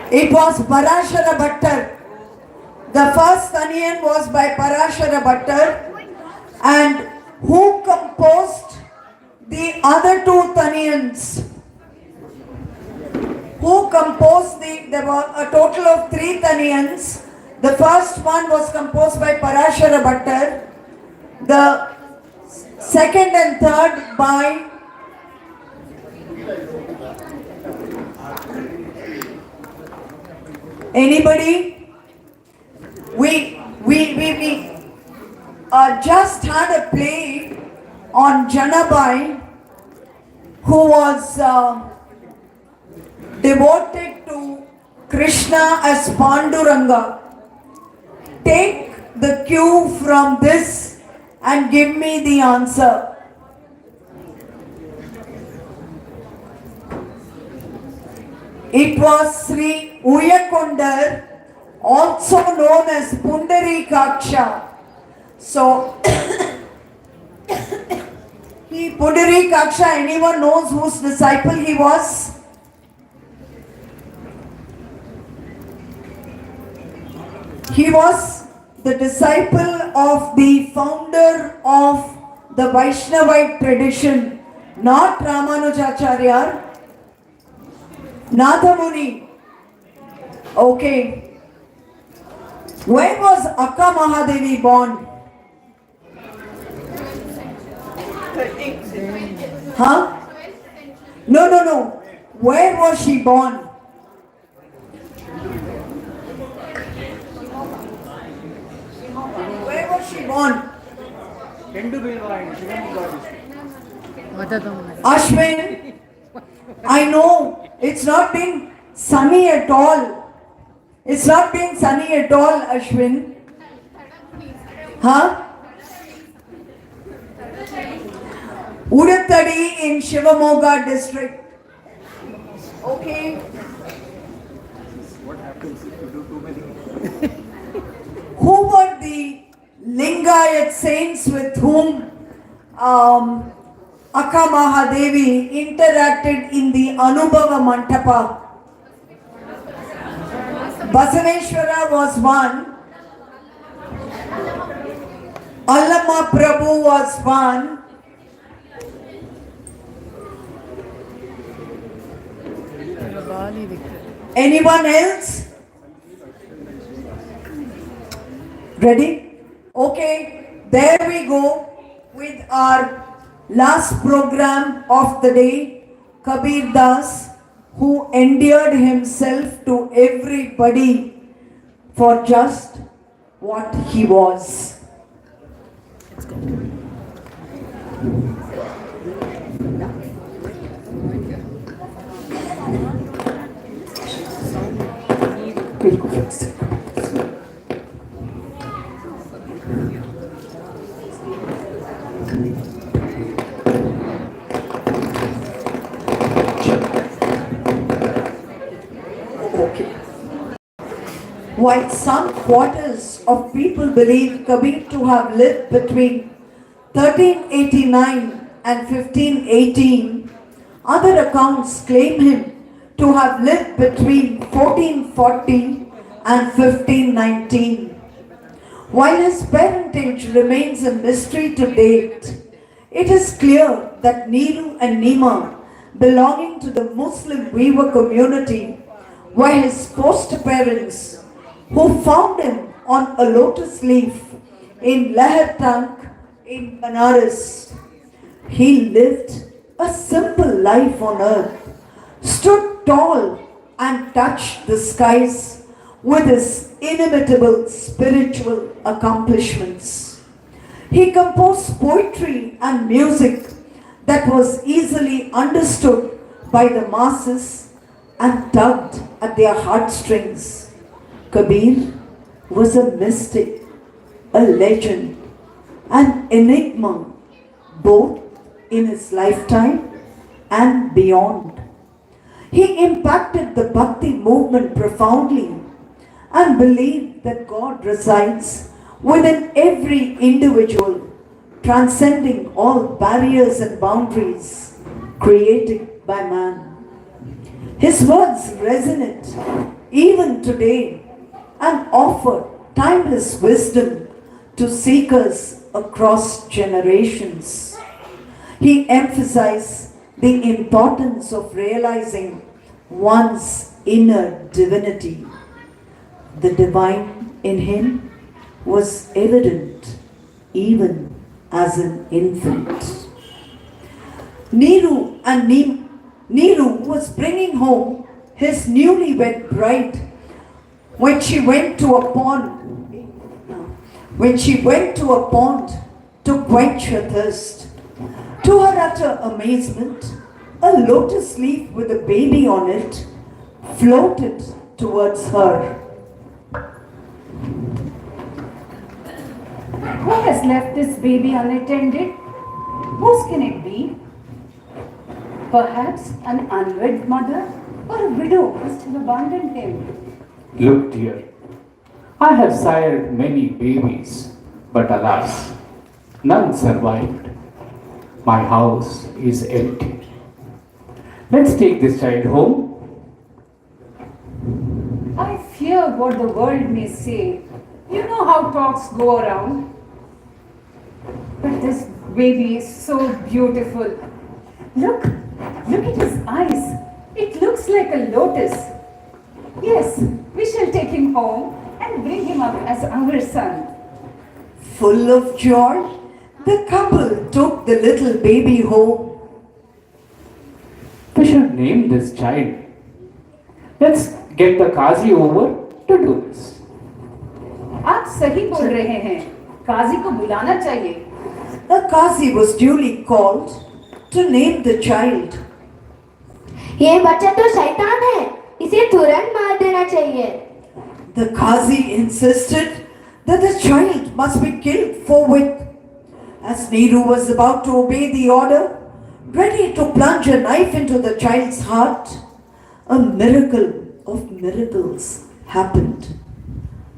It was Parashara Bhattar. The first Taniyan was by Parashara Bhattar, and who composed the other two Taniyans? Who composed there were a total of 3 Taniyans. The first one was composed by Parashara Bhattar. The second and third by anybody? We just had a play on Janabai, who was devoted to Krishna as Panduranga. Take the cue from this and give me the answer. It was Sri Uyakondar, also known as Pundarikaksha. So, Pundarikaksha, anyone knows whose disciple he was? He was the disciple of the founder of the Vaishnavite tradition, not Ramanujacharya, Nathamuni. Okay. When was Akka Mahadevi born? Huh? No. Where was she born? Where was she born? Ashwin, I know it's not been sunny at all. It's not been sunny at all, Ashwin. Huh? Udattadi in Shivamogga district. Okay. What happens if you do too many? Who were the Lingayat saints with whom Akka Mahadevi interacted in the Anubhava Mantapa? Basaneshwara was one. Allama Prabhu was one. Anyone else? Ready? Okay, there we go with our last program of the day. Kabir Das, who endeared himself to everybody for just what he was. Let's go. While some quarters of people believe Kabir to have lived between 1389 and 1518, other accounts claim him to have lived between 1440 and 1519. While his parentage remains a mystery to date, it is clear that Niru and Nima, belonging to the Muslim weaver community, were his foster parents, who found him on a lotus leaf in Lahar Tank in Banaras. He lived a simple life on earth, stood tall and touched the skies with his inimitable spiritual accomplishments. He composed poetry and music that was easily understood by the masses and tugged at their heartstrings. Kabir was a mystic, a legend, an enigma, both in his lifetime and beyond. He impacted the Bhakti movement profoundly and believed that God resides within every individual, transcending all barriers and boundaries created by man. His words resonate even today and offer timeless wisdom to seekers across generations. He emphasized the importance of realizing one's inner divinity. The divine in him was evident even as an infant. Neeru was bringing home his newlywed bride when she went to a pond to quench her thirst. To her utter amazement, a lotus leaf with a baby on it floated towards her. Who has left this baby unattended? Whose can it be? Perhaps an unwed mother or a widow must have abandoned him. Look, dear, I have sired many babies, but alas, none survived. My house is empty. Let's take this child home. I fear what the world may say. You know how talks go around. But this baby is so beautiful. Look at his eyes. It looks like a lotus. Yes, we shall take him home and bring him up as our son. Full of joy, the couple took the little baby home. We should name this child. Let's get the Qazi over to do this. आप सही बोल रहे हैं. काजी को बुलाना चाहिए. A Qazi was duly called to name the child. ये बच्चा तो शैतान है, इसे तुरंत मार देना चाहिए. The Qazi insisted that the child must be killed forthwith. As Neeru was about to obey the order, ready to plunge a knife into the child's heart, a miracle of miracles happened.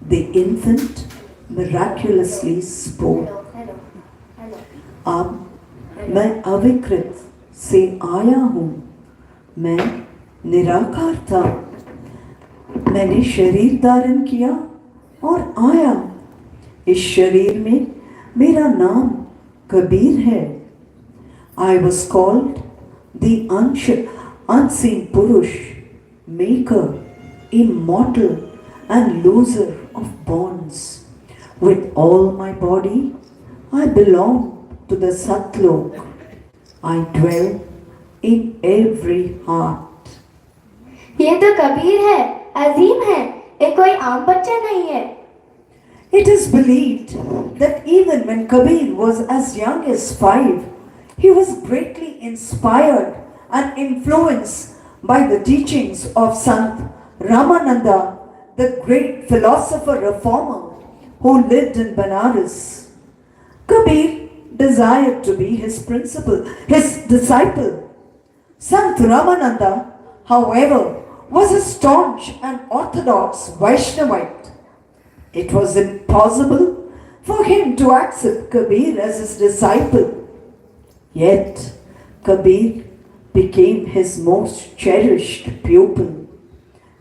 The infant miraculously spoke. अब मैं अविकृत से आया हूँ, मैं निराकार था, मैंने शरीर धारण किया और आया. इस शरीर में मेरा नाम कबीर है. I was called the unseen Purush, maker, immortal and loser of bonds. With all my body, I belong to the Satlok. I dwell in every heart. ये तो कबीर है, अजीम है, ये कोई आम बच्चा नहीं है. It is believed that even when Kabir was as young as 5, he was greatly inspired and influenced by the teachings of Sant Ramananda, the great philosopher reformer who lived in Banaras. Kabir desired to be his disciple. Sant Ramananda, however, was a staunch and orthodox Vaishnavite. It was impossible for him to accept Kabir as his disciple. Yet, Kabir became his most cherished pupil.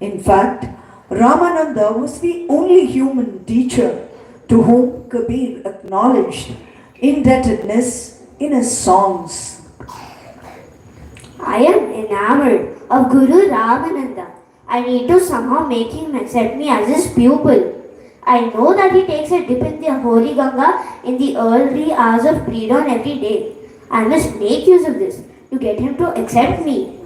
In fact, Ramananda was the only human teacher to whom Kabir acknowledged indebtedness in his songs. I am enamored of Guru Ramananda. I need to somehow make him accept me as his pupil. I know that he takes a dip in the holy Ganga in the early hours of pre-dawn every day. I must make use of this to get him to accept me.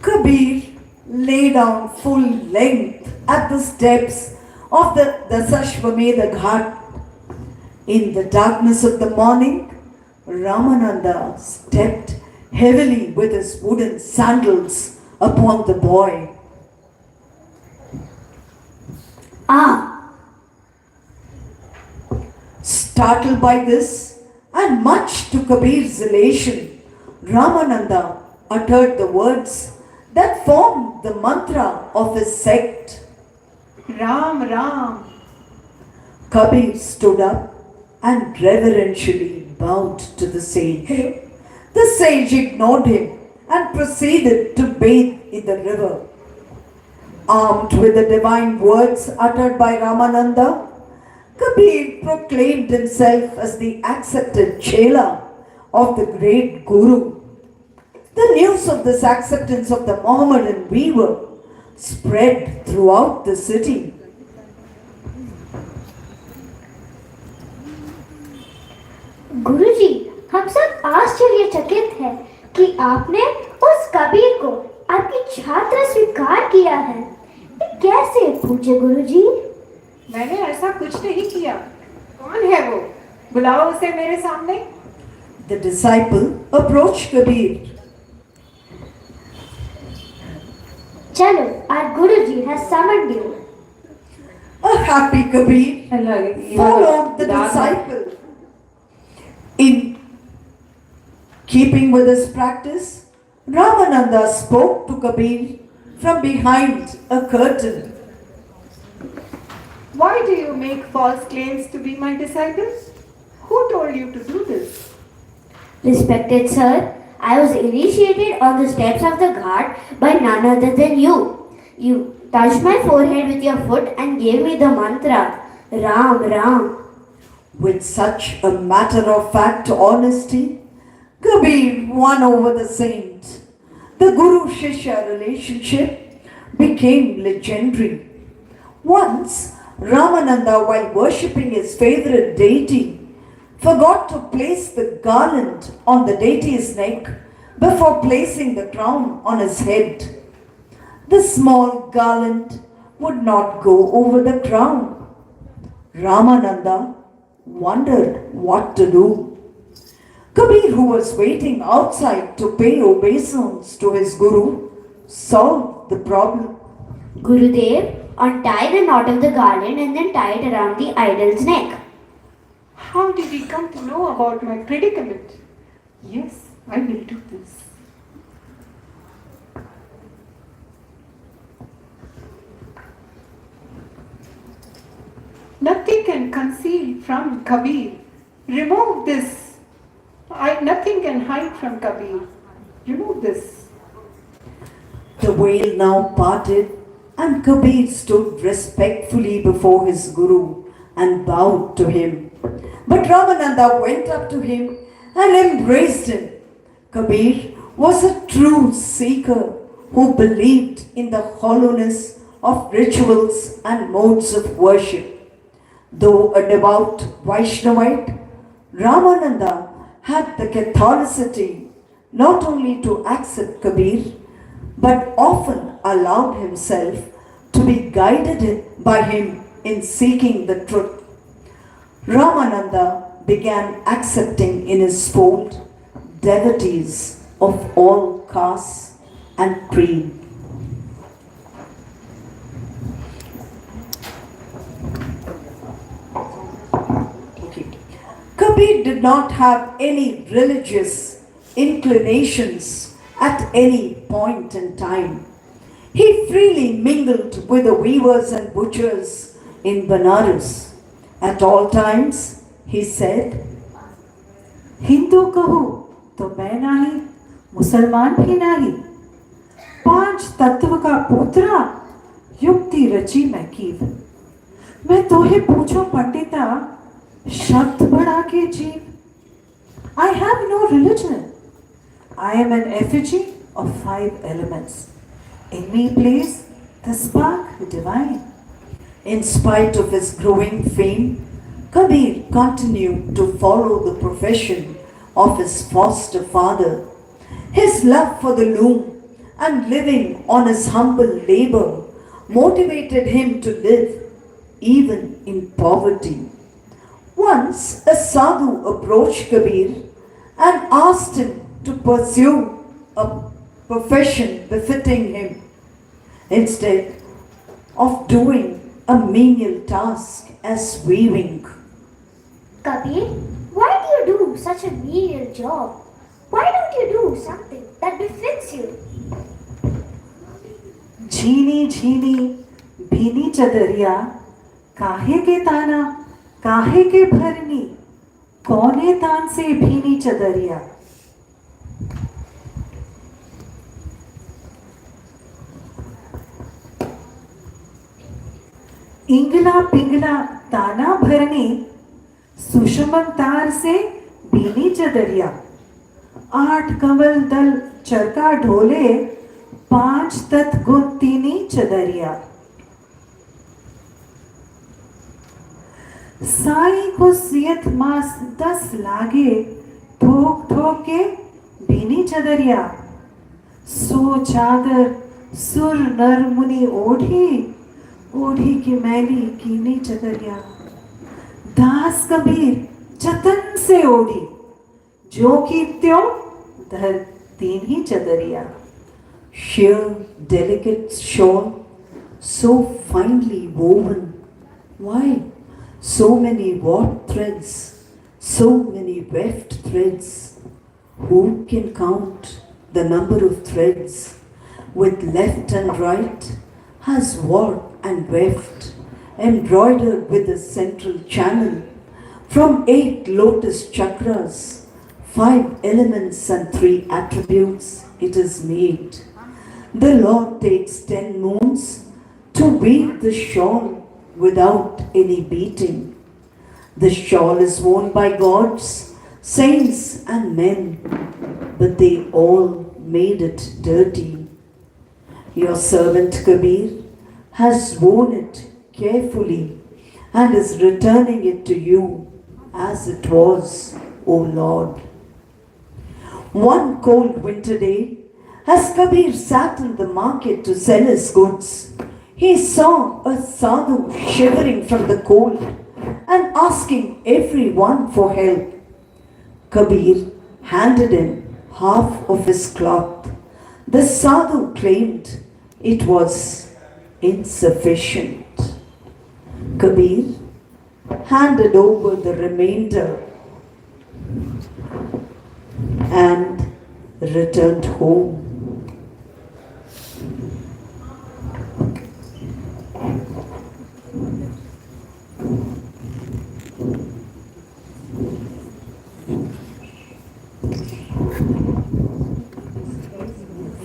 Kabir lay down full length at the steps of the Dasashvamedha Ghat. In the darkness of the morning, Ramananda stepped heavily with his wooden sandals upon the boy. Startled by this, and much to Kabir's elation, Ramananda uttered the words that formed the mantra of his sect. Ram, Ram. Kabir stood up and reverentially bowed to the sage. The sage ignored him and proceeded to bathe in the river. Armed with the divine words uttered by Ramananda, Kabir proclaimed himself as the accepted chela of the great Guru. The news of this acceptance of the Mohammedan weaver spread throughout the city. गुरुजी, हम सब आश्चर्यचकित हैं कि आपने उस कबीर को आपकी छात्र स्वीकार किया है। ये कैसे पूछे गुरुजी? मैंने ऐसा कुछ नहीं किया। कौन है वो? बुलाओ उसे मेरे सामने। The disciple approached Kabir. चलो, our Guruji has summoned you. A happy Kabir followed the disciple. In keeping with his practice, Ramananda spoke to Kabir from behind a curtain. Why do you make false claims to be my disciples? Who told you to do this? Respected sir, I was initiated on the steps of the ghat by none other than you. You touched my forehead with your foot and gave me the mantra, Ram, Ram. With such a matter-of-fact honesty, Kabir won over the saint. The Guru-Shishya relationship became legendary. Once, Ramananda, while worshipping his favorite deity, forgot to place the garland on the deity's neck before placing the crown on his head. The small garland would not go over the crown. Ramananda wondered what to do. Kabir, who was waiting outside to pay obeisance to his Guru, solved the problem. Gurudev, untie the knot of the garland and then tie it around the idol's neck. How did he come to know about my predicament? Yes, I will do this. Nothing can conceal from Kabir. Remove this. Nothing can hide from Kabir. Remove this. The veil now parted and Kabir stood respectfully before his Guru and bowed to him. But Ramananda went up to him and embraced him. Kabir was a true seeker who believed in the hollowness of rituals and modes of worship. Though a devout Vaishnavite, Ramananda had the catholicity not only to accept Kabir, but often allowed himself to be guided by him in seeking the truth. Ramananda began accepting in his fold devotees of all castes and creed. Kabir did not have any religious inclinations at any point in time. He freely mingled with the weavers and butchers in Banaras. At all times, he said, Hindu कहूँ तो मैं नहीं, मुसलमान भी नहीं, पांच तत्व का पुत्रा, युक्ति रची मैं कीव। मैं तोहे पूछो पंडिता, शब्द बढ़ा के जीव। I have no religion. I am an effigy of 5 elements. In me plays the spark divine. In spite of his growing fame, Kabir continued to follow the profession of his foster father. His love for the loom and living on his humble labor motivated him to live even in poverty. Once a sadhu approached Kabir and asked him to pursue a profession befitting him instead of doing a menial task as weaving. Kabir, why do you do such a menial job? Why don't you do something that befits you? झीनी झीनी भीनी चदरिया काहे के ताना काहे के भरनी, कौने तान से भीनी चदरिया। इंगला पिंगला ताना भरने, सुषमन तार से भीनी चदरिया। 8 कंवल दल चरका ढोले, 5 तत गुत्तीनी चदरिया। साई को सियत मास 10 लागे, ठोक ठोक के भीनी चदरिया। सो चादर सुर नर मुनि ओढ़ी, ओढ़ी की मैली कीनी चदरिया। दास कबीर जतन से ओढ़ी, जो की त्यों धर तीन चदरिया। Sheer delicate shawl, so finely woven. Why so many warped threads, so many weft threads? Who can count the number of threads? With left and right has warped and weft, embroidered with a central channel. From 8 lotus chakras, 5 elements and 3 attributes it is made. The Lord takes 10 moons to weave the shawl without any beating. The shawl is worn by gods, saints and men, but they all made it dirty. Your servant Kabir has worn it carefully and is returning it to you as it was, O Lord. One cold winter day, as Kabir sat in the market to sell his goods, he saw a sadhu shivering from the cold and asking everyone for help. Kabir handed him half of his cloth. The sadhu claimed it was insufficient. Kabir handed over the remainder and returned home.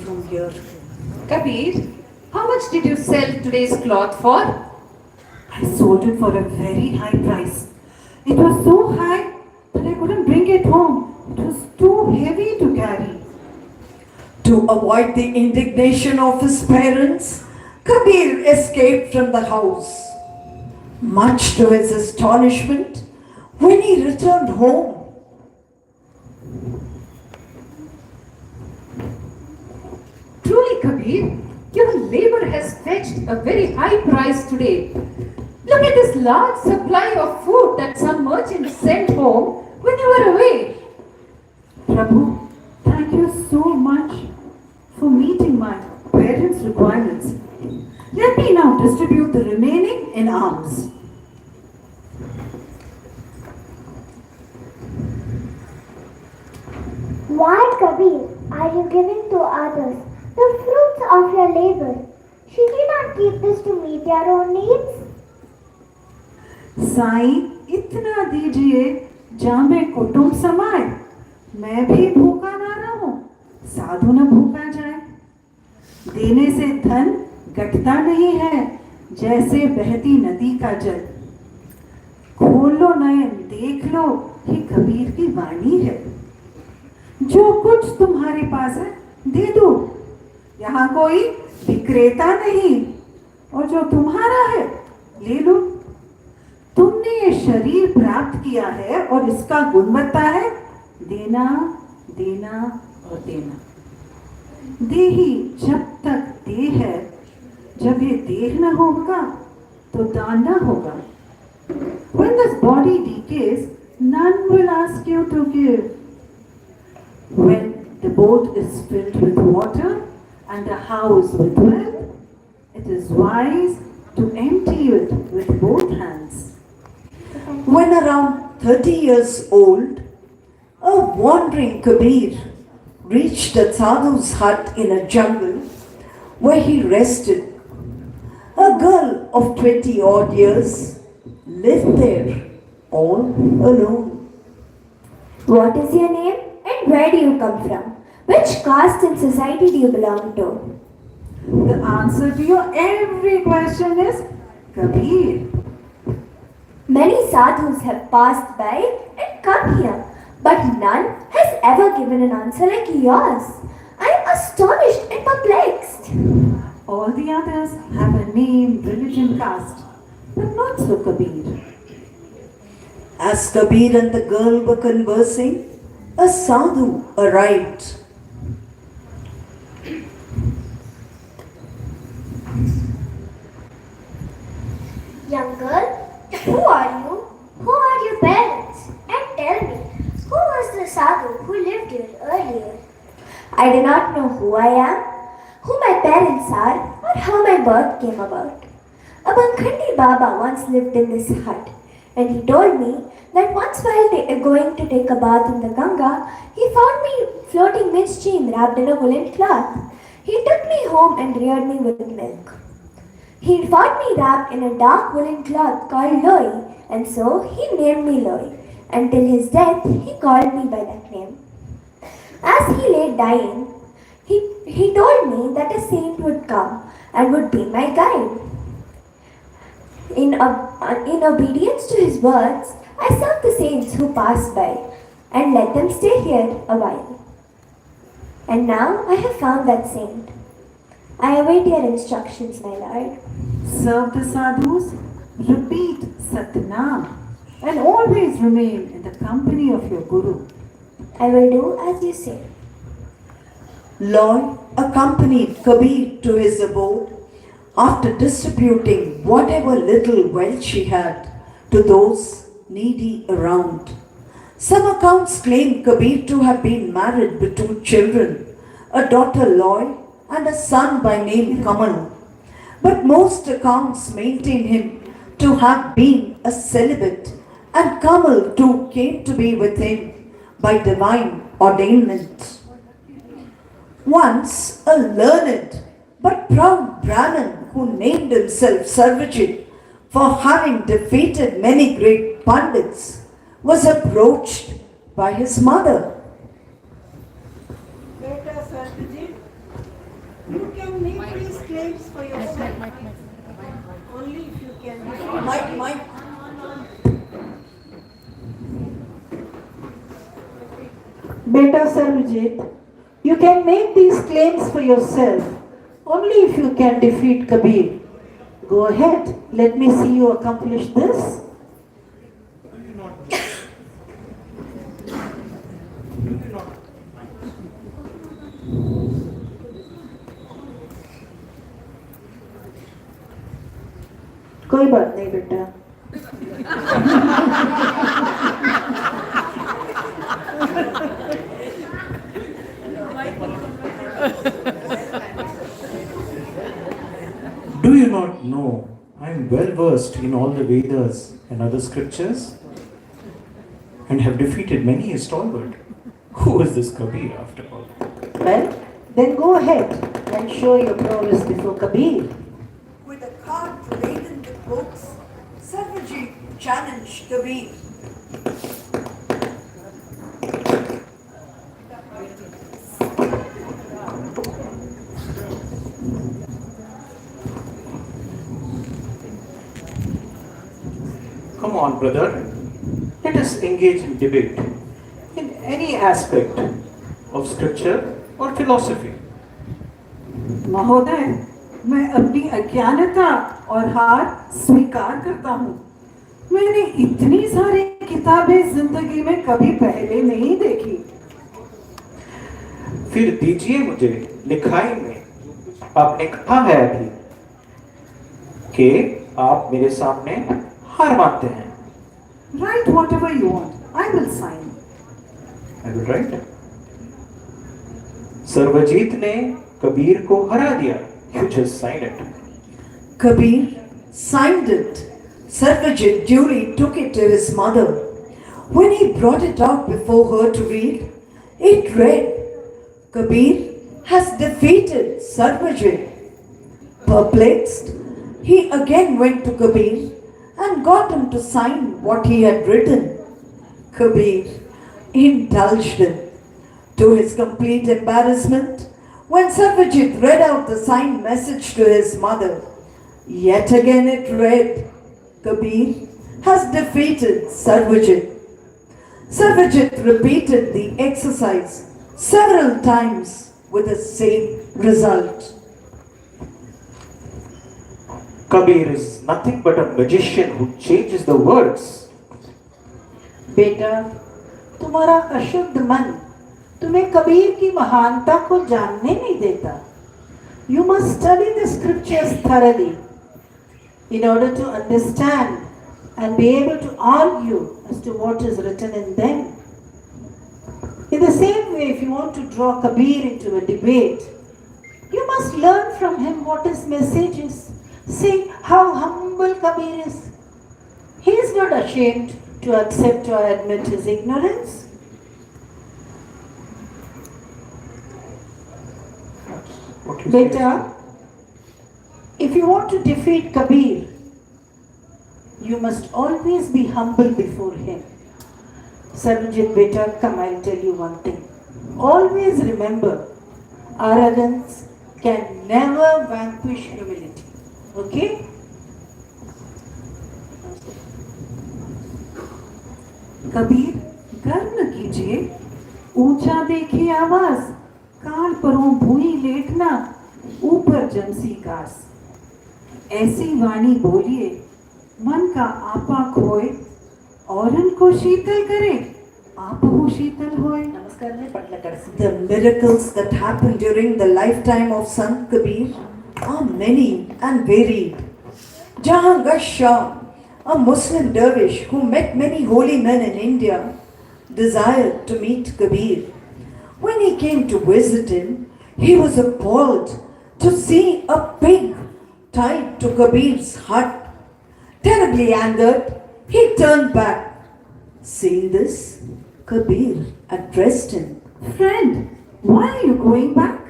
From here. Kabir, how much did you sell today's cloth for? I sold it for a very high price. It was so high that I couldn't bring it home. It was too heavy to carry. To avoid the indignation of his parents, Kabir escaped from the house. Much to his astonishment, when he returned home, Truly, Kabir, your labor has fetched a very high price today. Look at this large supply of food that some merchant sent home when you were away. Prabhu, thank you so much for meeting my parents' requirements. Let me now distribute the remaining in alms. Why, Kabir, are you giving to others the fruits of your labor? Should you not keep this to meet your own needs? Sai, इतना दीजिए जामे कुटुंब समाए, मैं भी भूखा ना रहूं, साधु न भूखा जाए। देने से धन घटता नहीं है, जैसे बहती नदी का जल। खोल लो नयन, देख लो, ये कबीर की वाणी है। जो कुछ तुम्हारे पास है दे दो, यहाँ कोई विक्रेता नहीं, और जो तुम्हारा है ले लो। तुमने ये शरीर प्राप्त किया है और इसका गुणवत्ता है देना, देना और देना। देही जब तक देह है, जब ये देह न होगा तो दान न होगा। When this body decays, none will ask you to give. When the boat is filled with water and the house with wealth, it is wise to empty it with both hands. When around 30 years old, a wandering Kabir reached a sadhu's hut in a jungle where he rested. A girl of 20 odd years lived there all alone. What is your name and where do you come from? Which caste in society do you belong to? The answer to your every question is Kabir. Many sadhus have passed by and come here, but none has ever given an answer like yours. I am astonished and perplexed. All the others have a name, religion, caste, but not so Kabir. As Kabir and the girl were conversing, a sadhu arrived. Young girl, who are you? Who are your parents? And tell me, who was the sadhu who lived here earlier? I do not know who I am, who my parents are, or how my birth came about. A Bankhandi Baba once lived in this hut, and he told me that once while going to take a bath in the Ganga, he found me floating midstream wrapped in a woolen cloth. He took me home and reared me with milk. He found me wrapped in a dark woolen cloth called Loi, and so he named me Loi. Until his death, he called me by that name. As he lay dying, he told me that a saint would come and would be my guide. In obedience to his words, I served the saints who passed by and let them stay here a while. And now I have found that saint. I await your instructions, my lord. Serve the sadhus, repeat Satnam, and always remain in the company of your Guru. I will do as you say. Loi accompanied Kabir to his abode after distributing whatever little wealth she had to those needy around. Some accounts claim Kabir to have been married with 2 children, a daughter Loi and a son by name Kamal. But most accounts maintain him to have been a celibate, and Kamal too came to be with him by divine ordainment. Once a learned but proud Brahmin who named himself Sarvajit for having defeated many great Pandits was approached by his mother. Beta Sarvajit, you can make these claims for yourself. Only if you can. Mike. Beta Sarvajit, you can make these claims for yourself only if you can defeat Kabir. Go ahead, let me see you accomplish this. कोई बात नहीं बेटा. Do you not know I am well versed in all the Vedas and other scriptures and have defeated many a stalwart? Who is this Kabir after all? Well, then go ahead and show your prowess before Kabir. With a cart laden with books, Sarvajit challenged Kabir. Come on, brother. Let us engage in debate in any aspect of scripture or philosophy. महोदय, मैं अपनी अज्ञानता और हार स्वीकार करता हूँ. मैंने इतनी सारी किताबें जिंदगी में कभी पहले नहीं देखी. फिर दीजिए मुझे लिखाई में आपने कहा है अभी कि आप मेरे सामने हार मानते हैं. Write whatever you want. I will sign. I will write. Sarvjeet ने कबीर को हरा दिया. You just sign it. Kabir signed it. Sarvajit duly took it to his mother. When he brought it out before her to read, it read, Kabir has defeated Sarvajit. Perplexed, he again went to Kabir and got him to sign what he had written. Kabir indulged him. To his complete embarrassment, when Sarvajit read out the signed message to his mother, yet again it read, Kabir has defeated Sarvajit. Sarvajit repeated the exercise several times with the same result. Kabir is nothing but a magician who changes the words. बेटा, तुम्हारा अशुद्ध मन तुम्हें कबीर की महानता को जानने नहीं देता. You must study the scriptures thoroughly in order to understand and be able to argue as to what is written in them. In the same way, if you want to draw Kabir into a debate, you must learn from him what his message is. See how humble Kabir is. He is not ashamed to accept or admit his ignorance. Beta, if you want to defeat Kabir, you must always be humble before him. Sarvajit beta, come, I'll tell you one thing. Always remember, arrogance can never vanquish humility. Okay? Kabir, गर्व न कीजिए, ऊंचा देखिए आवाज, कान परों भूई लेटना, ऊपर जमसी कास. ऐसी वाणी बोलिए, मन का आपा खोए, औरन को शीतल करे, आपहु शीतल होए. नमस्कार में पटला कर. The miracles that happened during the lifetime of Sant Kabir are many and varied. Jahangir Shah, a Muslim dervish who met many holy men in India, desired to meet Kabir. When he came to visit him, he was appalled to see a pig tied to Kabir's hut. Terribly angered, he turned back. Seeing this, Kabir addressed him. Friend, why are you going back?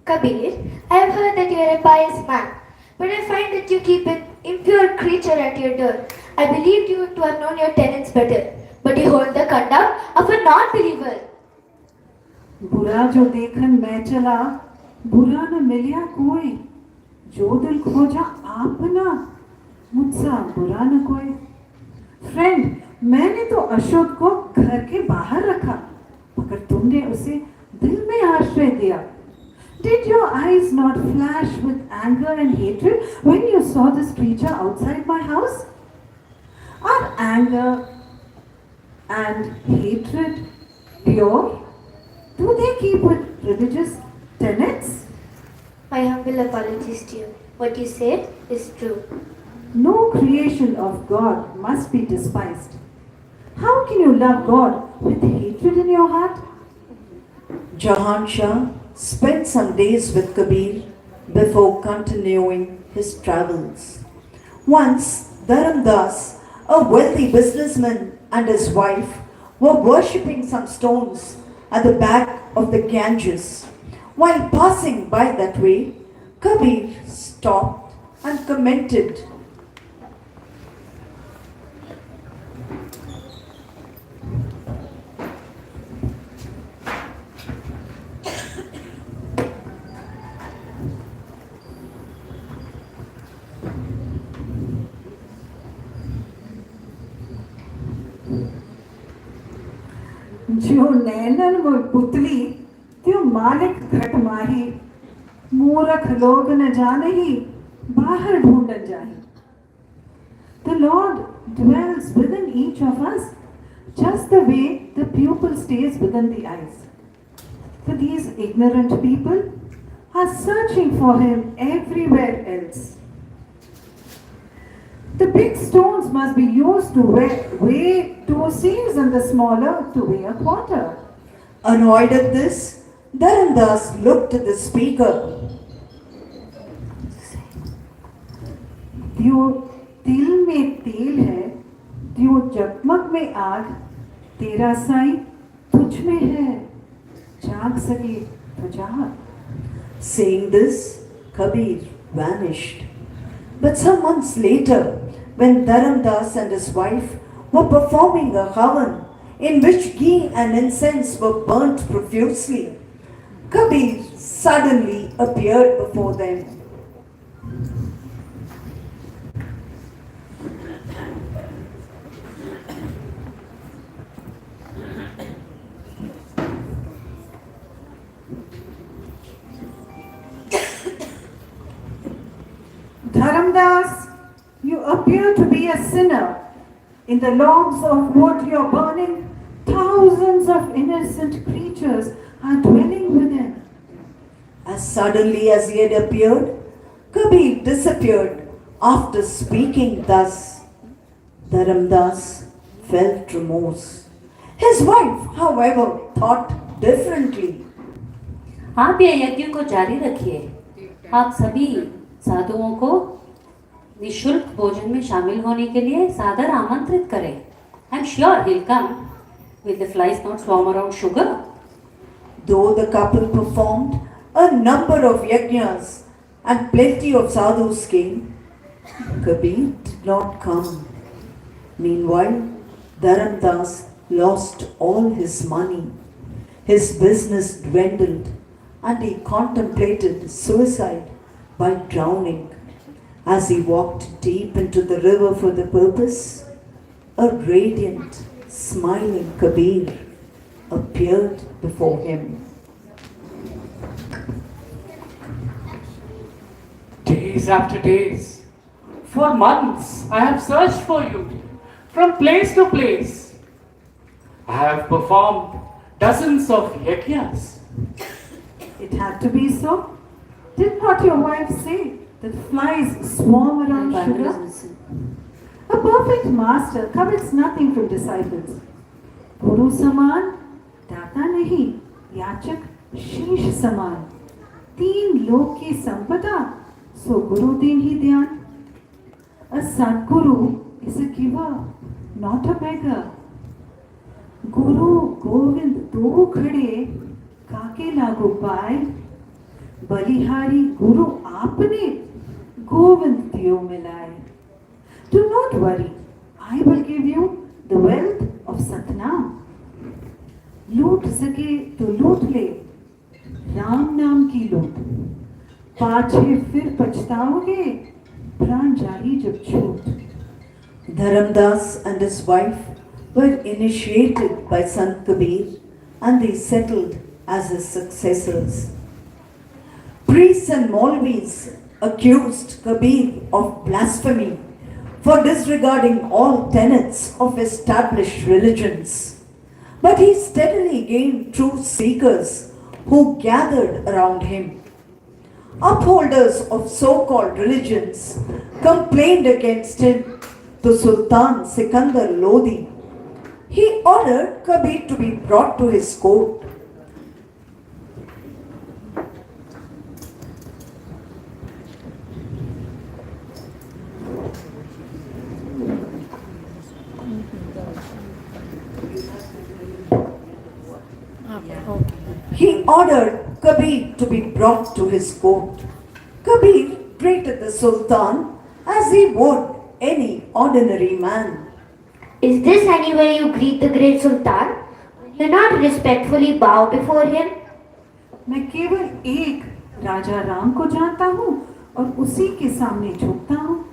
Kabir, I have heard that you are a pious man, but I find that you keep an impure creature at your door. I believed you to have known your tenants better, but you hold the conduct of a non-believer. बुरा जो देखन मैं चला, बुरा न मिलिया कोई, जो दिल खोजा आपना, मुझसा बुरा न कोई. फ्रेंड, मैंने तो अशोक को घर के बाहर रखा, मगर तुमने उसे दिल में आश्रय दिया. Did your eyes not flash with anger and hatred when you saw this creature outside my house? Are anger and hatred pure? Do they keep with religious tenets? My humble apologies to you. What you said is true. No creation of God must be despised. How can you love God with hatred in your heart? Jahan Shah spent some days with Kabir before continuing his travels. Once, Dharam Das, a wealthy businessman, and his wife were worshipping some stones at the back of the Ganges. While passing by that way, Kabir stopped and commented, जो नैनन वो पुतली त्यो मालिक घट माही, मूर्ख लोग न जाने ही बाहर ढूंढन जाही. The Lord dwells within each of us, just the way the pupil stays within the eyes. For these ignorant people are searching for him everywhere else. The big stones must be used to weigh 2 seals and the smaller to weigh a quarter. Annoyed at this, Dharam Das looked at the speaker. त्यों तिल में तेल है, त्यों जगमग में आग, तेरा साई तुझ में है, जाग सके तो जाग. Saying this, Kabir vanished. But some months later, when Dharamdas and his wife were performing a havan in which ghee and incense were burnt profusely, Kabir suddenly appeared before them. Dharamdas, you appear to be a sinner. In the logs of wood you are burning, thousands of innocent creatures are dwelling within. As suddenly as he had appeared, Kabir disappeared after speaking thus. Dharamdas felt remorse. His wife, however, thought differently. आप ये यज्ञ को जारी रखिए। आप सभी साधुओं को निशुल्क भोजन में शामिल होने के लिए सादर आमंत्रित करें। I am sure he'll come. Will the flies not swarm around sugar? Though the couple performed a number of yajnas and plenty of sadhus came, Kabir did not come. Meanwhile, Dharamdas lost all his money. His business dwindled and he contemplated suicide by drowning. As he walked deep into the river for the purpose, a radiant, smiling Kabir appeared before him. Days after days, for months, I have searched for you from place to place. I have performed dozens of yajnas. It had to be so. Did not your wife say that flies swarm around sugar? A perfect master covets nothing from disciples. Guru saman, data nahi, yachak sheesh saman. Teen lok ki sampada, so Guru din hi dhyan. A Sadguru is a giver, not a beggar. Guru Govind do khade, काके लागू पाए बलिहारी गुरु आपने गोविंद दियो मिलाए. Do not worry, I will give you the wealth of Satnam. लूट सके तो लूट ले, राम नाम की लूट. पाछे फिर पछताओगे, प्राण जाई जब छूट. Dharamdas and his wife were initiated by Sant Kabir and they settled as his successors. Priests and Maulvis accused Kabir of blasphemy for disregarding all tenets of established religions. But he steadily gained truth seekers who gathered around him. Upholders of so-called religions complained against him to Sultan Sikandar Lodi. He ordered Kabir to be brought to his court. He ordered Kabir to be brought to his court. Kabir greeted the Sultan as he would any ordinary man. Is this any way you greet the great Sultan? You not respectfully bow before him? मैं केवल एक राजा राम को जानता हूँ और उसी के सामने झुकता हूँ.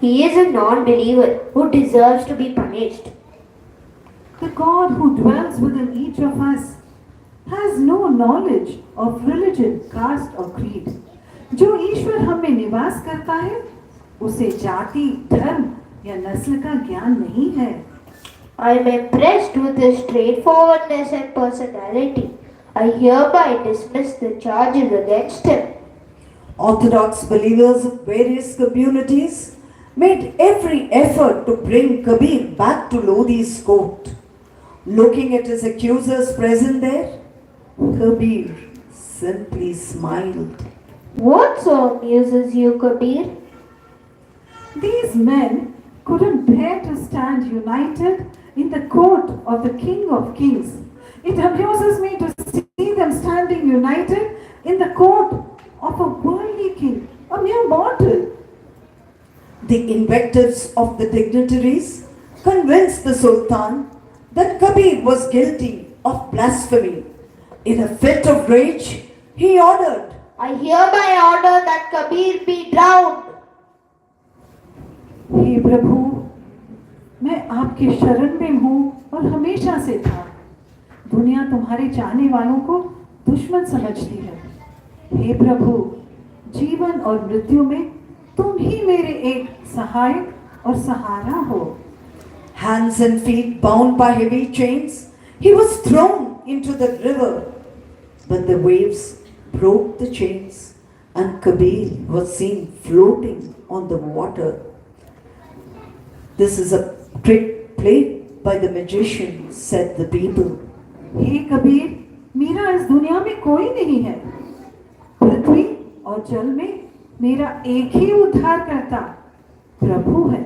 He is a non-believer who deserves to be punished. The God who dwells within each of us has no knowledge of religion, caste or creed. जो ईश्वर हम में निवास करता है, उसे जाति, धर्म या नस्ल का ज्ञान नहीं है. I am impressed with his straightforwardness and personality. I hereby dismiss the charges against him. Orthodox believers of various communities made every effort to bring Kabir back to Lodi's court. Looking at his accusers present there, Kabir simply smiled. What so amuses you, Kabir? These men couldn't bear to stand united in the court of the King of Kings. It amuses me to see them standing united in the court of a worldly king, a mere mortal. The invectives of the dignitaries convinced the Sultan that Kabir was guilty of blasphemy. In a fit of rage, he ordered, I hereby order that Kabir be drowned. हे प्रभु, मैं आपके शरण में हूँ और हमेशा से था। दुनिया तुम्हारे चाहने वालों को दुश्मन समझती है। हे प्रभु, जीवन और मृत्यु में तुम ही मेरे एक सहायक और सहारा हो। hands and feet bound by heavy chains, he was thrown into the river. But the waves broke the chains and Kabir was seen floating on the water. This is a trick played by the magician, said the people. हे कबीर, मेरा इस दुनिया में कोई नहीं है। पृथ्वी और जल में मेरा एक ही उद्धार करता प्रभु है।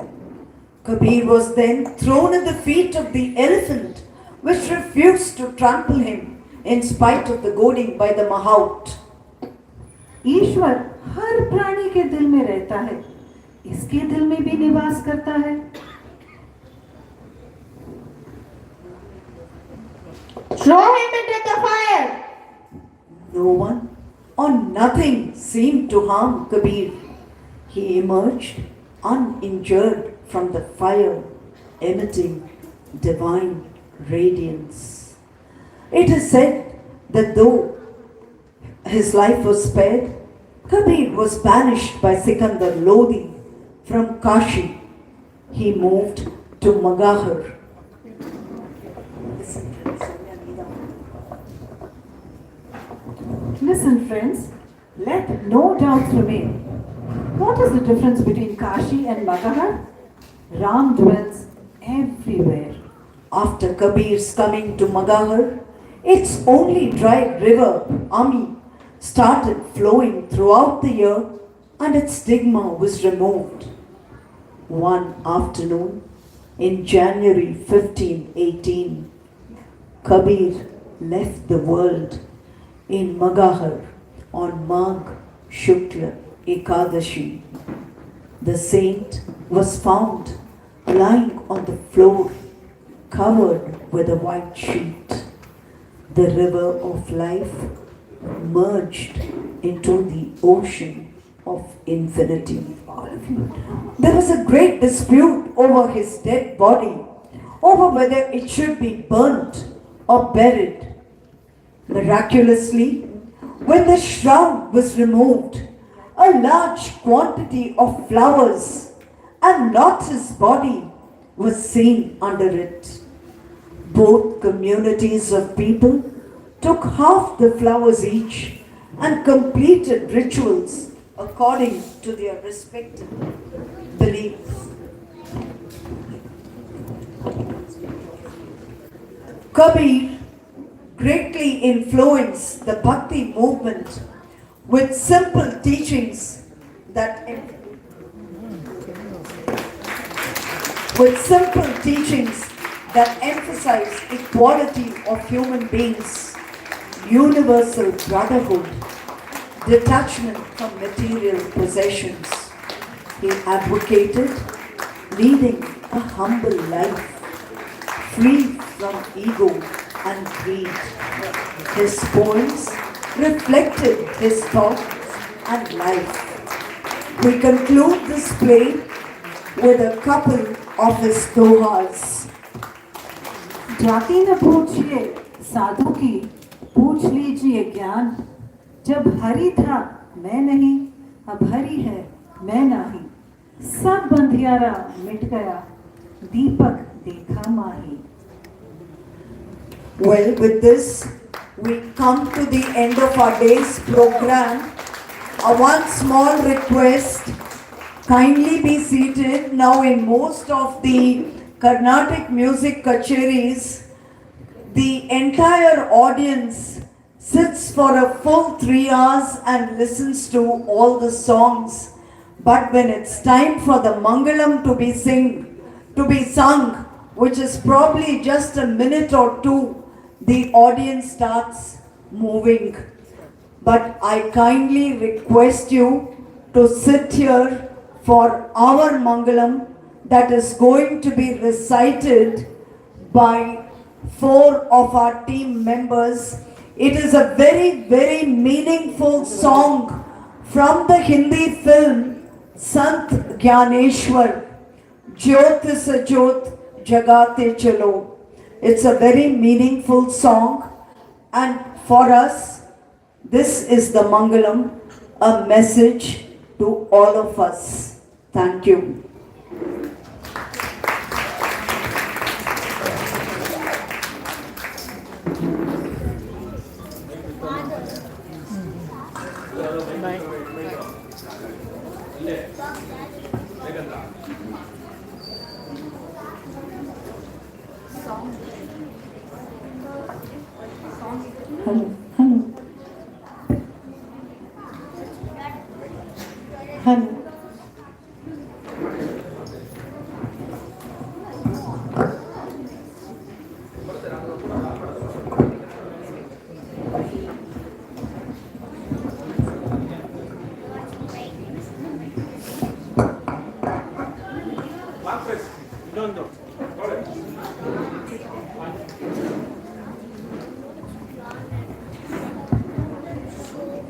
Kabir was then thrown at the feet of the elephant, which refused to trample him in spite of the goading by the mahout. ईश्वर हर प्राणी के दिल में रहता है, इसके दिल में भी निवास करता है। Throw him into the fire. No one or nothing seemed to harm Kabir. He emerged uninjured from the fire, emitting divine radiance. It is said that though his life was spared, Kabir was banished by Sikandar Lodi from Kashi. He moved to Magadha. Listen, friends, let no doubts remain. What is the difference between Kashi and Magadha? Ram dwells everywhere. After Kabir's coming to Magadha, its only dry river, Ami, started flowing throughout the year and its stigma was removed. One afternoon in January 1518, Kabir left the world in Magadha on Magh Shukla Ekadashi. The saint was found lying on the floor, covered with a white sheet. The river of life merged into the ocean of infinity. There was a great dispute over his dead body, over whether it should be burnt or buried. Miraculously, when the shroud was removed, a large quantity of flowers and not his body was seen under it. Both communities of people took half the flowers each and completed rituals according to their respective beliefs. Kabir greatly influenced the Bhakti movement with simple teachings that emphasize equality of human beings, universal brotherhood, detachment from material possessions. He advocated leading a humble life, free from ego and greed. His poems reflected his thoughts and life. We conclude this play with a couple of his dohas. जाति न पूछिए साधु की, पूछ लीजिए ज्ञान। जब हरि था मैं नहीं, अब हरि है मैं नहीं। सब बंधियारा मिट गया, दीपक देखा माही। Well, with this, we come to the end of our day's program. One small request, kindly be seated. Now in most of the Carnatic music kacheris, the entire audience sits for a full 3 hours and listens to all the songs. But when it's time for the Mangalam to be sung, which is probably just a minute or two, the audience starts moving. But I kindly request you to sit here for our Mangalam that is going to be recited by 4 of our team members. It is a very, very meaningful song from the Hindi film Sant Gyaneshwar, Jyot se Jyot Jagate Chalo. It's a very meaningful song, and for us, this is the Mangalam, a message to all of us. Thank you. Hello, hello. Hello.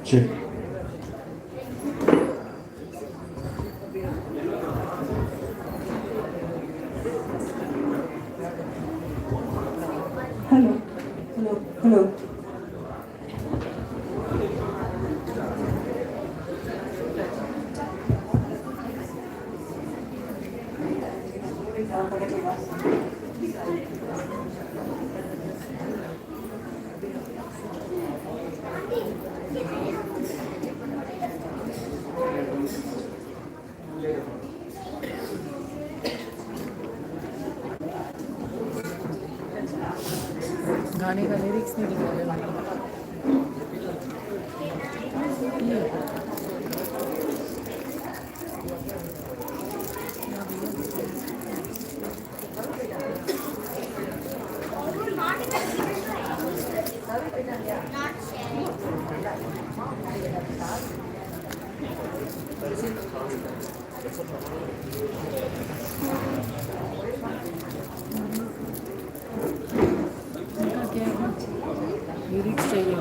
Check. Hello, hello, hello. गाने का lyrics नहीं निकाले मैंने। Lyrics चाहिए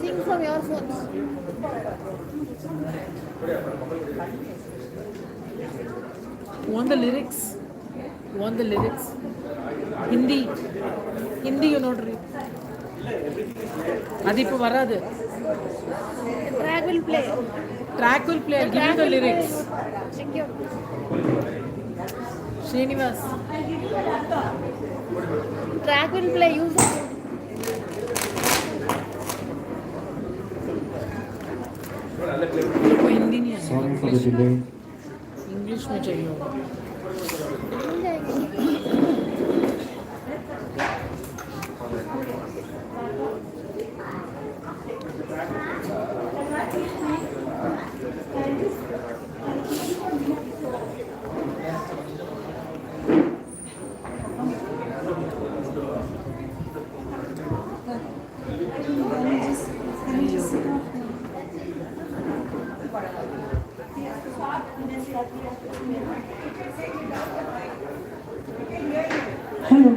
Sing from your phones. Want the lyrics? Want the lyrics? Hindi. Hindi you know to read. அது இப்போ வராது. Track will play. Track will play. I'll give you the lyrics. Thank you. Srinivas. Track will play. Use it. वो हिंदी नहीं है. Sorry for the delay. English में चाहिए होगा. Hello.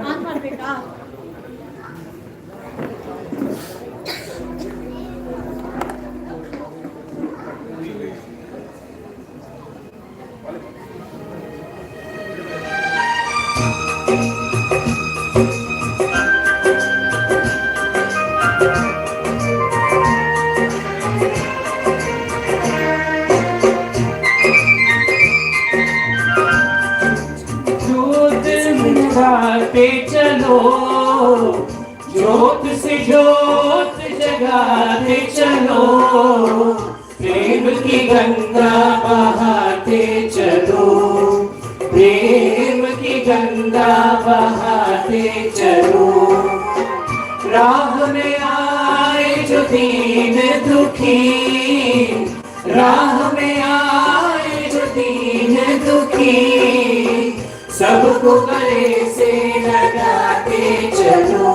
On ಮಾಡ್ಬೇಕಾ? जोत जगाते चलो, जोत से जोत जगाते चलो, प्रेम की गंगा बहाते चलो, प्रेम की गंगा बहाते चलो। राह में आए जो दीन दुखी, राह में आए जो दीन दुखी, सबको गले से लगाते चलो,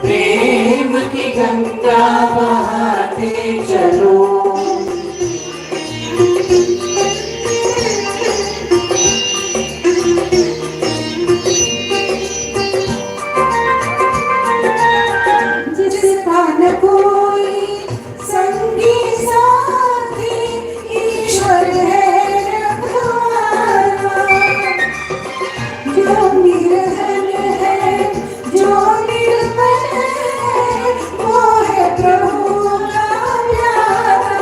प्रेम की गंगा बहाते चलो। जिसका न कोई संगी साथी, ईश्वर है रखवाला। जो निर्धन है, जो निर्बल है, वो है प्रभु का प्यारा।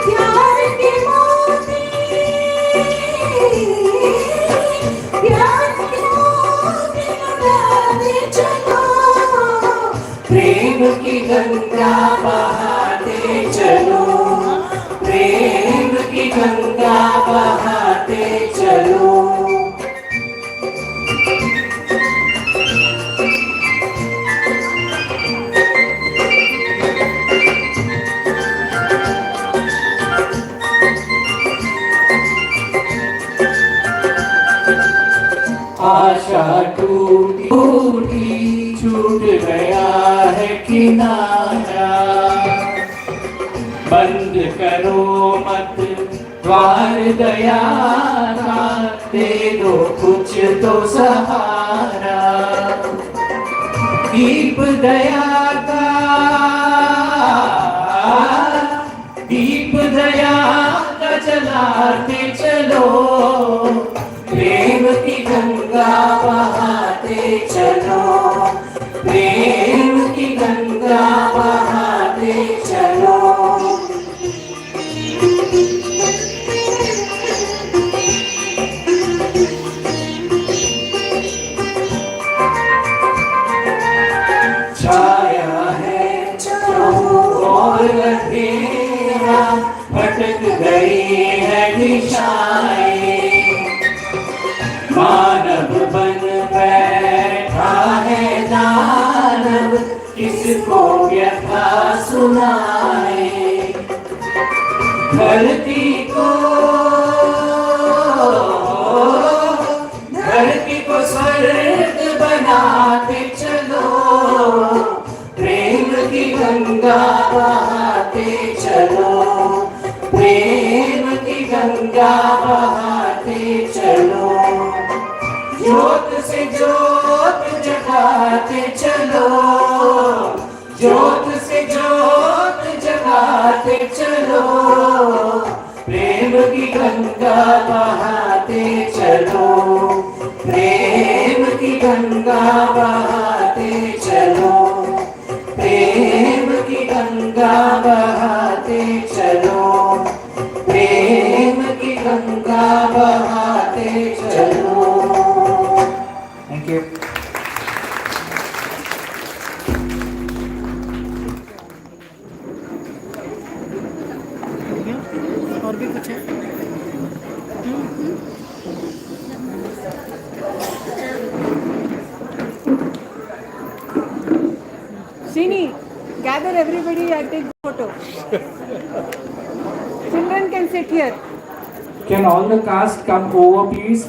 प्यार की मोती, प्यार की मोती लगाते चलो, प्रेम की गंगा बहाते चलो, प्रेम की गंगा बहाते चलो। आशा टूटी टूटी, छूट गया है किनारा, बंद करो मत द्वार दया का, दे दो कुछ तो सहारा। दीप दया का, दीप दया का जलाते चलो, प्रेम की गंगा बहाते चलो, प्रेम की गंगा बहाते चलो। छाया है और अंधेरा, भटक गई है दिशाएं, मानव बन बैठा है दानव, किसको व्यथा सुनाए। धरती को, धरती को स्वर्ग बनाते चलो, प्रेम की गंगा बहाते चलो, प्रेम की गंगा बहाते चलो। ज्योत से ज्योत जगाते चलो, ज्योत से ज्योत जगाते चलो, प्रेम की गंगा बहाते चलो, प्रेम की गंगा बहाते चलो, प्रेम की गंगा बहाते चलो, प्रेम की गंगा बहाते चलो। Thank you. और भी कुछ है? Srini, gather everybody and take photo. Children can sit here. Can all the cast come over please?